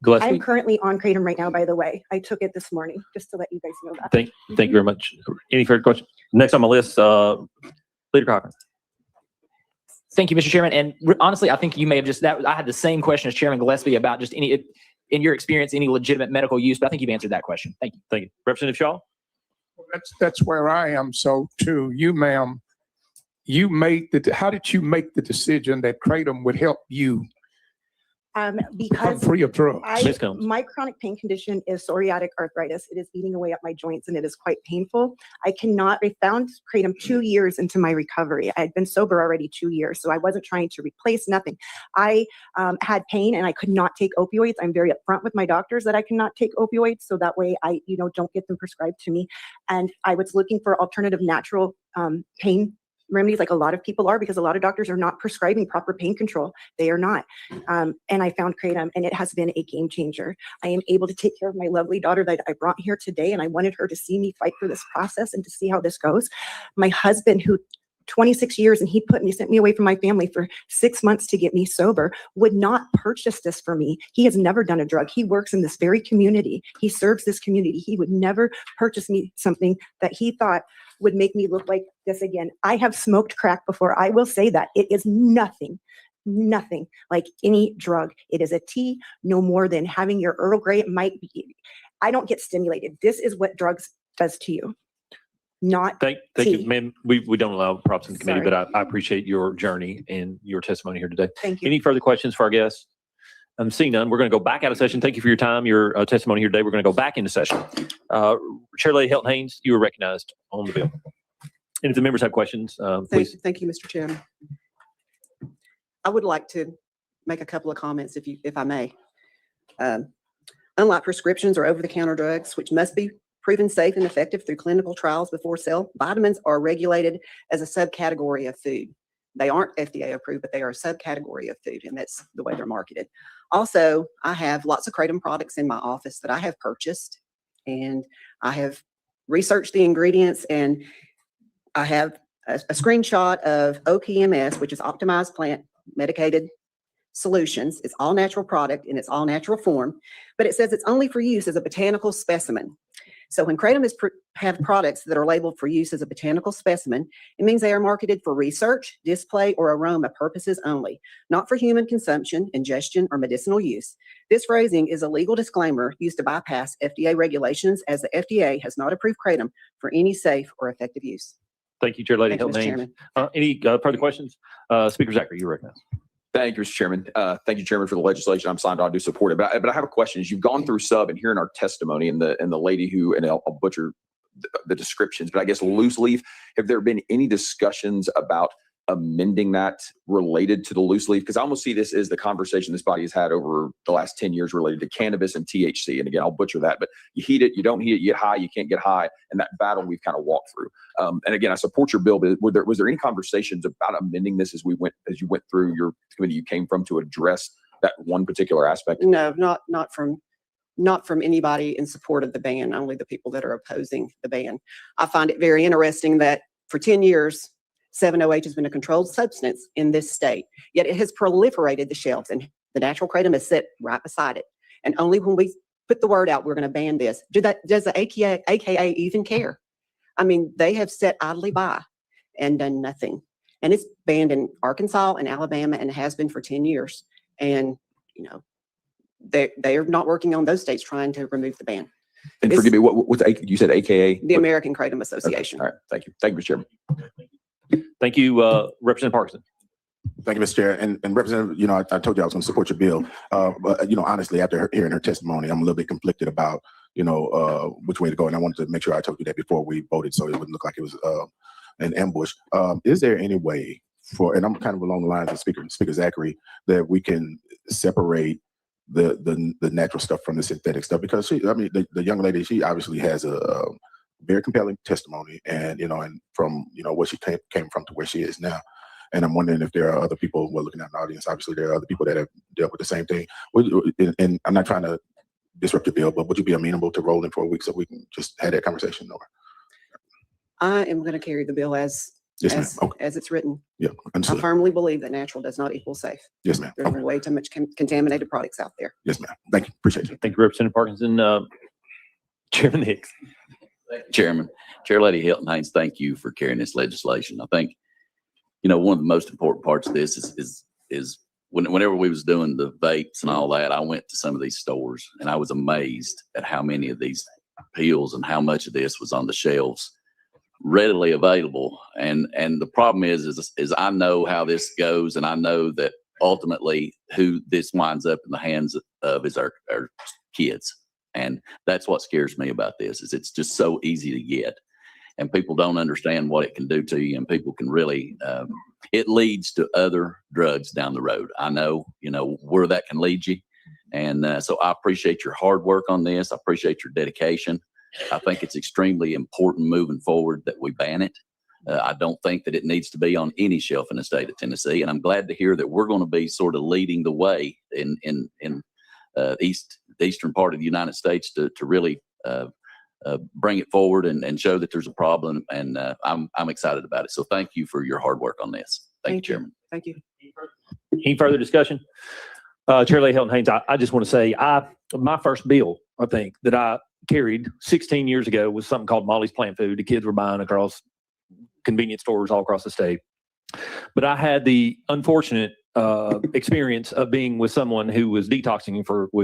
Gillespie. I'm currently on kratom right now, by the way. I took it this morning, just to let you guys know that. Thank you very much. Any further questions? Next on my list, Leader Cochran. Thank you, Mr. Chairman. And honestly, I think you may have I had the same question as Chairman Gillespie about just in your experience, any legitimate medical use, but I think you've answered that question. Thank you. Thank you. Representative Shaw? Well, that's where I am. So too, you ma'am, how did you make the decision that kratom would help you? Because free of drugs. My chronic pain condition is psoriatic arthritis. It is eating away at my joints and it is quite painful. I found kratom 2 years into my recovery. I had been sober already 2 years, so I wasn't trying to replace nothing. I had pain and I could not take opioids. I'm very upfront with my doctors that I cannot take opioids, so that way I don't get them prescribed to me. And I was looking for alternative natural pain remedies, like a lot of people are, because a lot of doctors are not prescribing proper pain control. They are not. And I found kratom, and it has been a game changer. I am able to take care of my lovely daughter that I brought here today, and I wanted her to see me fight for this process and to see how this goes. My husband, who 26 years, and he sent me away from my family for 6 months to get me sober, would not purchase this for me. He has never done a drug. He works in this very community. He serves this community. He would never purchase me something that he thought would make me look like this again. I have smoked crack before. I will say that. It is nothing like any drug. It is a tea, no more than having your Earl Grey. It might be. I don't get stimulated. This is what drugs does to you. Not thank you, ma'am. We don't allow props in the committee, but I appreciate your journey and your testimony here today. Thank you. Any further questions for our guests? I'm seeing none. We're going to go back out of session. Thank you for your time, your testimony here today. We're going to go back into session. Chair Lady Hilton Haynes, you were recognized on the bill. And if the members have questions, please. Thank you, Mr. Chairman. I would like to make a couple of comments, if I may. Unlike prescriptions or over-the-counter drugs, which must be proven safe and effective through clinical trials before sale, vitamins are regulated as a subcategory of food. They aren't FDA approved, but they are a subcategory of food, and that's the way they're marketed. Also, I have lots of kratom products in my office that I have purchased, and I have researched the ingredients, and I have a screenshot of OPMS, which is Optimized Plant Medicated Solutions. It's all natural product in its all natural form, but it says it's only for use as a botanical specimen. So when kratom have products that are labeled for use as a botanical specimen, it means they are marketed for research, display, or aroma purposes only, not for human consumption, ingestion, or medicinal use. This phrasing is a legal disclaimer used to bypass FDA regulations, as the FDA has not approved kratom for any safe or effective use. Thank you, Chair Lady Thank you, Hilton Mr. Haynes. Chairman. Any further questions? Speaker Zachary, you recognize. Thank you, Mr. Chairman. Thank you, Chairman, for the legislation. I'm signed on. I do support it. But I have a question. As you've gone through sub and hearing our testimony and the lady who, and I'll butcher the descriptions, but I guess loose leaf, have there been any discussions about amending that related to the loose leaf? Because I almost see this as the conversation this body has had over the last 10 years related to cannabis and THC. And again, I'll butcher that, but you heat it, you don't heat it, you get high, you can't get high. And that battle we've kind of walked through. And again, I support your bill, but was there any conversations about amending this as you went through your committee you came from to address that one particular aspect? No, not from anybody in support of the ban, only the people that are opposing the ban. I find it very interesting that for 10 years, 7-OH has been a controlled substance in this state, yet it has proliferated the shelves, and the natural kratom is set right beside it. And only when we put the word out, we're going to ban this. Does the AKA even care? I mean, they have sat idly by and done nothing. And it's banned in Arkansas and Alabama and has been for 10 years. And, you know, they are not working on those states trying to remove the ban. And forgive me, what's you said AKA? The American Kratom Association. Okay. All right. Thank you. Thank you, Mr. Chairman. Thank you, Representative Parkinson. Thank you, Mr. Chair. And Representative, you know, I told you I was going to support your bill. But, you know, honestly, after hearing her testimony, I'm a little bit conflicted about, you know, which way to go. And I wanted to make sure I told you that before we voted so it wouldn't look like it was an ambush. Is there any way for, and I'm kind of along the lines of Speaker Zachary, that we can separate the natural stuff from the synthetic stuff? Because the young lady, she obviously has a very compelling testimony, and you know, and from what she came from to where she is now. And I'm wondering if there are other people, well, looking at the audience, obviously there are other people that have dealt with the same thing. And I'm not trying to disrupt your bill, but would you be amenable to rolling for a week so we can just have that conversation? Or I am going to carry the bill as it's written. Yeah, I firmly believe that natural does not equal safe. Yes, ma'am. There's way too much contaminated products out there. Yes, ma'am. Thank you. Appreciate you. Thank you, Representative Parkinson. Chairman Hicks. Chairman, Chair Lady Hilton Haynes, thank you for carrying this legislation. I think, you know, one of the most important parts of this is whenever we was doing the vapes and all that, I went to some of these stores and I was amazed at how many of these pills and how much of this was on the shelves readily available. And the problem is I know how this goes, and I know that ultimately who this winds up in the hands of is our kids. And that's what scares me about this, is it's just so easy to get, and people don't understand what it can do to you, and people can really, it leads to other drugs down the road. I know, you know, where that can lead you. And so I appreciate your hard work on this. I appreciate your dedication. I think it's extremely important moving forward that we ban it. I don't think that it needs to be on any shelf in the state of Tennessee. And I'm glad to hear that we're going to be sort of leading the way in the eastern part of the United States to really bring it forward and show that there's a problem. And I'm excited about it. So thank you for your hard work on this. Thank you, Chairman. Thank you. Any further discussion? Chair Lady Hilton Haynes, I just want to say my first bill, I think, that I carried 16 years ago was something called Molly's Plant Food. The kids were buying across convenience stores all across the state. But I had the unfortunate experience of being with someone who was detoxing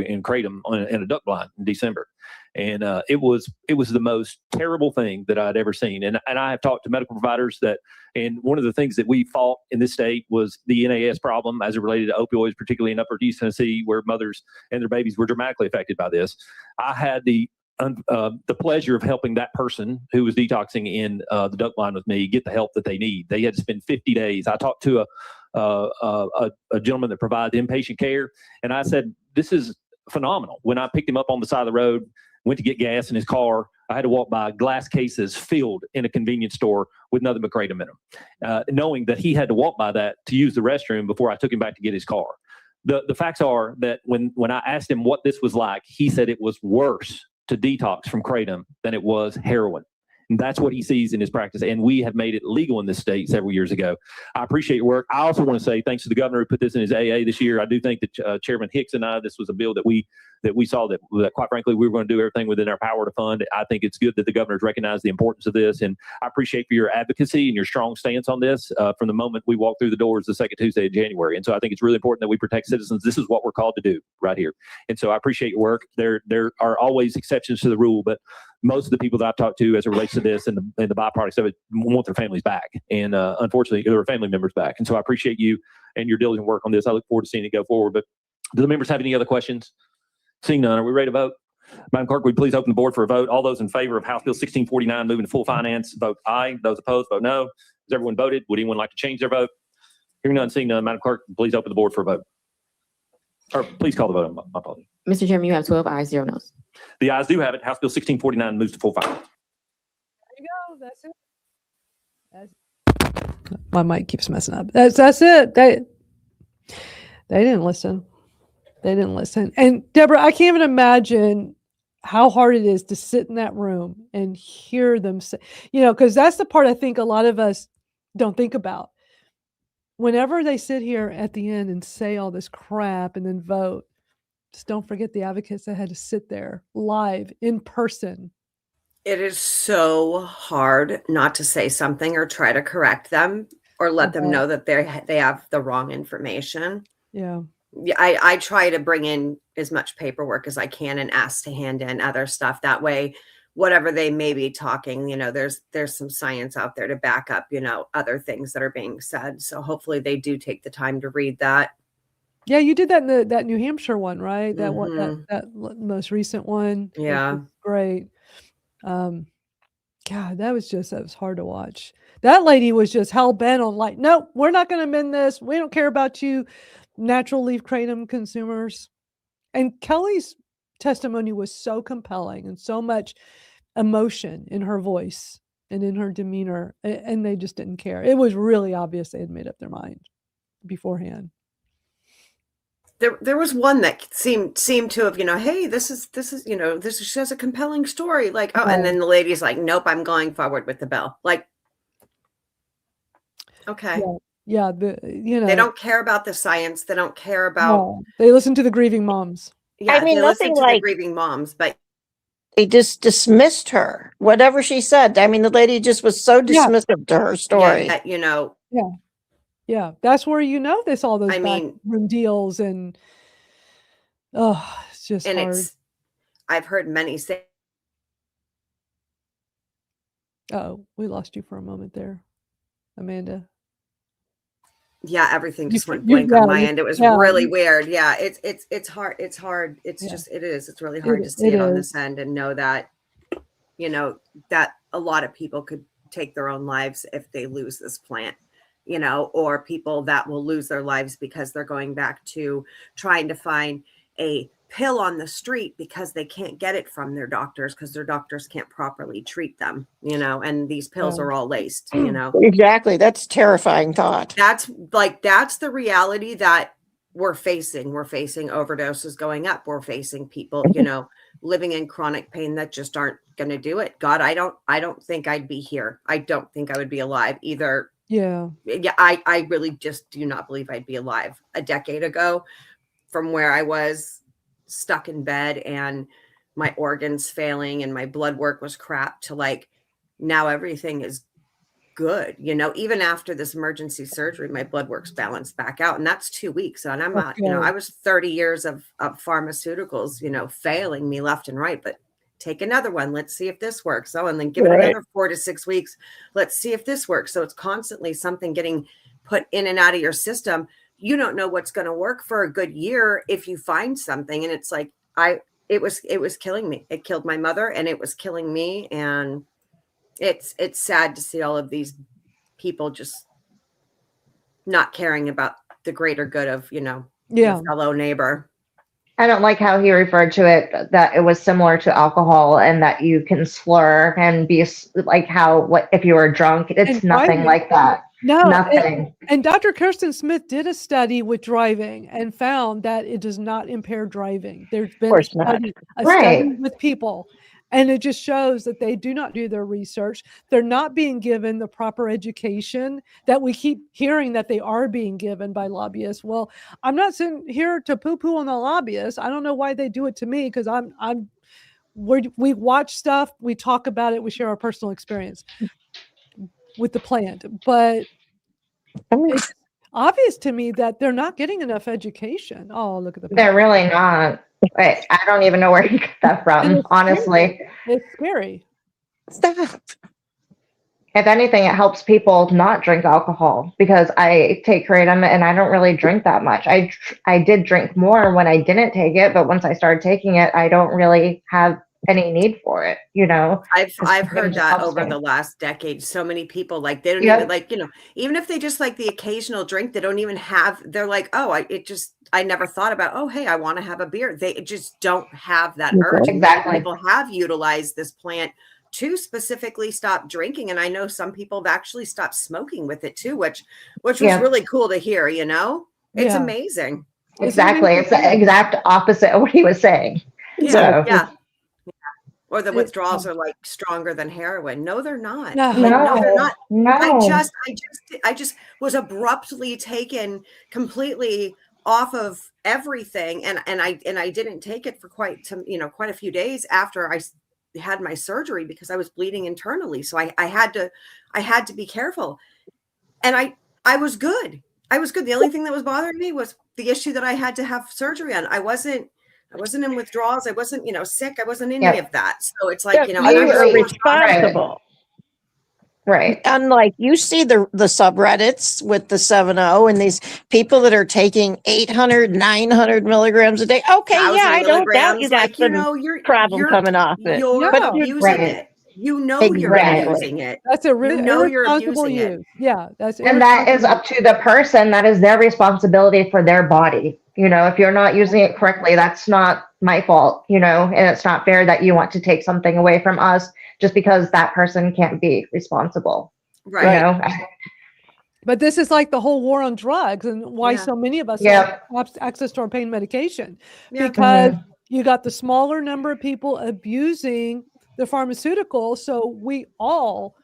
in Kratom in a duck blind in December. And it was the most terrible thing that I'd ever seen. And I have talked to medical providers and one of the things that we fought in this state was the NAS problem as it related to opioids, particularly in Upper East Tennessee, where mothers and their babies were dramatically affected by this. I had the pleasure of helping that person who was detoxing in the duck blind with me get the help that they need. They had to spend 50 days. I talked to a gentleman that provides inpatient care, and I said, this is phenomenal. When I picked him up on the side of the road, went to get gas in his car, I had to walk by glass cases filled in a convenience store with nothing but Kratom in them, knowing that he had to walk by that to use the restroom before I took him back to get his car. The facts are that when I asked him what this was like, he said it was worse to detox from Kratom than it was heroin. And that's what he sees in his practice. And we have made it legal in this state several years ago. I appreciate your work. I also want to say thanks to the governor who put this in his AA this year. I do think that Chairman Hicks and I, this was a bill that we saw that quite frankly, we were going to do everything within our power to fund. I think it's good that the governor's recognized the importance of this. And I appreciate for your advocacy and your strong stance on this from the moment we walked through the doors the second Tuesday of January. And so I think it's really important that we protect citizens. This is what we're called to do right here. And so I appreciate your work. There are always exceptions to the rule, but most of the people that I've talked to as it relates to this and the byproducts of it want their families back. And unfortunately, their family members back. And so I appreciate you and your diligent work on this. I look forward to seeing it go forward. But do the members have any other questions? Seeing none, are we ready to vote? Madam Clerk, would you please open the board for a vote? All those in favor of House Bill 1649 moving to full finance, vote aye. Those opposed, vote no. Has everyone voted? Would anyone like to change their vote? Hearing none, seeing none, Madam Clerk, please open the board for a vote. Or please call the vote. My apologies. Mr. Chairman, you have 12 ayes, 0 noes. The ayes do have it. House Bill 1649 moves to full finance. There you go. That's it. My mic keeps messing up. That's it. They didn't listen. They didn't listen. And Deborah, I can't even imagine how hard it is to sit in that room and hear them say, because that's the part I think a lot of us don't think about. Whenever they sit here at the end and say all this crap and then vote, just don't forget the advocates that had to sit there live in person. It is so hard not to say something or try to correct them or let them know that they have the wrong information. Yeah. I try to bring in as much paperwork as I can and ask to hand in other stuff. That way, whatever they may be talking, there's some science out there to back up, other things that are being said. So hopefully they do take the time to read that. Yeah, you did that in that New Hampshire one, right? That one, that most recent one. Yeah. Great. God, that was hard to watch. That lady was just hell bent on like, no, we're not going to amend this. We don't care about you, natural leaf kratom consumers. And Kelly's testimony was so compelling and so much emotion in her voice and in her demeanor, and they just didn't care. It was really obvious they had made up their mind beforehand. There was one that seemed to have, hey, this she has a compelling story. Like, and then the lady's like, nope, I'm going forward with the bill. Like, okay. Yeah. They don't care about the science. They don't care about. They listen to the grieving moms. Yeah, I mean, they listen nothing to the like grieving moms, but they just dismissed her. Whatever she said. I mean, the lady just was so dismissive to her story. Yeah, Yeah, that's where there's all those backroom deals and it's just and hard. I've heard many say. Oh, we lost you for a moment there, Amanda. Yeah, everything just went blank on my end. It was really weird. Yeah, it's hard. It's hard. It's just it's really hard to see it on this end and know that that a lot of people could take their own lives if they lose this plant. Or people that will lose their lives because they're going back to trying to find a pill on the street because they can't get it from their doctors because their doctors can't properly treat them, and these pills are all laced, Exactly. That's a terrifying thought. That's the reality that we're facing. We're facing overdoses going up. We're facing people, living in chronic pain that just aren't going to do it. God, I don't think I'd be here. I don't think I would be alive either. Yeah. I really just do not believe I'd be alive a decade ago from where I was stuck in bed and my organs failing and my blood work was crap to like now everything is good. Even after this emergency surgery, my blood work's balanced back out, and that's 2 weeks. And I'm not, I was 30 years of pharmaceuticals, failing me left and right, but take another one. Let's see if this works. Oh, and then give it another 4 to 6 weeks. Let's see if this works. So it's constantly something getting put in and out of your system. You don't know what's going to work for a good year if you find something. And it's like, it was killing me. It killed my mother and it was killing me. And it's sad to see all of these people just not caring about the greater good of, your fellow neighbor. I don't like how he referred to it, that it was similar to alcohol and that you can slur and be like if you were drunk. It's nothing like that. No, nothing. And Dr. Kirsten Smith did a study with driving and found that it does not impair driving. There's been a study with people, and it just shows that they do not do their research. They're not being given the proper education that we keep hearing that they are being given by lobbyists. Well, I'm not sitting here to poo-poo on the lobbyists. I don't know why they do it to me because we watch stuff, we talk about it, we share our personal experience with the plant, but it's obvious to me that they're not getting enough education. Oh, look at They're really not. Wait, I don't even know where you got that from, honestly. It's scary. Stop. If anything, it helps people not drink alcohol because I take kratom and I don't really drink that much. I did drink more when I didn't take it, but once I started taking it, I don't really have any need for it, you know. I've heard that over the last decade. So many people, like, they don't even, like, you know, even if they just like the occasional drink, they don't even have, they're like, oh, I never thought about, oh, hey, I want to have a beer. They just don't have that urge. Exactly. People have utilized this plant to specifically stop drinking. And I know some people have actually stopped smoking with it too, which was really cool to hear, you know? It's amazing. Exactly. It's the exact opposite of what he was saying. Yeah. Yeah. Or the withdrawals are like stronger than heroin. No, they're not. No, they're not. No. I just was abruptly taken completely off of everything, and I didn't take it for quite a few days after I had my surgery because I was bleeding internally. So I had to be careful, and I was good. I was good. The only thing that was bothering me was the issue that I had to have surgery on. I wasn't in withdrawals. I wasn't, sick. I wasn't in any of that. So it's like, you are responsible. Right. Unlike you see the subreddits with the 7.0 and these people that are taking 800, 900 milligrams a day. Okay. Yeah. I don't doubt you got some problem coming off it. You're abusing it. You know you're abusing it. That's a really you're irresponsible abusing use. it. Yeah, and that is up to the person. That is their responsibility for their body. If you're not using it correctly, that's not my fault. And it's not fair that you want to take something away from us just because that person can't be responsible. Right. But this is like the whole war on drugs and why so many of us have access to our pain medication because you got the smaller number of people abusing the pharmaceutical. So we all,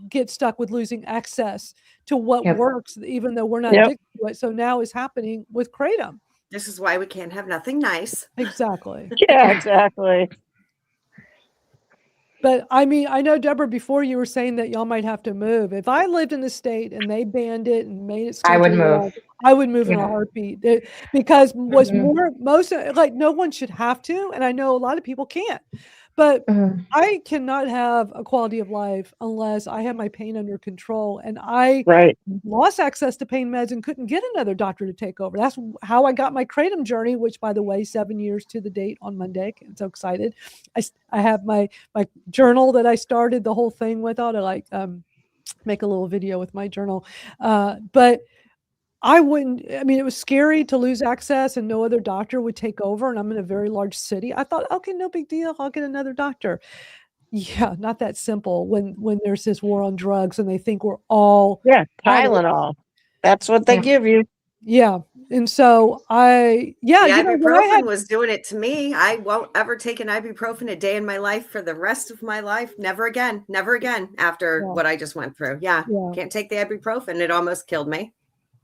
get stuck with losing access to what works, even though we're not addicted to it. So now it's happening with kratom. This is why we can't have nothing nice. Exactly. Yeah, exactly. But I mean, I know, Deborah, before you were saying that y'all might have to move. If I lived in the state and they banned it and made it, I would move. I would move in a heartbeat because most like no one should have to. And I know a lot of people can't. But I cannot have a quality of life unless I have my pain under control. And I lost access to pain meds and couldn't get another doctor to take over. That's how I got my kratom journey, which, by the way, 7 years to the date on Monday. I'm so excited. I have my journal that I started the whole thing with. I ought to make a little video with my journal. But I wouldn't, it was scary to lose access and no other doctor would take over. And I'm in a very large city. I thought, okay, no big deal. I'll get another doctor. Yeah, not that simple when there's this war on drugs and they think we're all. Yeah, Tylenol. That's what they give you. Yeah. And so the ibuprofen was doing it to me. I won't ever take an ibuprofen a day in my life for the rest of my life. Never again after what I just went through. Yeah. Can't take the ibuprofen. It almost killed me.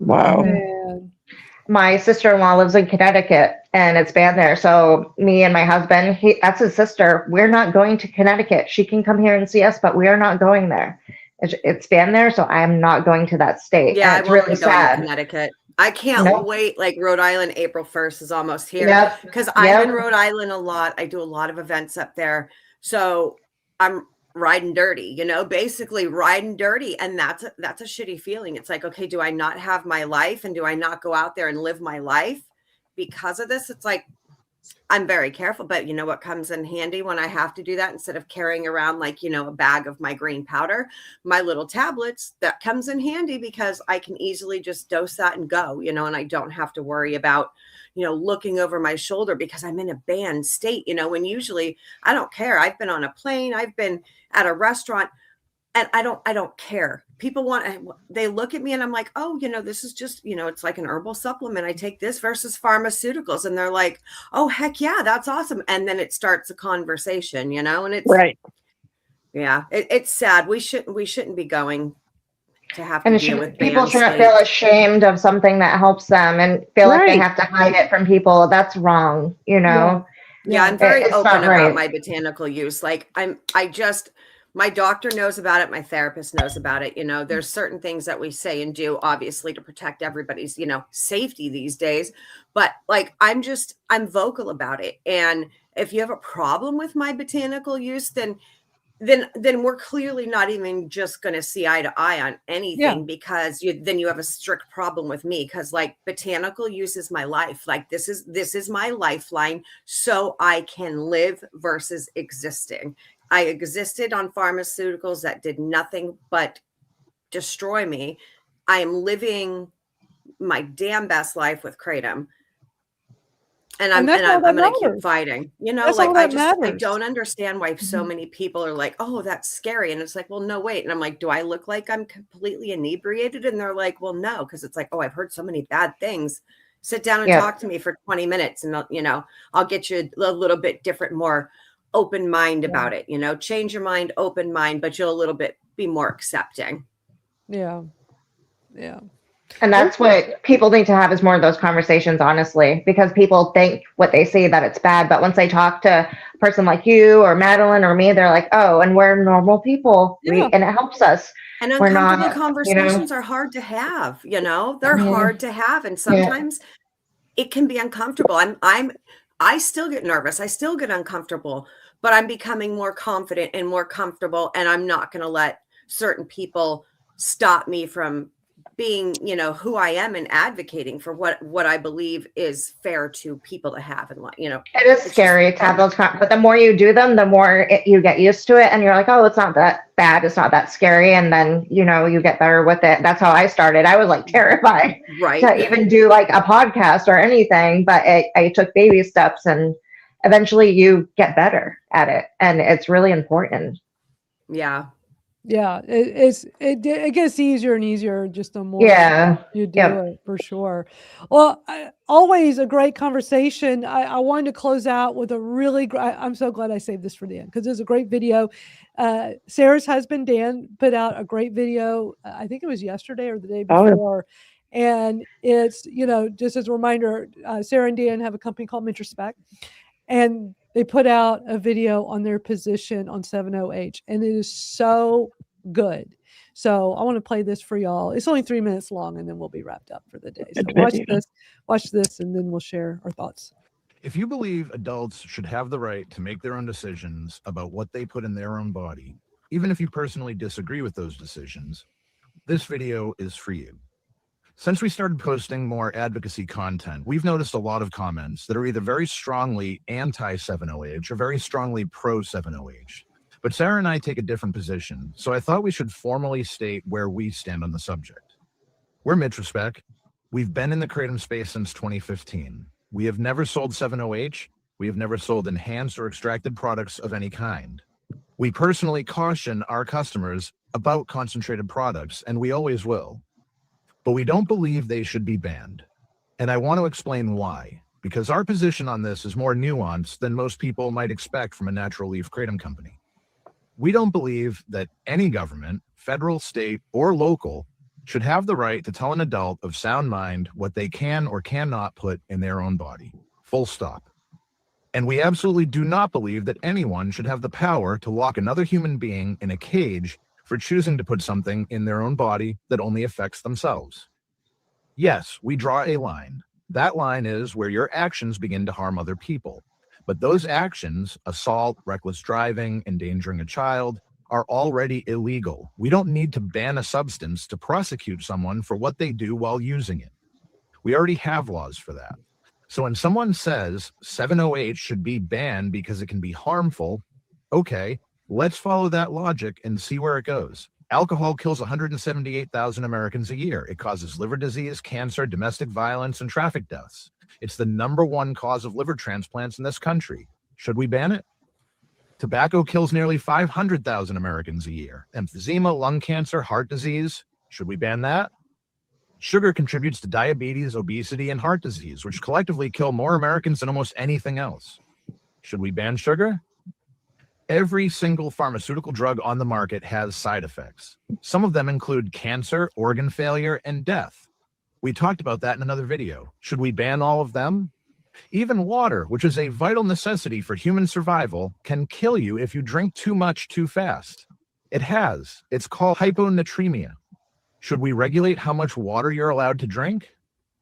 Wow. Man. My sister-in-law lives in Connecticut and it's banned there. So me and my husband, that's his sister. We're not going to Connecticut. She can come here and see us, but we are not going there. It's banned there. So I'm not going to that state. Yeah. It's really sad. To Connecticut. I can't wait. Like Rhode Island, April 1st is almost here because I'm in Rhode Island a lot. I do a lot of events up there. So I'm riding dirty, basically riding dirty. And that's a shitty feeling. It's like, okay, do I not have my life? And do I not go out there and live my life because of this? It's like, I'm very careful, but you know what comes in handy when I have to do that? Instead of carrying around a bag of my green powder, my little tablets, that comes in handy because I can easily just dose that and go, and I don't have to worry about, looking over my shoulder because I'm in a banned state, when usually I don't care. I've been on a plane, I've been at a restaurant, and I don't care. People they look at me and I'm like, oh, this is just, it's like an herbal supplement. I take this versus pharmaceuticals. And they're like, oh, heck yeah, that's awesome. And then it starts a conversation, and it's yeah, it's sad. We shouldn't be going to have to deal with people shouldn't feel ashamed of something that helps them and feel like they have to hide it from people. That's wrong, Yeah, I'm very open about my botanical use. Like My doctor knows about it. My therapist knows about it. You know, there's certain things that we say and do, obviously, to protect everybody's, you know, safety these days. But like, I'm vocal about it. And if you have a problem with my botanical use, then we're clearly not even just going to see eye to eye on anything, because then you have a strict problem with me, because like botanical use is my life. Like this is my lifeline, so I can live versus existing. I existed on pharmaceuticals that did nothing but destroy me. I am living my damn best life with Kratom. And I'm going to keep fighting, you know, like I don't understand why so many people are like, oh, that's scary. And it's like, well, no, wait. And I'm like, do I look like I'm completely inebriated? And they're like, well, no, because it's like, oh, I've heard so many bad things. Sit down and talk to me for 20 minutes and, you know, I'll get you a little bit different, more open mind about it, you know, change your mind, open mind, but you'll a little bit be more accepting. Yeah. Yeah. And that's what people need to have, is more of those conversations, honestly, because people think what they see that it's bad. But once they talk to a person like you or Madeline or me, they're like, oh, and we're normal people. And it helps us. And uncomfortable conversations are hard to have, you know, they're hard to have. And sometimes it can be uncomfortable. I still get nervous. I still get uncomfortable, but I'm becoming more confident and more comfortable. And I'm not going to let certain people stop me from being, you know, who I am and advocating for what I believe is fair to people to have. And, you know, it is scary to have those, but the more you do them, the more you get used to it. And you're like, oh, it's not that bad. It's not that scary. And then, you know, you get better with it. That's how I started. I was like terrified to even do like a podcast or anything, but I took baby steps, and eventually you get better at it. And it's really important. Yeah. Yeah, it gets easier and easier just the more you do it, for sure. Well, always a great conversation. I wanted to close out with a really I'm so glad I saved this for the end, because there's a great video. Sarah's husband Dan put out a great video. I think it was yesterday or the day before. And it's, you know, just as a reminder, Sarah and Dan have a company called Mischaracterizations, and they put out a video on their position on 7-OH, and it is so good. So I want to play this for y'all. It's only 3 minutes long, and then we'll be wrapped up for the day. So watch this, and then we'll share our thoughts. If you believe adults should have the right to make their own decisions about what they put in their own body, even if you personally disagree with those decisions, this video is for you. Since we started posting more advocacy content, we've noticed a lot of comments that are either very strongly anti-7-OH or very strongly pro-7-OH. But Sarah and I take a different position, so I thought we should formally state where we stand on the subject. We're mischaracterizations. We've been in the Kratom space since 2015. We have never sold 7-OH. We have never sold enhanced or extracted products of any kind. We personally caution our customers about concentrated products, and we always will. But we don't believe they should be banned. And I want to explain why, because our position on this is more nuanced than most people might expect from a natural leaf kratom company. We don't believe that any government, federal, state, or local, should have the right to tell an adult of sound mind what they can or cannot put in their own body. Full stop. And we absolutely do not believe that anyone should have the power to lock another human being in a cage for choosing to put something in their own body that only affects themselves. Yes, we draw a line. That line is where your actions begin to harm other people. But those actions, assault, reckless driving, endangering a child, are already illegal. We don't need to ban a substance to prosecute someone for what they do while using it. We already have laws for that. So when someone says 7-OH should be banned because it can be harmful, okay, let's follow that logic and see where it goes. Alcohol kills 178,000 Americans a year. It causes liver disease, cancer, domestic violence, and traffic deaths. It's the #1 cause of liver transplants in this country. Should we ban it? Tobacco kills nearly 500,000 Americans a year. Emphysema, lung cancer, heart disease. Should we ban that? Sugar contributes to diabetes, obesity, and heart disease, which collectively kill more Americans than almost anything else. Should we ban sugar? Every single pharmaceutical drug on the market has side effects. Some of them include cancer, organ failure, and death. We talked about that in another video. Should we ban all of them? Even water, which is a vital necessity for human survival, can kill you if you drink too much too fast. It has. It's called hyponatremia. Should we regulate how much water you're allowed to drink?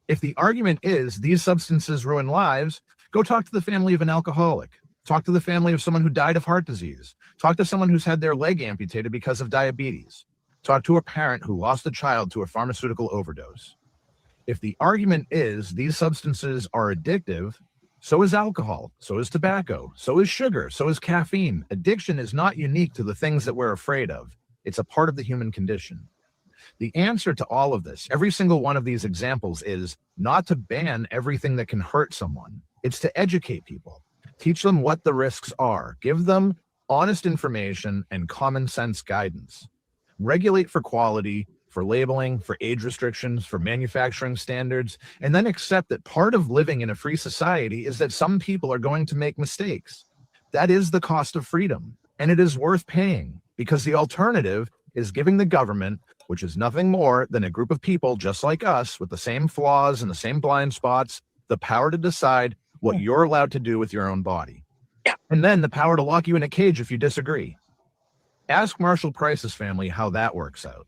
If the argument is these substances ruin lives, go talk to the family of an alcoholic. Talk to the family of someone who died of heart disease. Talk to someone who's had their leg amputated because of diabetes. Talk to a parent who lost a child to a pharmaceutical overdose. If the argument is these substances are addictive, so is alcohol, so is tobacco, so is sugar, so is caffeine. Addiction is not unique to the things that we're afraid of. It's a part of the human condition. The answer to all of this, every single one of these examples, is not to ban everything that can hurt someone. It's to educate people, teach them what the risks are, give them honest information and common sense guidance. Regulate for quality, for labeling, for age restrictions, for manufacturing standards, and then accept that part of living in a free society is that some people are going to make mistakes. That is the cost of freedom, and it is worth paying, because the alternative is giving the government, which is nothing more than a group of people just like us with the same flaws and the same blind spots, the power to decide what you're allowed to do with your own body. And then the power to lock you in a cage if you disagree. Ask Marshall Price's family how that works out.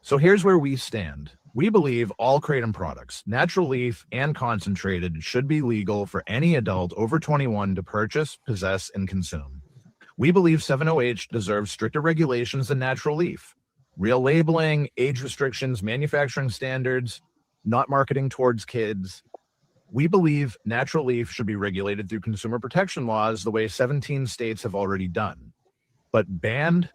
So here's where we stand. We believe all Kratom products, natural leaf and concentrated, should be legal for any adult over 21 to purchase, possess, and consume. We believe 7-OH deserves stricter regulations than natural leaf. Real labeling, age restrictions, manufacturing standards, not marketing towards kids. We believe natural leaf should be regulated through consumer protection laws the way 17 states have already done. But banned?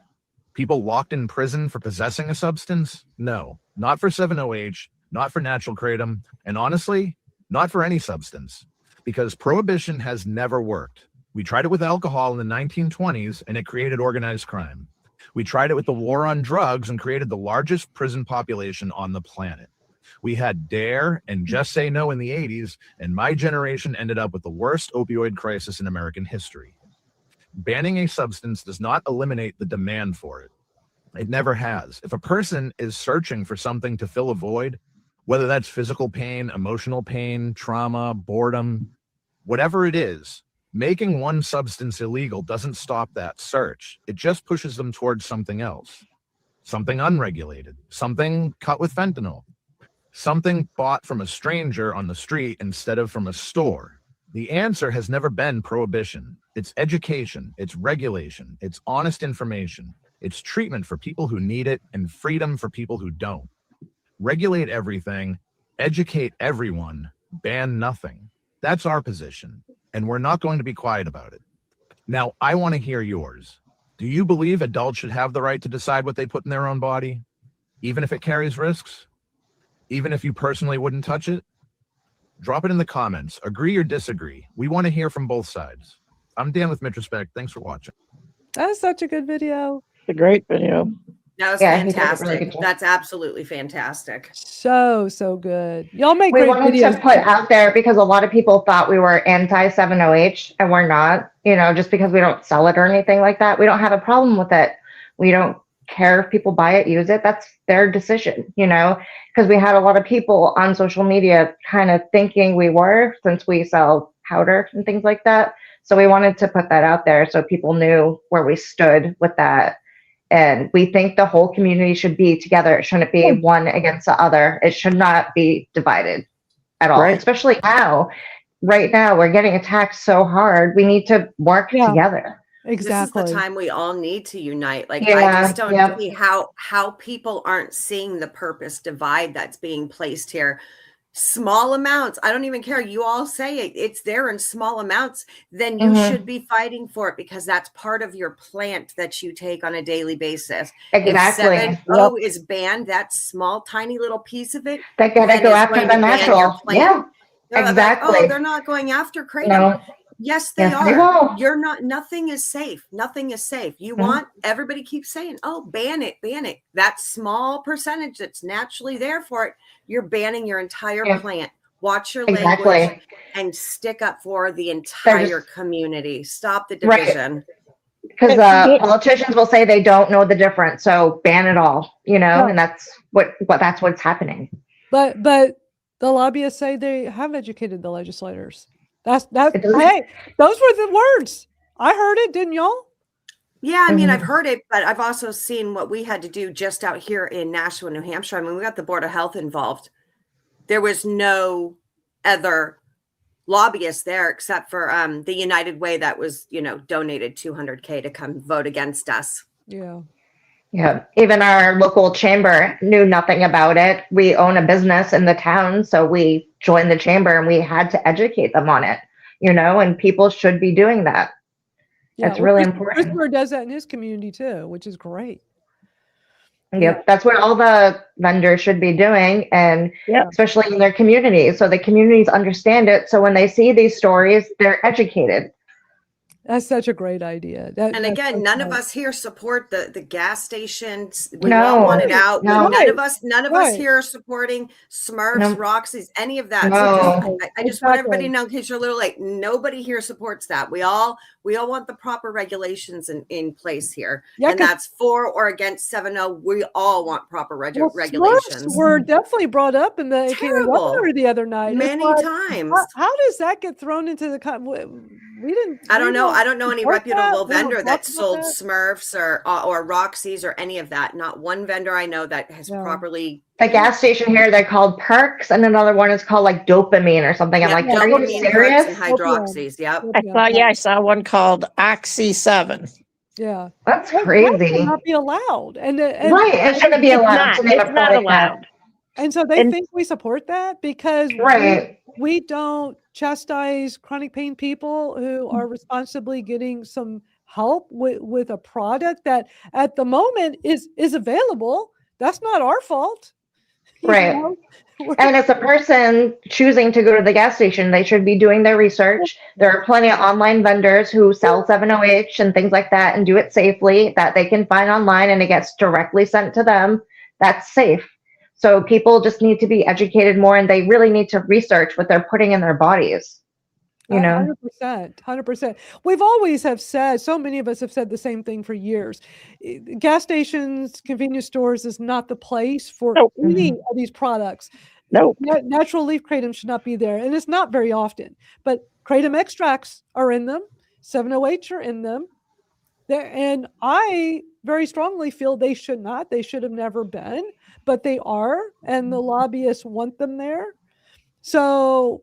People locked in prison for possessing a substance? No, not for 7-OH, not for natural kratom, and honestly, not for any substance, because prohibition has never worked. We tried it with alcohol in the 1920s, and it created organized crime. We tried it with the war on drugs and created the largest prison population on the planet. We had DARE and Just Say No in the 80s, and my generation ended up with the worst opioid crisis in American history. Banning a substance does not eliminate the demand for it. It never has. If a person is searching for something to fill a void, whether that's physical pain, emotional pain, trauma, boredom, whatever it is, making one substance illegal doesn't stop that search. It just pushes them towards something else, something unregulated, something cut with fentanyl, something bought from a stranger on the street instead of from a store. The answer has never been prohibition. It's education, it's regulation, it's honest information, it's treatment for people who need it, and freedom for people who don't. Regulate everything, educate everyone, ban nothing. That's our position, and we're not going to be quiet about it. Now, I want to hear yours. Do you believe adults should have the right to decide what they put in their own body, even if it carries risks? Even if you personally wouldn't touch it? Drop it in the comments. Agree or disagree. We want to hear from both sides. I'm Dan with Mitrespect. Thanks for watching. That's such a good video. A great video. That was Yeah, he did a really fantastic. good job. That's absolutely fantastic. So good. Y'all make We great wanted videos. to put out there because a lot of people thought we were anti 7-OH, and we're not. You know, just because we don't sell it or anything like that, we don't have a problem with it. We don't care if people buy it, use it. That's their decision, you know, because we had a lot of people on social media kind of thinking we were, since we sell powder and things like that. So we wanted to put that out there so people knew where we stood with that. And we think the whole community should be together. It shouldn't be one against the other. It should not be divided at all, Right. especially now. Right now, we're getting attacked so hard. We need to work together. Exactly. This is the time we all need to unite. Like, Yeah, I just don't yep. see how people aren't seeing the purpose divide that's being placed here. Small amounts. I don't even care. You all say it. It's there in small amounts. Then you should be fighting for it, because that's part of your plant that you take on a daily basis. Exactly. If 7-O is banned, that small, tiny little piece of it, They gotta then go is after going the to ban your natural. plant. Yeah, They're like, exactly. oh, they're not going after kratom. No. Yes, they Yes, they are. will. You're not. Nothing is safe. Nothing is safe. You want, everybody keeps saying, oh, ban it, ban it. That small percentage that's naturally there for it, you're banning your entire plant. Watch your language and stick up for the entire community. Stop the division. Because politicians will say they don't know the difference, so ban it all. You know, and that's what's happening. But the lobbyists say they have educated the legislators. Hey, those were the words. I heard it, didn't y'all? Yeah, I mean, I've heard it, but I've also seen what we had to do just out here in Nashua, New Hampshire. I mean, we got the Board of Health involved. There was no other lobbyists there except for the United Way that was, donated $200K to come vote against us. Yeah. Yeah, even our local chamber knew nothing about it. We own a business in the town, so we joined the chamber and we had to educate them on it, and people should be doing that. Yeah, It's really important. Christopher does that in his community too, which is great. Yep, that's what all the vendors should be doing, and especially in their communities, so the communities understand it. So when they see these stories, they're educated. That's such a great idea. And again, none of us here support the gas stations. We No. all want it out. No. None of us Right. here are supporting Smurfs, No. Roxy's, any of that. No. So I just want everybody to know, in case you're a little late, nobody here supports that. We all want the proper regulations in place here. Yeah, and that's for or against 7.0. We all want proper regulations. Smurfs were definitely brought up in the Terrible. webinar the other night. It's Many like, times. How does that get thrown into the we didn't. I don't know. I don't know any support reputable that. We don't vendor talk that about sold that. Smurfs or Roxy's or any of that. Not one vendor I know that has properly. The gas station here, they're called Perks, and another one is called like Dopamine or something. I'm like, are you Dopamine, Perks, serious? and hydroxys. Yep. I saw one called Oxy 7. Yeah, that's That crazy. should not be allowed. And Right, it shouldn't be allowed to make a It's not product allowed. And so they think we support that because Right. we don't chastise chronic pain people who are responsibly getting some help with a product that at the moment is available. That's not our fault. You Right. know? And as a person choosing to go to the gas station, they should be doing their research. There are plenty of online vendors who sell 7OH and things like that and do it safely that they can find online and it gets directly sent to them. That's safe. So people just need to be educated more and they really need to research what they're putting in their bodies. 100%. We've always have said, so many of us have said the same thing for years. Gas stations, convenience stores is not the place for any of these products. No. Natural leaf kratom should not be there. And it's not very often, but kratom extracts are in them. 7OH are in them. And I very strongly feel they should not. They should have never been, but they are. And the lobbyists want them there. So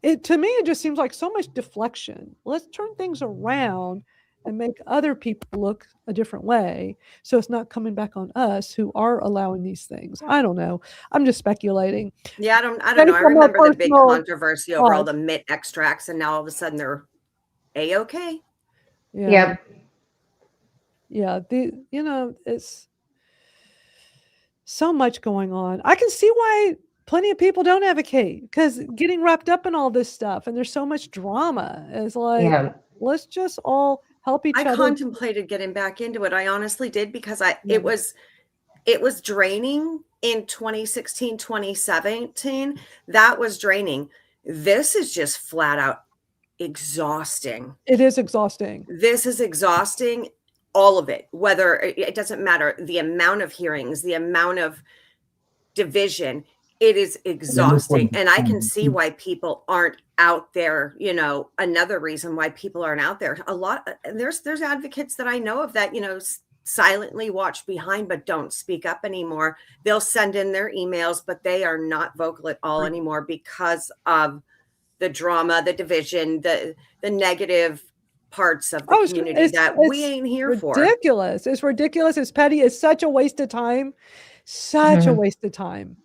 to me, it just seems like so much deflection. Let's turn things around and make other people look a different way. So it's not coming back on us who are allowing these things. I don't know. I'm just speculating. Yeah, I don't know. I remember the big controversy over all the MIT extracts, and now all of a sudden they're A-okay. Yeah. Yeah. It's so much going on. I can see why plenty of people don't advocate, because getting wrapped up in all this stuff and there's so much drama. It's like, let's just all help each other. I contemplated getting back into it. I honestly did, because it was draining in 2016, 2017. That was draining. This is just flat out exhausting. It is exhausting. This is exhausting. All of it, whether it doesn't matter, the amount of hearings, the amount of division, it is exhausting. And I can see why people aren't out there. Another reason why people aren't out there, there's advocates that I know of that, silently watch behind, but don't speak up anymore. They'll send in their emails, but they are not vocal at all anymore because of the drama, the division, the negative parts of the community that we ain't here for. Ridiculous. It's ridiculous. It's petty. It's such a waste of time. Such a waste of time.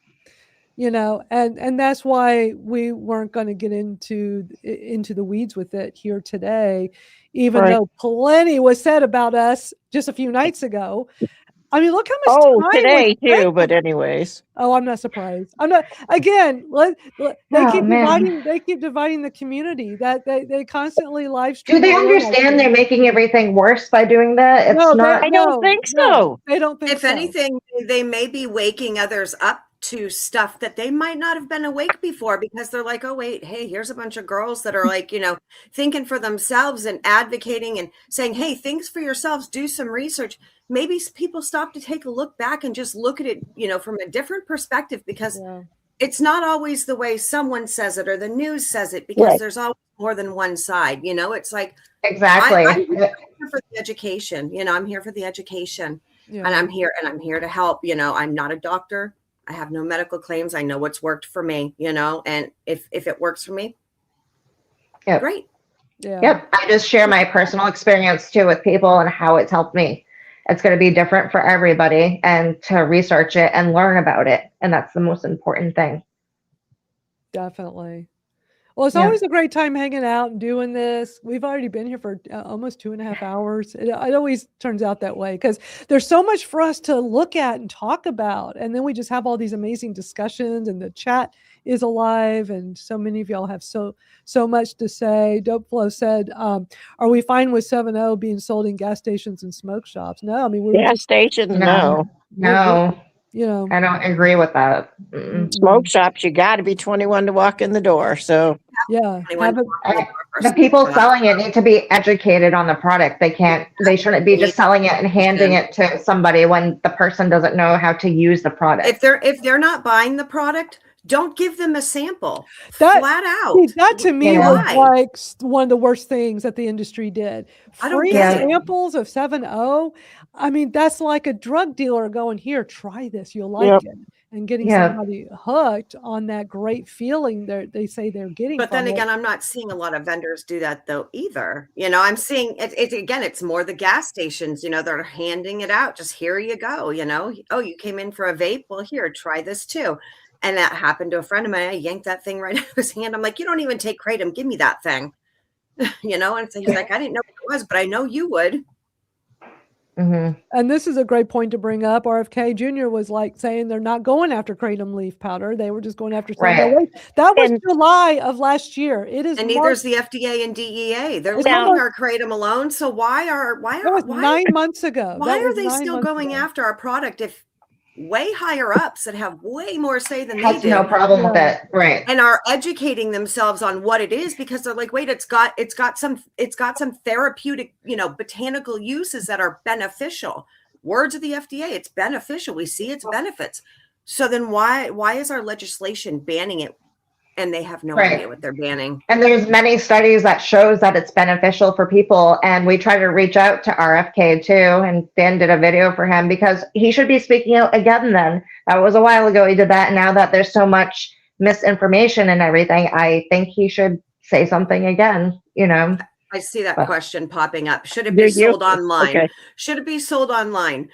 And that's why we weren't going to get into the weeds with it here today, even though plenty was said about us just a few nights ago. I mean, look how much time today too, but anyways. Oh, I'm not surprised. I'm not. Again, they keep dividing the community. That they constantly live stream. Do they understand they're making everything worse by doing that? I don't think so. They don't think so. If anything, they may be waking others up to stuff that they might not have been awake before, because they're like, oh wait, hey, here's a bunch of girls that are like, thinking for themselves and advocating and saying, hey, think for yourselves, do some research. Maybe people stop to take a look back and just look at it, from a different perspective, because it's not always the way someone says it or the news says it, because there's always more than one side. It's like, exactly. here for the education. I'm here for the education, Yeah. and I'm here to help. I'm not a doctor. I have no medical claims. I know what's worked for me. And if it works for me, great. Yeah. Yep. I just share my personal experience too with people and how it's helped me. It's going to be different for everybody, and to research it and learn about it. And that's the most important thing. Definitely. Well, it's Yeah. always a great time hanging out and doing this. We've already been here for almost 2.5 hours. It always turns out that way because there's so much for us to look at and talk about. And then we just have all these amazing discussions, and the chat is alive. And so many of y'all have so much to say. Dope Flow said, are we fine with 7.0 being sold in gas stations and smoke shops? No, I mean, we were Gas just, stations, no. No. I don't agree with that. Smoke shops, you got to be 21 to walk in the door. So yeah, The people selling it need to be educated on the product. They shouldn't be just selling it and handing it to somebody when the person doesn't know how to use the product. If they're not buying the product, don't give them a sample. That, flat out. See, that to me was Why? like one of the worst things that the industry did. I don't Free get it. samples of 7.0. I mean, that's like a drug dealer going, here, try this. You'll like Yep. it. And getting Yeah. somebody hooked on that great feeling they say they're getting. But then from it. again, I'm not seeing a lot of vendors do that though either. I'm seeing it again, it's more the gas stations, they're handing it out. Just here you go, oh, you came in for a vape. Well, here, try this too. And that happened to a friend of mine. I yanked that thing right out of his hand. I'm like, you don't even take Kratom. Give me that thing. And so he's like, I didn't know what it was, but I know you would. And this is a great point to bring up. RFK Jr. was like saying they're not going after Kratom leaf powder. They were just going after Right. That was July of last year. It is And neither is the FDA and DEA. They're It's leaving almost- our Kratom alone. So why That was 9 months ago. Why That are was they 9 still months going ago. after our product if way higher ups that have way more say than Has they do no problem with it. Right. and are educating themselves on what it is because they're like, wait, it's got some therapeutic, botanical uses that are beneficial. Words of the FDA, it's beneficial. We see its benefits. So then why is our legislation banning it and they have no Right. idea what they're banning? And there's many studies that shows that it's beneficial for people. And we try to reach out to RFK too. And Dan did a video for him because he should be speaking out again then. That was a while ago he did that. And now that there's so much misinformation and everything, I think he should say something again, I see that But- question popping up. Should it Do be you? sold online? Okay. Should it be sold online?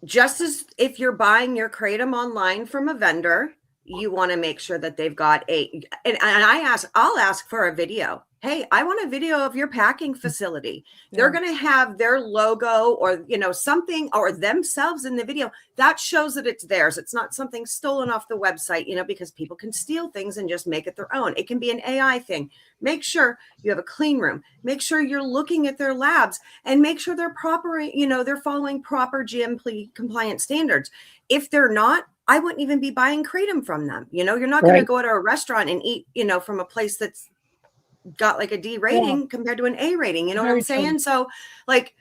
Just as if you're buying your Kratom online from a vendor, you want to make sure that they've got and I'll ask for a video. Hey, I want a video of your packing facility. They're going to have their logo or, something or themselves in the video that shows that it's theirs. It's not something stolen off the website, because people can steal things and just make it their own. It can be an AI thing. Make sure you have a clean room. Make sure you're looking at their labs and make sure they're proper, they're following proper GMP compliant standards. If they're not, I wouldn't even be buying Kratom from them. You're not going to go to a restaurant and eat, from a place that's got like a D rating compared to an A rating. You know what Very I'm saying? true. So like,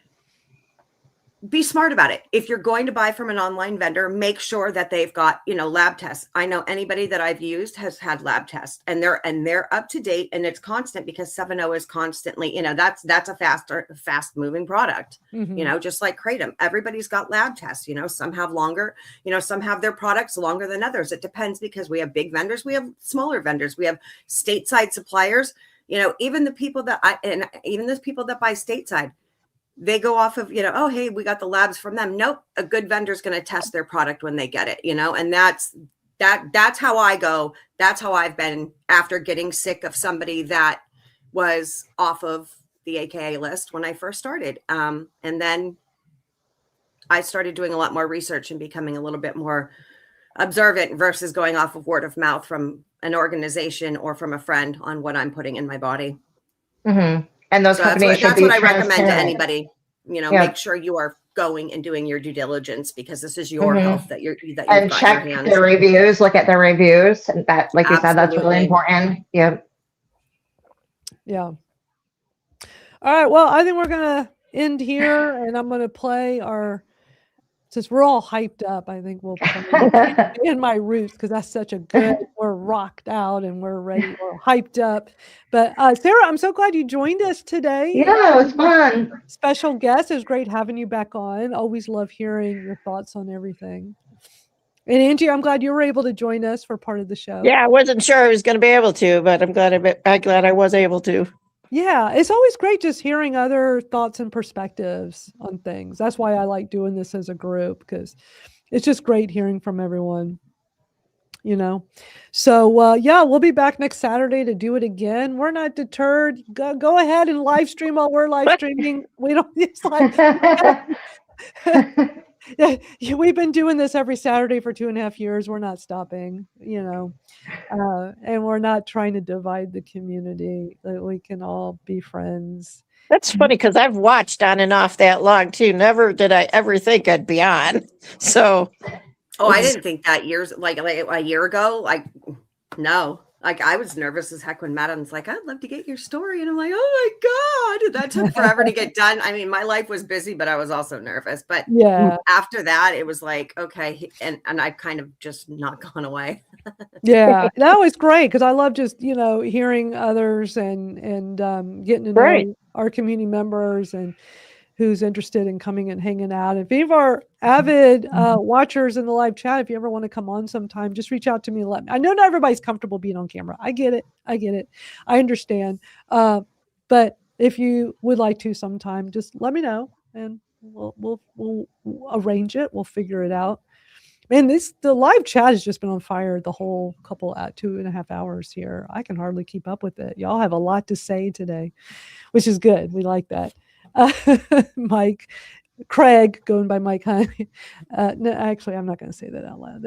be smart about it. If you're going to buy from an online vendor, make sure that they've got, lab tests. I know anybody that I've used has had lab tests and they're up to date and it's constant because 7.0 is constantly, that's a fast moving product, Mhm. just like Kratom. Everybody's got lab tests, some have longer, some have their products longer than others. It depends because we have big vendors, we have smaller vendors, we have stateside suppliers, even the people that buy stateside, they go off of, oh, hey, we got the labs from them. Nope. A good vendor's going to test their product when they get it, and that's how I go. That's how I've been after getting sick of somebody that was off of the AKA list when I first started. And then I started doing a lot more research and becoming a little bit more observant versus going off of word of mouth from an organization or from a friend on what I'm putting in my body. Mm-hmm. And those So that's companies should what be I recommend to transparent. anybody. Yeah. Make sure you are going and doing your due diligence because this is your Mhm. health that you've And got in check your hands. the reviews, look at the reviews. And that, like you said, that's really Absolutely. important. Yeah. Yeah. All right. Well, I think we're going to end here and I'm going to play our since we're all hyped up, I think we'll probably in my roots because that's such a good, we're rocked out and we're ready, we're hyped up. But Sarah, I'm so glad you joined us today. Yeah, it was fun. Special guest. It was great having you back on. Always love hearing your thoughts on everything. And Angie, I'm glad you were able to join us for part of the show. Yeah, I wasn't sure I was going to be able to, but I'm glad I was able to. Yeah, it's always great just hearing other thoughts and perspectives on things. That's why I like doing this as a group, because it's just great hearing from everyone, you know. So yeah, we'll be back next Saturday to do it again. We're not deterred. Go ahead and live stream while we're live streaming. We don't, it's like yeah, we've been doing this every Saturday for 2.5 years. We're not stopping, you know, and we're not trying to divide the community. That we can all be friends. That's funny because I've watched on and off that long too. Never did I ever think I'd be on. So, oh, I didn't think that like a year ago. Like, no. Like, I was nervous as heck when Madeline's like, I'd love to get your story. And I'm like, oh my God, that took forever to get done. I mean, my life was busy, but I was also nervous. But yeah, after that, it was like, okay. And I've kind of just not gone away. Yeah, that was great because I love just, you know, hearing others and getting to know our community members and who's interested in coming and hanging out. If any of our avid watchers in the live chat, if you ever want to come on sometime, just reach out to me and let me. I know not everybody's comfortable being on camera. I get it. I understand. But if you would like to sometime, just let me know and we'll arrange it. We'll figure it out. Man, the live chat has just been on fire the whole couple 2.5 hours here. I can hardly keep up with it. Y'all have a lot to say today, which is good. We like that. Mike, Craig, going by Mike Hunt. No, actually, I'm not going to say that out loud.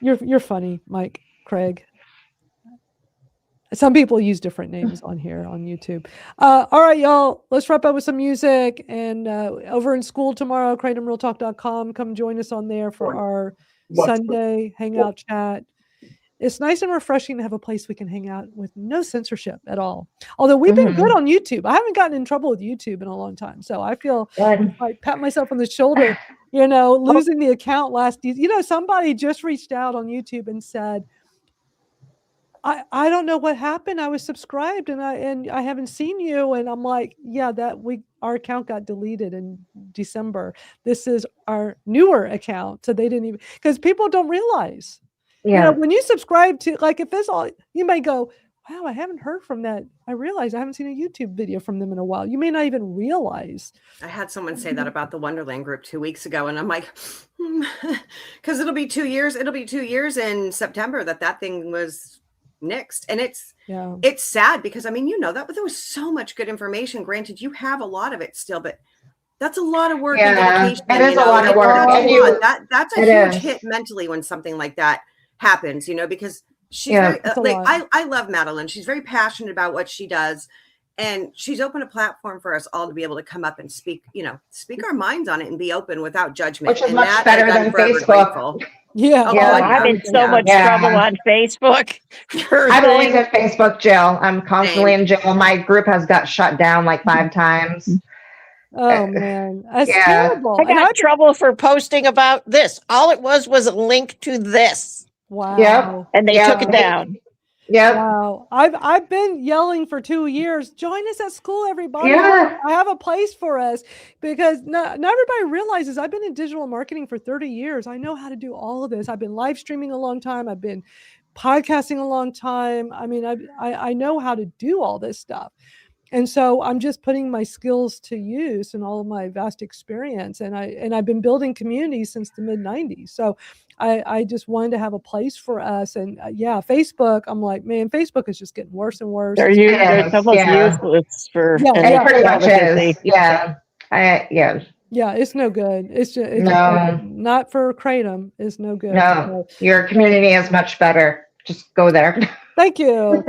You're funny, Mike, Craig. Some people use different names on here on YouTube. All right, y'all, let's wrap up with some music. And over in school tomorrow, kratomrealtalk.com. Come join us on there for our Sunday hangout chat. It's nice and refreshing to have a place we can hang out with no censorship at all. Although we've been good on YouTube. I haven't gotten in trouble with YouTube in a long time. So I feel I pat myself on the shoulder, you know, losing the account somebody just reached out on YouTube and said, I don't know what happened. I was subscribed and I haven't seen you. And I'm like, yeah, our account got deleted in December. This is our newer account. So they didn't even, because people don't realize. Yeah. You know, when you subscribe to, like, if this all, you may go, wow, I haven't heard from that. I realize I haven't seen a YouTube video from them in a while. You may not even realize. I had someone say that about the Wonderland group 2 weeks ago. And I'm like, because it'll be 2 years. It'll be 2 years in September that thing was nixed. And it's sad because, I mean, you know, that there was so much good information. Granted, you have a lot of it still, but that's a lot of work and dedication. It is a lot of work. That's a huge hit mentally when something like that happens, you know, because she's very, I love Madeline. She's very passionate about what she does. And she's opened a platform for us all to be able to come up and speak our minds on it and be open without judgment. Which is much better than Facebook. Yeah. I'm in so much trouble on Facebook. I'm always in Facebook jail. I'm constantly in jail. My group has got shut down like 5 times. Oh man, that's terrible. I got trouble for posting about this. All it was a link to this. Wow. Yep. And they took it down. Yeah. Wow. I've been yelling for 2 years. Join us at school, everybody. Yeah. I have a place for us because not everybody realizes I've been in digital marketing for 30 years. I know how to do all of this. I've been live streaming a long time. I've been podcasting a long time. I mean, I know how to do all this stuff. And so I'm just putting my skills to use and all of my vast experience. And I've been building communities since the mid-90s. So I just wanted to have a place for us. And Facebook, I'm like, man, Facebook is just getting worse and worse. They're almost useless for it pretty much is. Yeah. Yeah, it's no good. It's just not for Kratom. It's no good. No, your community is much better. Just go there. Thank you.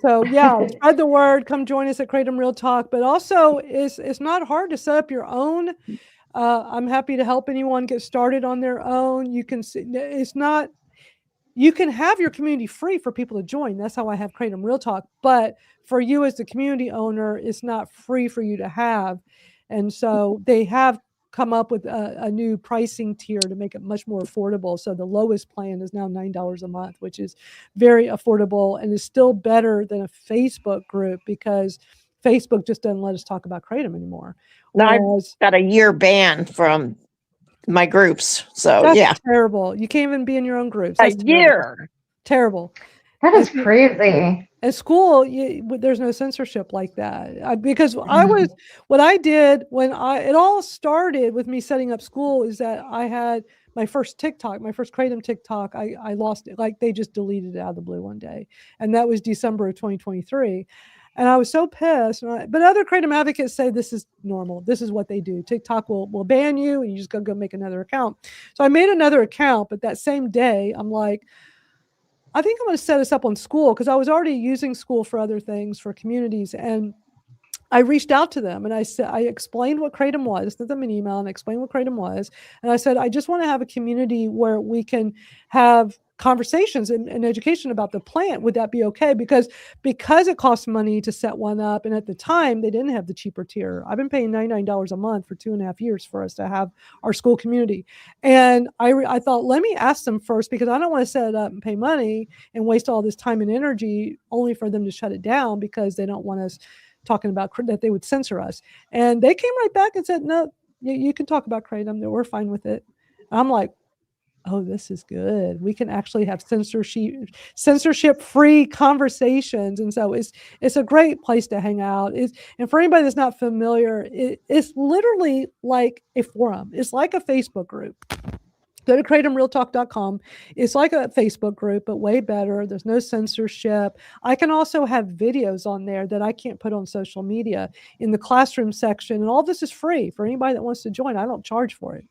So spread the word. Come join us at Kratom Real Talk. But also, it's not hard to set up your own. I'm happy to help anyone get started on their own. You can see you can have your community free for people to join. That's how I have Kratom Real Talk. But for you as the community owner, it's not free for you to have. And so they have come up with a new pricing tier to make it much more affordable. So the lowest plan is now $9 a month, which is very affordable and is still better than a Facebook group because Facebook just doesn't let us talk about Kratom anymore. Now I've Whereas, got a year ban from my groups. So that's yeah, terrible. You can't even be in your own groups. a That's terrible. year. Terrible. That is crazy. At school, there's no censorship like that. Because what I did when it all started with me setting up school is that I had my first TikTok, my first Kratom TikTok. I lost it. Like they just deleted it out of the blue one day. And that was December of 2023. And I was so pissed. But other Kratom advocates say this is normal. This is what they do. TikTok will ban you and you just go make another account. So I made another account, but that same day I'm like, I think I'm going to set us up on school because I was already using school for other things, for communities. And I reached out to them and I said, I explained what Kratom was, sent them an email and explained what Kratom was. And I said, I just want to have a community where we can have conversations and education about the plant. Would that be okay? Because it costs money to set one up. And at the time they didn't have the cheaper tier. I've been paying $99 a month for 2.5 years for us to have our school community. And I thought, let me ask them first, because I don't want to set it up and pay money and waste all this time and energy only for them to shut it down because they don't want us talking about that they would censor us. And they came right back and said, no, you can talk about Kratom. We're fine with it. And I'm like, oh, this is good. We can actually have censorship-free conversations. And so it's a great place to hang out. And for anybody that's not familiar, it's literally like a forum. It's like a Facebook group. Go to kratomrealtalk.com. It's like a Facebook group, but way better. There's no censorship. I can also have videos on there that I can't put on social media in the classroom section. And all this is free for anybody that wants to join. I don't charge for it.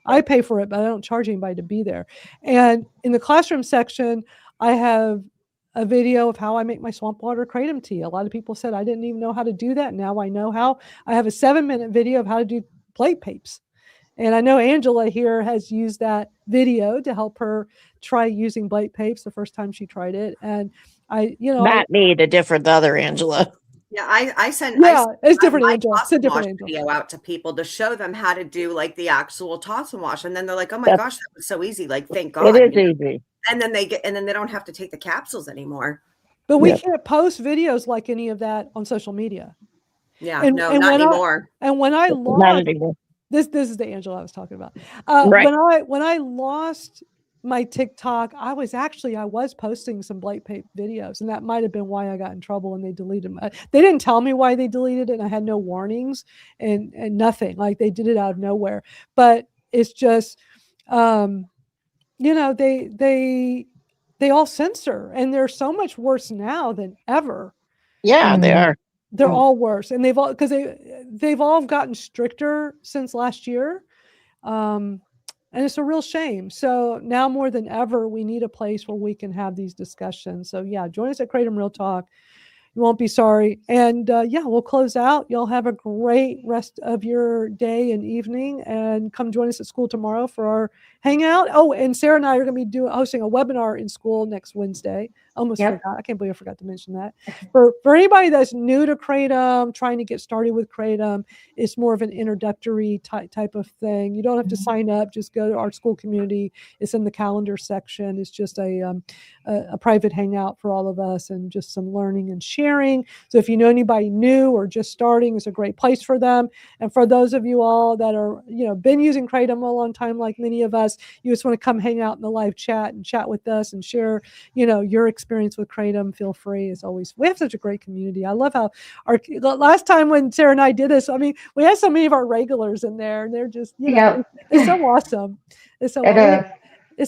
I pay for it, but I don't charge anybody to be there. And in the classroom section, I have a video of how I make my swamp water Kratom tea. A lot of people said I didn't even know how to do that. Now I know how. I have a 7-minute video of how to do plate papes. And I know Angela here has used that video to help her try using blade papes the first time she tried it. And not me, the other Angela. Yeah, I sent it's different my Angela. toss It's a and different wash Angela. video out to people to show them how to do like the actual toss and wash, and then they're like, "Oh my gosh, that was so easy!" Like, thank God. It is easy. And then they don't have to take the capsules anymore. But we can't post videos like any of that on social media. Yeah, not anymore. When I lost, not anymore. This is the Angela I was talking about. Right. When I lost my TikTok, I was posting some Blake Pape videos, and that might have been why I got in trouble and they deleted them. They didn't tell me why they deleted it, and I had no warnings and nothing. Like they did it out of nowhere. But it's just, they all censor, and they're so much worse now than ever. Yeah, they are. They're all worse, and they've all gotten stricter since last year, and it's a real shame. So now more than ever, we need a place where we can have these discussions. So yeah, join us at Kratom Real Talk. You won't be sorry. And we'll close out. Y'all have a great rest of your day and evening, and come join us at school tomorrow for our hangout. Oh, and Sarah and I are going to be hosting a webinar in school next Wednesday. Almost forgot. I can't believe I forgot to mention that. For anybody that's new to Kratom, trying to get started with Kratom, it's more of an introductory type of thing. You don't have to sign up. Just go to our school community. It's in the calendar section. It's just a private hangout for all of us, and just some learning and sharing. So if you know anybody new or just starting, it's a great place for them. And for those of you all that are, been using Kratom a long time, like many of us, you just want to come hang out in the live chat and chat with us and share, your experience with Kratom, feel free. As always, we have such a great community. I love how the last time when Sarah and I did this, I mean, we had so many of our regulars in there, and they're just, it's so awesome. It's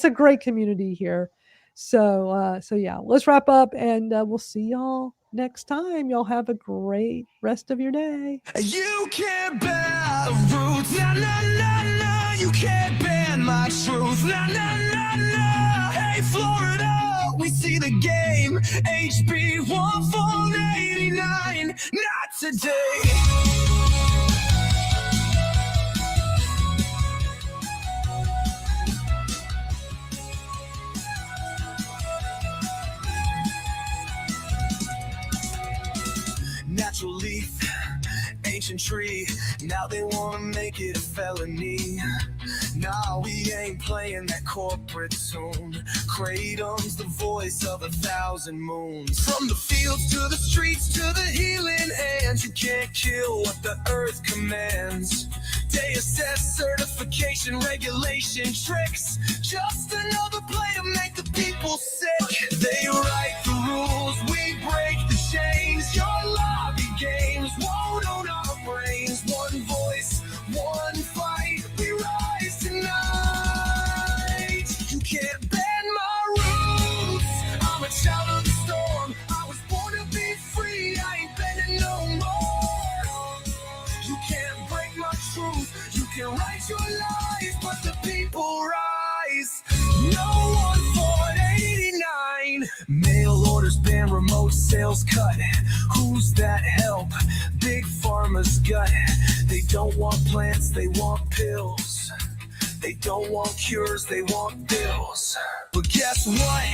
a great community here. So yeah, let's wrap up, and we'll see y'all next time. Y'all have a great rest of your day. You can't bear roots, nah, nah, nah, nah. You can't bend my truth, nah, nah, nah, nah. Hey, Florida, we see the game. HB 1489, not today. Natural leaf, ancient tree. Now they wanna make it a felony. Nah, we ain't playing that corporate tune. Kratom's the voice of 1,000 moons. From the fields to the streets to the healing hands, you can't kill what the earth commands. They assess certification, regulation, tricks. Just another play to make the people sick. They write the rules, we break the chains. Your lobby games won't own our brains. One voice, one fight, we rise tonight. You can't bend my roots. I'm a child of the storm. I was born to be free. I ain't bending no more. You can't break my truth. You can write your lies, but the people rise. No 1,489. Mail orders ban, remote sales cut. Who's that help? Big Pharma's gut. They don't want plants, they want pills. They don't want cures, they want bills. But guess what?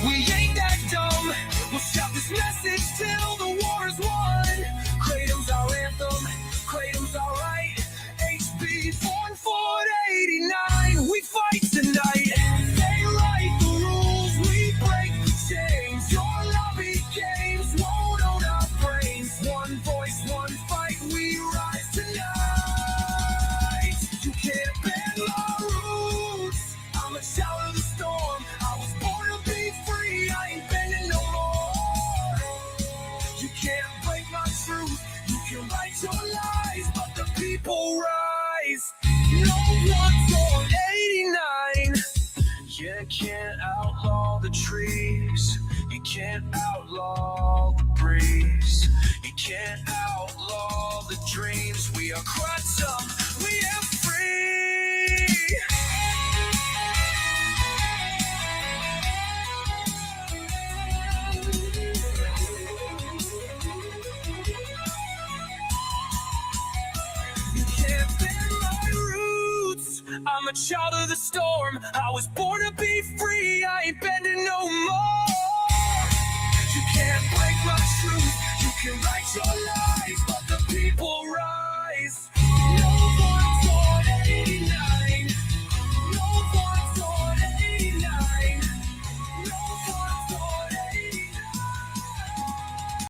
We ain't that dumb. We'll shout this message till the war is won. Kratom's our anthem, Kratom's our right. HB 1,489, we fight tonight. They write the rules, we break the chains. Your lobby games won't own our brains. One voice, one fight, we rise tonight. You can't bend my roots. I'm a child of the storm. I was born to be free. I ain't bending no more. You can't break my truth. You can write your lies, but the people rise. No 1,489. You can't outlaw the trees. You can't outlaw the breeze. You can't outlaw the dreams. We are Kratom. We are free. You can't bend my roots. I'm a child of the storm. I was born to be free. I ain't bending no more. You can't break my truth. You can write your lies, but the people rise. No